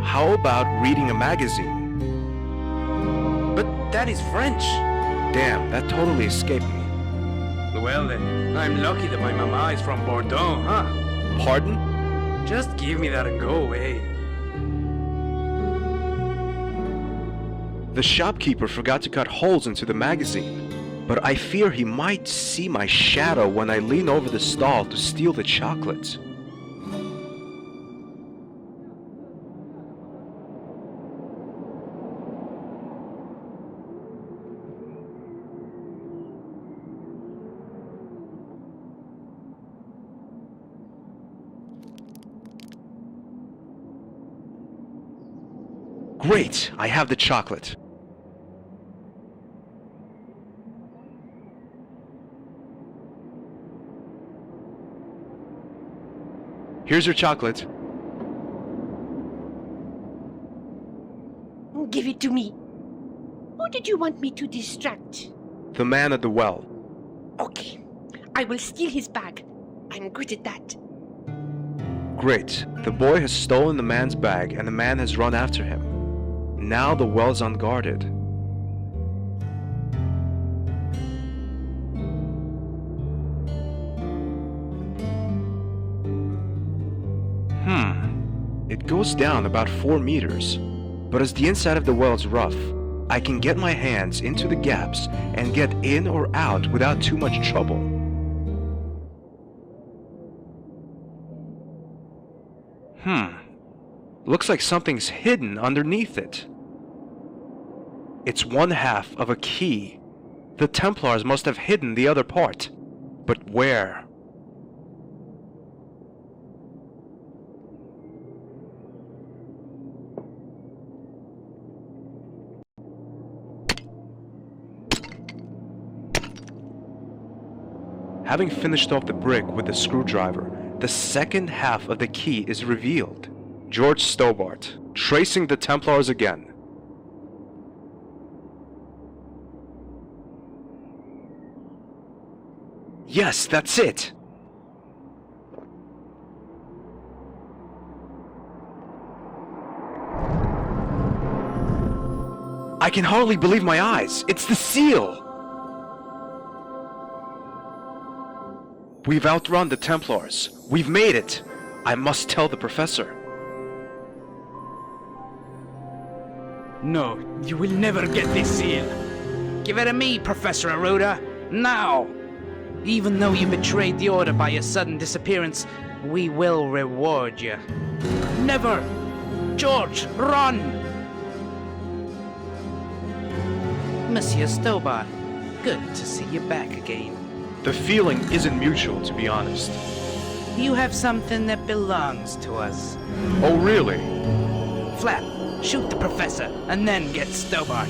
How about reading a magazine? But that is French. Damn, that totally escaped me. Well then, I'm lucky that my mama is from Bordeaux, huh? Pardon? Just give me that and go away. The shopkeeper forgot to cut holes into the magazine. but I fear he might see my shadow when I lean over the stall to steal the chocolate. Great! I have the chocolate. Here's your chocolate. Give it to me. Who did you want me to distract? The man at the well. Okay, I will steal his bag. I'm good at that. Great. The boy has stolen the man's bag and the man has run after him. Now the well's unguarded. It goes down about 4 meters, but as the inside of the well's rough, I can get my hands into the gaps and get in or out without too much trouble. Looks like something's hidden underneath it. It's 1/2 of a key. The Templars must have hidden the other part. But where? Having finished off the brick with the screwdriver, the second half of the key is revealed. George Stobart, tracing the Templars again. Yes, that's it! I can hardly believe my eyes! It's the seal! We've outrun the Templars. We've made it! I must tell the professor. No, you will never get this seal. Give it to me, Professor Aruda. Now! Even though you betrayed the Order by your sudden disappearance, we will reward you. Never! George, run! Monsieur Stobart, good to see you back again. The feeling isn't mutual, to be honest. You have something that belongs to us. Oh, really? Flap, shoot the Professor, and then get Stobart.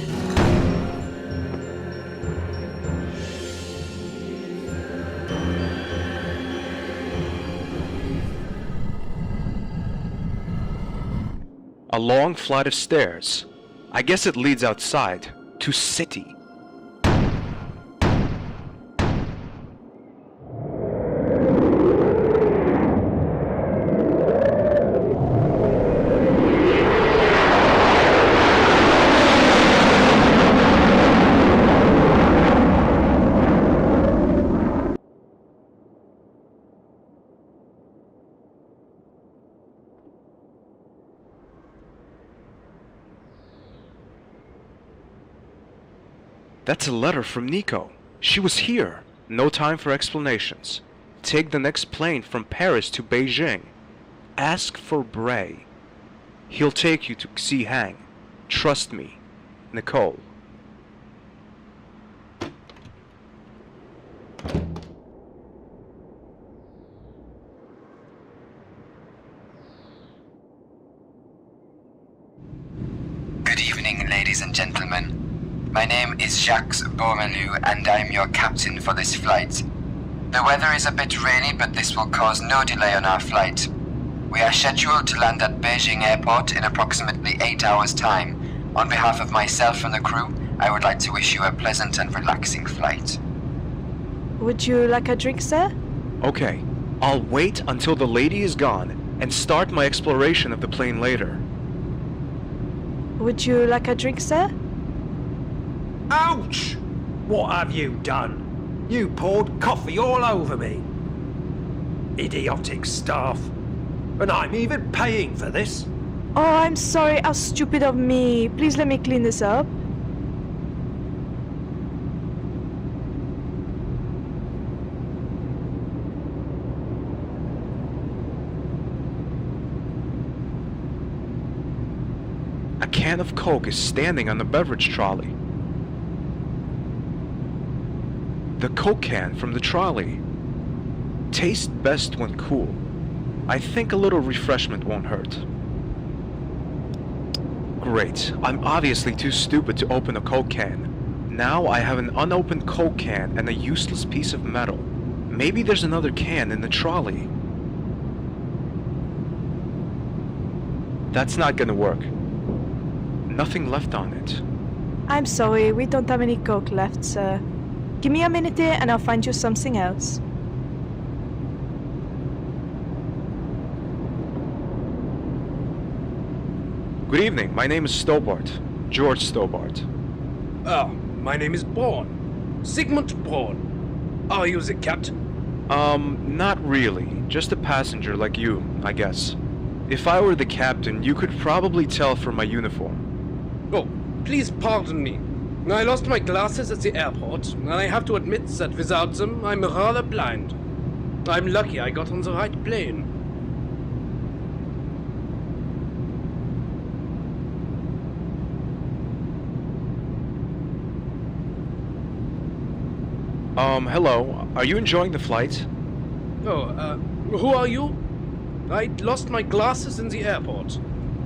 A long flight of stairs. I guess it leads outside, to city. That's a letter from Nico. She was here. No time for explanations. Take the next plane from Paris to Beijing. Ask for Bray. He'll take you to see Hang. Trust me. Nicole. Good evening, ladies and gentlemen. My name is Jacques Beaumelu, and I'm your captain for this flight. The weather is a bit rainy, but this will cause no delay on our flight. We are scheduled to land at Beijing Airport in approximately 8 hours' time. On behalf of myself and the crew, I would like to wish you a pleasant and relaxing flight. Would you like a drink, sir? Okay, I'll wait until the lady is gone and start my exploration of the plane later. Would you like a drink, sir? Ouch! What have you done? You poured coffee all over me. Idiotic staff. And I'm even paying for this. Oh, I'm sorry. How stupid of me. Please let me clean this up. A can of Coke is standing on the beverage trolley. The Coke can from the trolley. Tastes best when cool. I think a little refreshment won't hurt. Great. I'm obviously too stupid to open a Coke can. Now I have an unopened Coke can and a useless piece of metal. Maybe there's another can in the trolley. That's not gonna work. Nothing left on it. I'm sorry, we don't have any Coke left, sir. Give me a minute here and I'll find you something else. Good evening, my name is Stobart. George Stobart. Oh, my name is Braun. Sigmund Braun. Are you the captain? Not really. Just a passenger like you, I guess. If I were the captain, you could probably tell from my uniform. Oh, please pardon me. I lost my glasses at the airport, and I have to admit that without them, I'm rather blind. I'm lucky I got on the right plane. Hello. Are you enjoying the flight? Oh, who are you? I lost my glasses in the airport.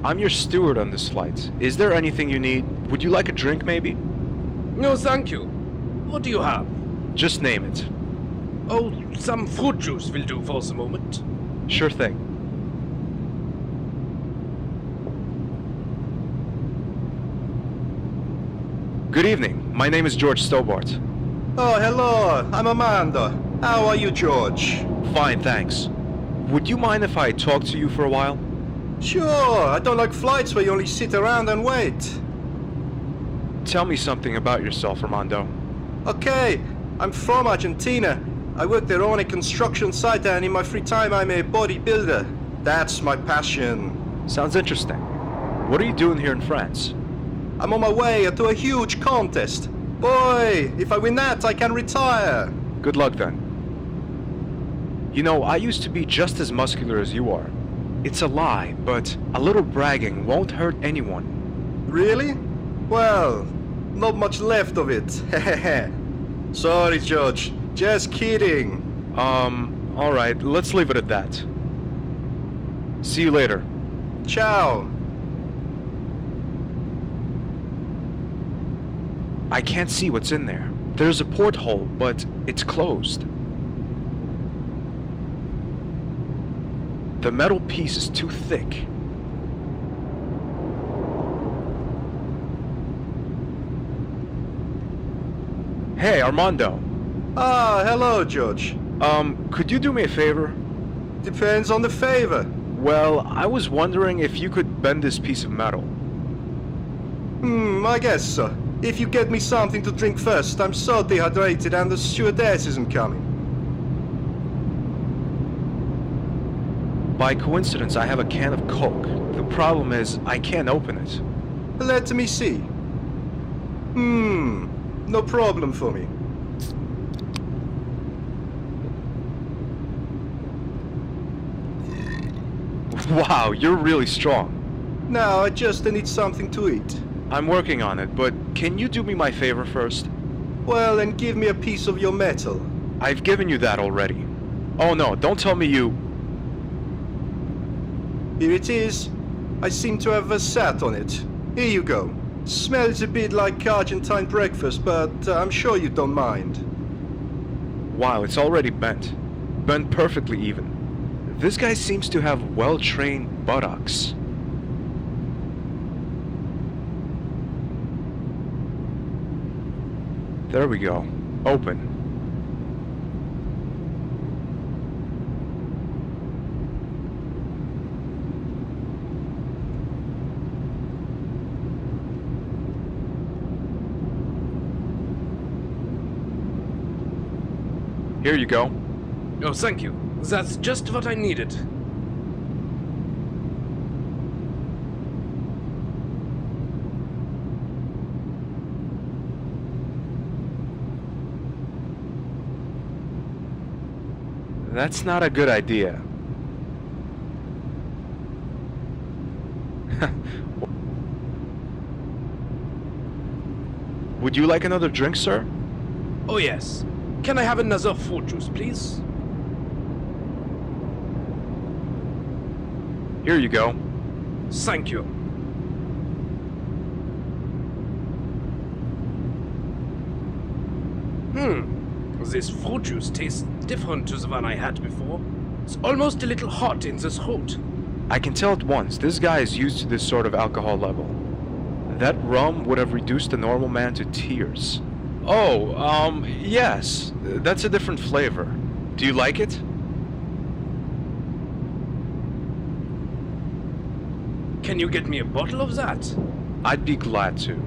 I'm your steward on this flight. Is there anything you need? Would you like a drink, maybe? No, thank you. What do you have? Just name it. Oh, some fruit juice will do for the moment. Sure thing. Good evening. My name is George Stobart. Oh, hello. I'm Amanda. How are you, George? Fine, thanks. Would you mind if I talk to you for a while? Sure. I don't like flights where you only sit around and wait. Tell me something about yourself, Armando. Okay. I'm from Argentina. I work there on a construction site and in my free time I'm a bodybuilder. That's my passion. Sounds interesting. What are you doing here in France? I'm on my way to a huge contest. Boy, if I win that, I can retire. Good luck then. You know, I used to be just as muscular as you are. It's a lie, but a little bragging won't hurt anyone. Really? Well, not much left of it. Sorry, George. Just kidding. Alright, let's leave it at that. See you later. Ciao. I can't see what's in there. There's a porthole, but it's closed. The metal piece is too thick. Hey, Armando. Ah, hello, George. Could you do me a favor? Depends on the favor. Well, I was wondering if you could bend this piece of metal. I guess so. If you get me something to drink first, I'm so dehydrated and the stewardess isn't coming. By coincidence, I have a can of Coke. The problem is, I can't open it. Let me see. No problem for me. Wow, you're really strong. Now I just need something to eat. I'm working on it, but can you do me my favor first? Well, then give me a piece of your metal. I've given you that already. Oh no, don't tell me you... Here it is. I seem to have sat on it. Here you go. Smells a bit like Argentine breakfast, but I'm sure you don't mind. Wow, it's already bent. Bent perfectly even. This guy seems to have well-trained buttocks. There we go. Open. Here you go. Oh, thank you. That's just what I needed. That's not a good idea. Would you like another drink, sir? Oh yes. Can I have another fruit juice, please? Here you go. Thank you. This fruit juice tastes different to the one I had before. It's almost a little hot in the throat. I can tell at once, this guy is used to this sort of alcohol level. That rum would have reduced a normal man to tears. Oh, yes. That's a different flavor. Do you like it? Can you get me a bottle of that? I'd be glad to.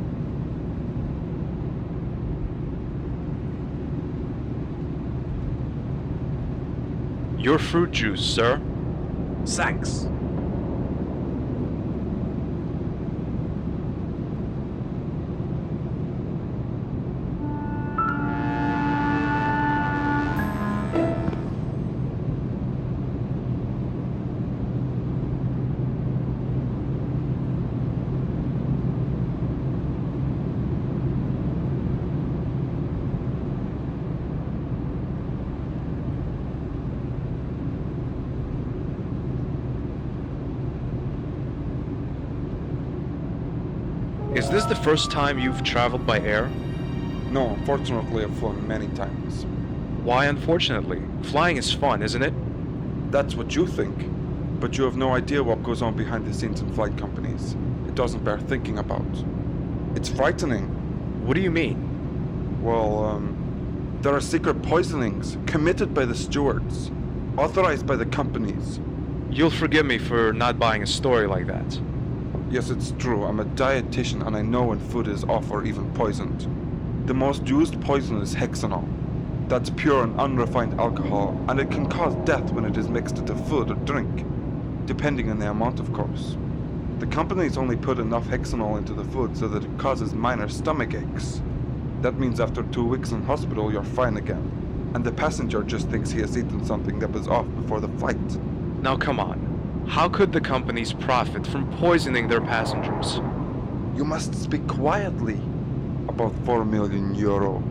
Your fruit juice, sir. Thanks. Is this the first time you've traveled by air? No, unfortunately I've flown many times. Why unfortunately? Flying is fun, isn't it? That's what you think. But you have no idea what goes on behind the scenes in flight companies. It doesn't bear thinking about. It's frightening. What do you mean? Well, there are secret poisonings committed by the stewards, authorized by the companies. You'll forgive me for not buying a story like that. Yes, it's true. I'm a dietitian and I know when food is off or even poisoned. The most used poison is hexanol. That's pure and unrefined alcohol, and it can cause death when it is mixed into food or drink, depending on the amount, of course. The companies only put enough hexanol into the food so that it causes minor stomach aches. That means after 2 weeks in hospital, you're fine again, and the passenger just thinks he has eaten something that was off before the flight. Now come on. How could the companies profit from poisoning their passengers? You must speak quietly. About 4 million euro.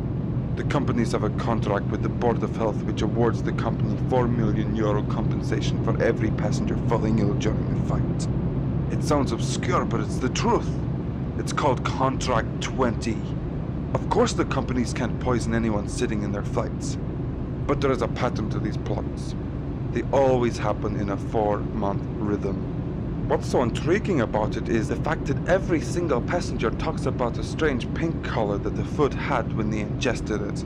The companies have a contract with the Board of Health which awards the company 4 million euro compensation for every passenger falling ill during the flight. It sounds obscure, but it's the truth. It's called Contract 20. Of course the companies can't poison anyone sitting in their flights. But there is a pattern to these plots. They always happen in a 4-month rhythm. What's so intriguing about it is the fact that every single passenger talks about a strange pink color that the food had when they ingested it.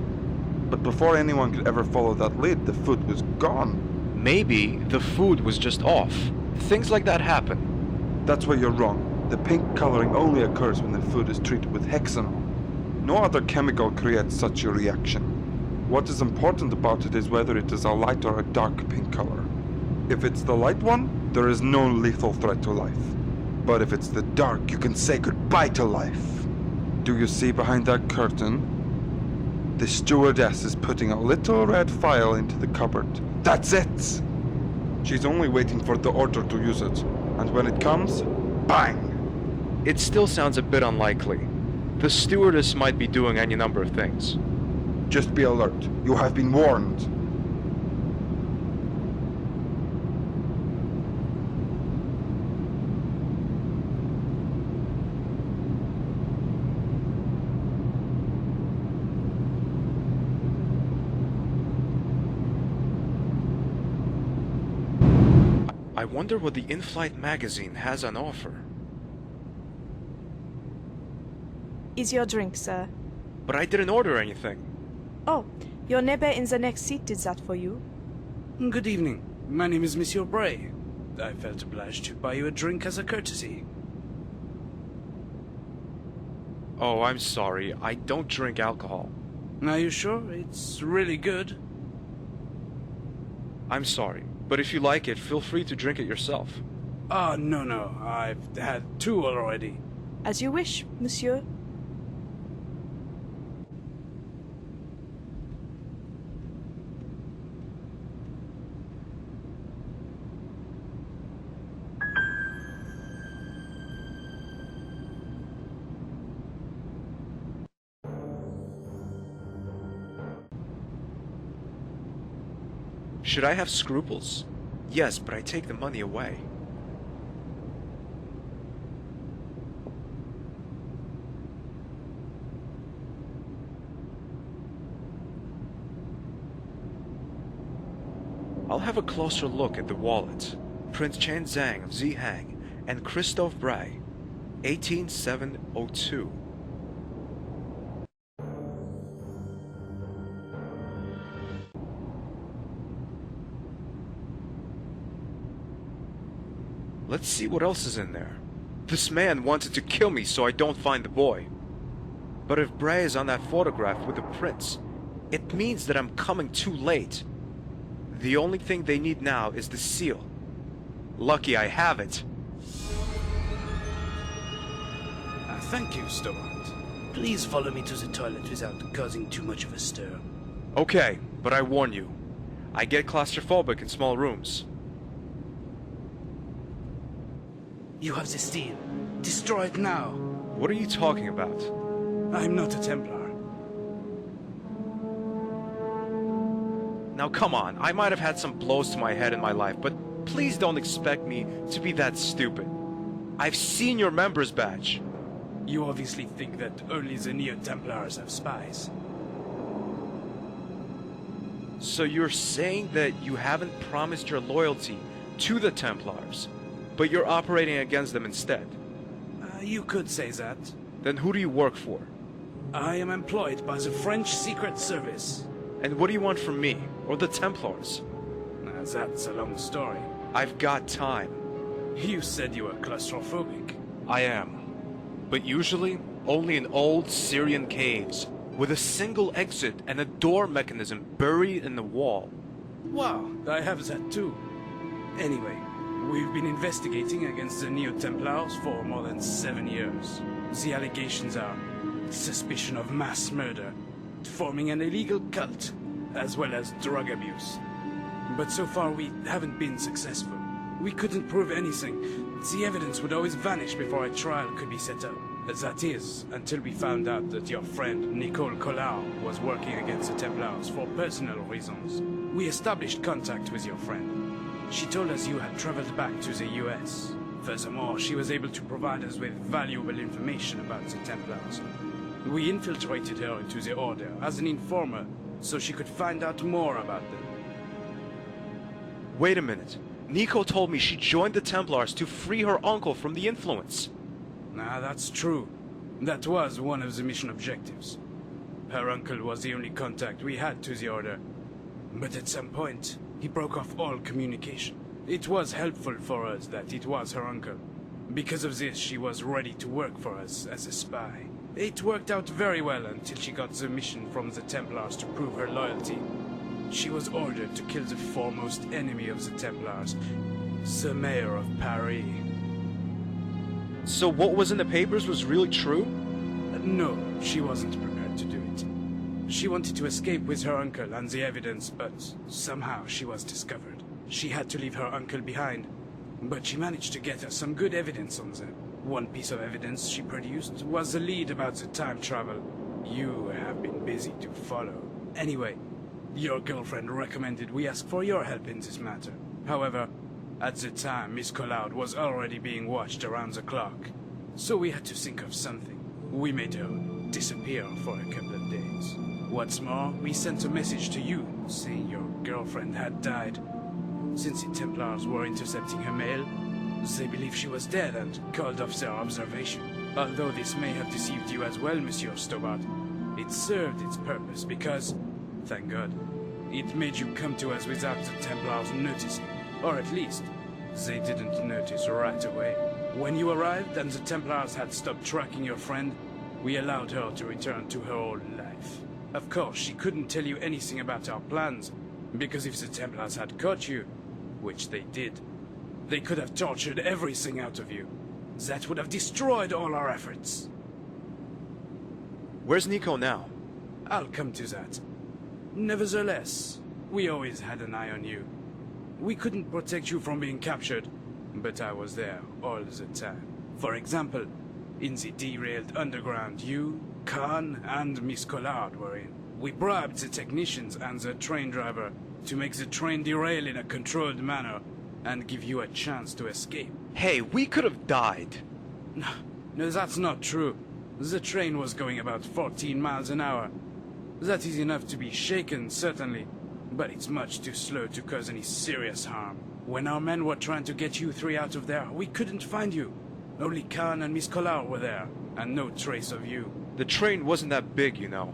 But before anyone could ever follow that lead, the food was gone. Maybe the food was just off. Things like that happen. That's where you're wrong. The pink coloring only occurs when the food is treated with hexanol. No other chemical creates such a reaction. What is important about it is whether it is a light or a dark pink color. If it's the light one, there is no lethal threat to life. But if it's the dark, you can say goodbye to life. Do you see behind that curtain? The stewardess is putting a little red file into the cupboard. That's it! She's only waiting for the order to use it. And when it comes, bang! It still sounds a bit unlikely. The stewardess might be doing any number of things. Just be alert. You have been warned. I wonder what the in-flight magazine has on offer. Is your drink, sir? But I didn't order anything. Oh, your neighbor in the next seat did that for you. Good evening. My name is Monsieur Bray. I felt obliged to buy you a drink as a courtesy. Oh, I'm sorry. I don't drink alcohol. Are you sure? It's really good. I'm sorry, but if you like it, feel free to drink it yourself. Oh, no. I've had 2 already. As you wish, monsieur. Should I have scruples? Yes, but I take the money away. I'll have a closer look at the wallet. Prince Chen Zhang of Zihang and Christophe Bray, 18702. Let's see what else is in there. This man wanted to kill me so I don't find the boy. But if Bray is on that photograph with the prince, it means that I'm coming too late. The only thing they need now is the seal. Lucky I have it. Thank you, Stobart. Please follow me to the toilet without causing too much of a stir. Okay, but I warn you, I get claustrophobic in small rooms. You have the steel. Destroy it now. What are you talking about? I'm not a Templar. Now come on, I might have had some blows to my head in my life, but please don't expect me to be that stupid. I've seen your member's badge. You obviously think that only the Neo-Templars have spies. So you're saying that you haven't promised your loyalty to the Templars, but you're operating against them instead? You could say that. Then who do you work for? I am employed by the French Secret Service. And what do you want from me, or the Templars? That's a long story. I've got time. You said you were claustrophobic. I am. But usually, only in old Syrian caves, with a single exit and a door mechanism buried in the wall. Wow, I have that too. Anyway, we've been investigating against the Neo-Templars for more than 7 years. The allegations are suspicion of mass murder, forming an illegal cult, as well as drug abuse. But so far we haven't been successful. We couldn't prove anything. The evidence would always vanish before a trial could be set up. That is, until we found out that your friend Nicole Collard was working against the Templars for personal reasons. We established contact with your friend. She told us you had traveled back to the US. Furthermore, she was able to provide us with valuable information about the Templars. We infiltrated her into the Order as an informer, so she could find out more about them. Wait a minute. Nico told me she joined the Templars to free her uncle from the influence. That's true. That was one of the mission objectives. Her uncle was the only contact we had to the Order. But at some point, he broke off all communication. It was helpful for us that it was her uncle. Because of this, she was ready to work for us as a spy. It worked out very well until she got the mission from the Templars to prove her loyalty. She was ordered to kill the foremost enemy of the Templars, the mayor of Paris. So what was in the papers was really true? No, she wasn't prepared to do it. She wanted to escape with her uncle and the evidence, but somehow she was discovered. She had to leave her uncle behind, but she managed to get us some good evidence on them. One piece of evidence she produced was the lead about the time travel. You have been busy to follow. Anyway, your girlfriend recommended we ask for your help in this matter. However, at the time, Miss Collard was already being watched around the clock. So we had to think of something. We made her disappear for a couple of days. What's more, we sent a message to you, saying your girlfriend had died. Since the Templars were intercepting her mail, they believe she was dead and called off their observation. Although this may have deceived you as well, Monsieur Stobart, it served its purpose because, thank God, it made you come to us without the Templars noticing. Or at least, they didn't notice right away. When you arrived and the Templars had stopped tracking your friend, we allowed her to return to her old life. Of course, she couldn't tell you anything about our plans, because if the Templars had caught you, which they did, they could have tortured everything out of you. That would have destroyed all our efforts. Where's Nico now? I'll come to that. Nevertheless, we always had an eye on you. We couldn't protect you from being captured, but I was there all the time. For example, in the derailed underground you, Khan, and Miss Collard were in. We bribed the technicians and the train driver to make the train derail in a controlled manner and give you a chance to escape. Hey, we could have died. No, that's not true. The train was going about 14 miles an hour. That is enough to be shaken, certainly, but it's much too slow to cause any serious harm. When our men were trying to get you three out of there, we couldn't find you. Only Khan and Miss Collard were there, and no trace of you. The train wasn't that big, you know.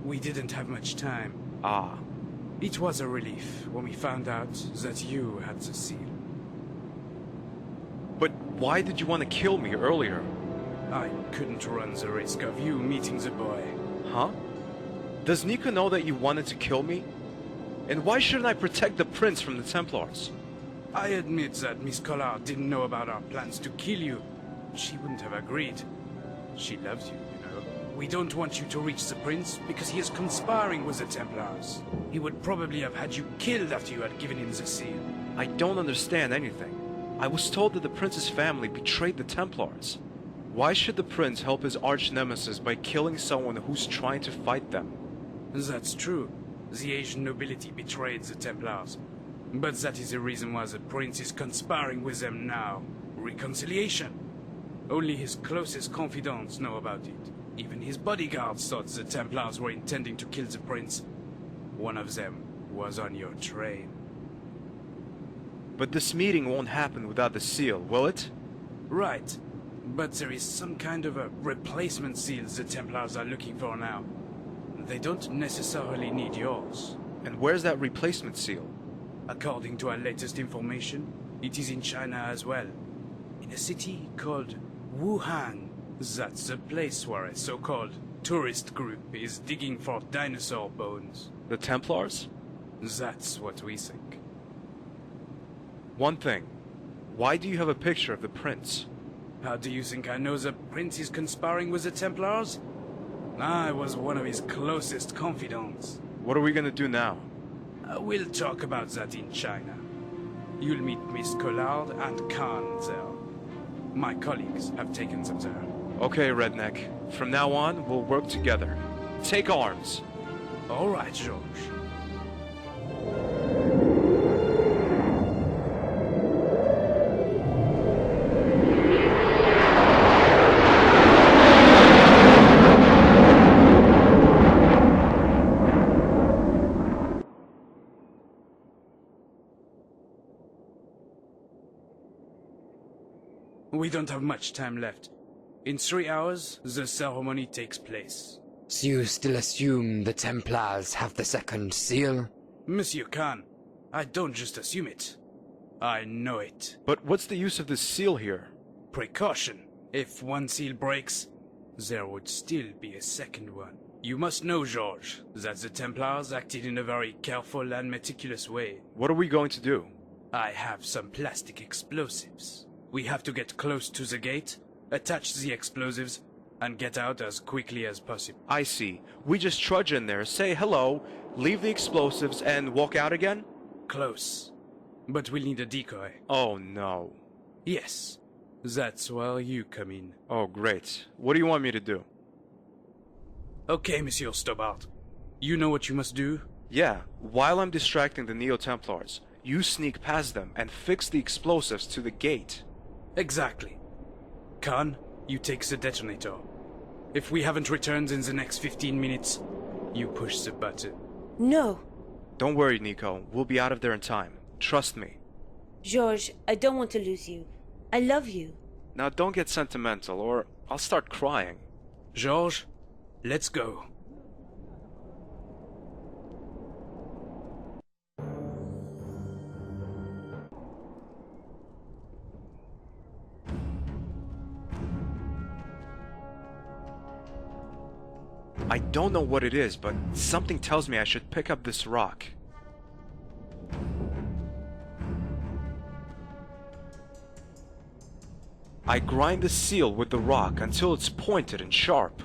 We didn't have much time. Ah. It was a relief when we found out that you had the seal. But why did you want to kill me earlier? I couldn't run the risk of you meeting the boy. Huh? Does Nico know that you wanted to kill me? And why shouldn't I protect the prince from the Templars? I admit that Miss Collard didn't know about our plans to kill you. She wouldn't have agreed. She loves you, you know. We don't want you to reach the prince because he is conspiring with the Templars. He would probably have had you killed after you had given him the seal. I don't understand anything. I was told that the prince's family betrayed the Templars. Why should the prince help his arch-nemesis by killing someone who's trying to fight them? That's true. The Asian nobility betrayed the Templars. But that is the reason why the prince is conspiring with them now. Reconciliation. Only his closest confidants know about it. Even his bodyguards thought the Templars were intending to kill the prince. One of them was on your train. But this meeting won't happen without the seal, will it? Right. But there is some kind of a replacement seal the Templars are looking for now. They don't necessarily need yours. And where's that replacement seal? According to our latest information, it is in China as well. In a city called Wuhan. That's the place where a so-called tourist group is digging for dinosaur bones. The Templars? That's what we think. One thing. Why do you have a picture of the prince? How do you think I know the prince is conspiring with the Templars? I was one of his closest confidants. What are we gonna do now? We'll talk about that in China. You'll meet Miss Collard and Khan there. My colleagues have taken them there. Okay, Redneck. From now on, we'll work together. Take arms. All right, George. We don't have much time left. In 3 hours, the ceremony takes place. So you still assume the Templars have the second seal? Monsieur Khan, I don't just assume it. I know it. But what's the use of this seal here? Precaution. If one seal breaks, there would still be a second one. You must know, George, that the Templars acted in a very careful and meticulous way. What are we going to do? I have some plastic explosives. We have to get close to the gate, attach the explosives, and get out as quickly as possible. I see. We just trudge in there, say hello, leave the explosives, and walk out again? Close. But we'll need a decoy. Oh no. Yes. That's where you come in. Oh great. What do you want me to do? Okay, Monsieur Stobart. You know what you must do? Yeah. While I'm distracting the Neo-Templars, you sneak past them and fix the explosives to the gate. Exactly. Khan, you take the detonator. If we haven't returned in the next 15 minutes, you push the button. No. Don't worry, Nico. We'll be out of there in time. Trust me. George, I don't want to lose you. I love you. Now don't get sentimental, or I'll start crying. George, let's go. I don't know what it is, but something tells me I should pick up this rock. I grind the seal with the rock until it's pointed and sharp.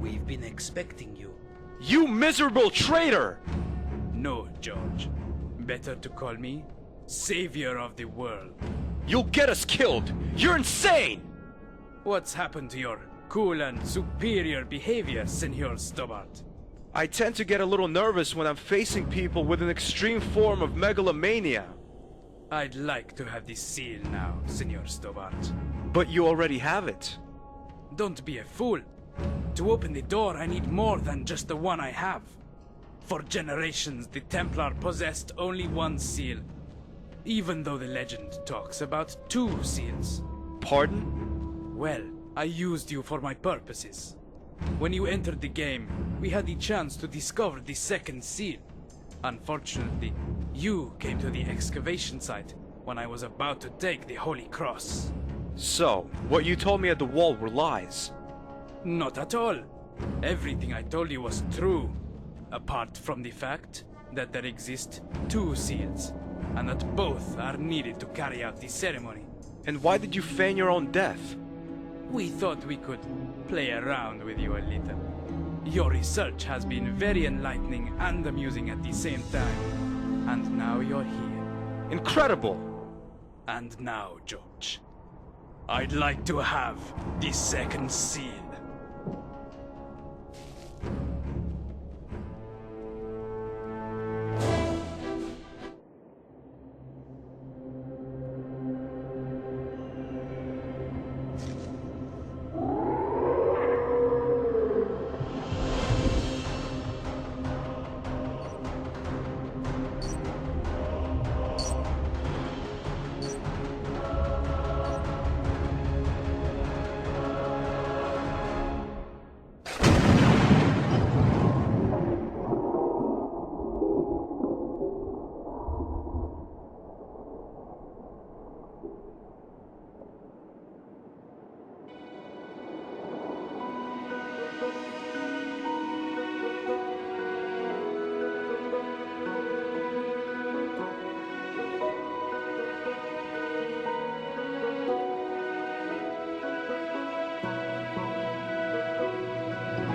We've been expecting you. You miserable traitor! No, George. Better to call me Savior of the world. You'll get us killed! You're insane! What's happened to your cool and superior behavior, Senor Stobart? I tend to get a little nervous when I'm facing people with an extreme form of megalomania. I'd like to have this seal now, Senor Stobart. But you already have it. Don't be a fool. To open the door, I need more than just the one I have. For generations, the Templar possessed only one seal, even though the legend talks about 2 seals. Pardon? Well, I used you for my purposes. When you entered the game, we had the chance to discover the 2nd seal. Unfortunately, you came to the excavation site when I was about to take the Holy Cross. So, what you told me at the wall were lies? Not at all. Everything I told you was true, apart from the fact that there exist 2 seals, and that both are needed to carry out the ceremony. And why did you feign your own death? We thought we could play around with you a little. Your research has been very enlightening and amusing at the same time. And now you're here. Incredible! And now, George, I'd like to have the 2nd seal.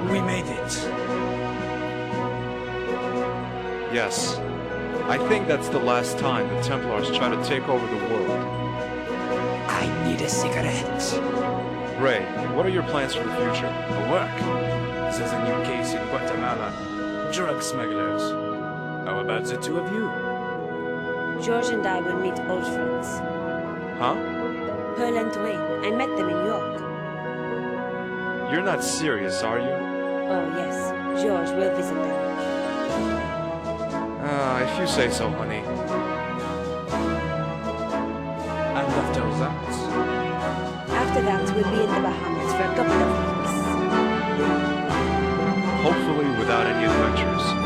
We made it. Yes. I think that's the last time the Templars try to take over the world. I need a cigarette. Ray, what are your plans for the future? Work. There's a new case in Guatemala. Drug smugglers. How about the 2 of you? George and I will meet old friends. Huh? Pearl and Dwayne. I met them in York. You're not serious, are you? Oh, yes. George will visit them. If you say so, honey. And after that? After that, we'll be in the Bahamas for a couple of weeks. Hopefully without any adventures.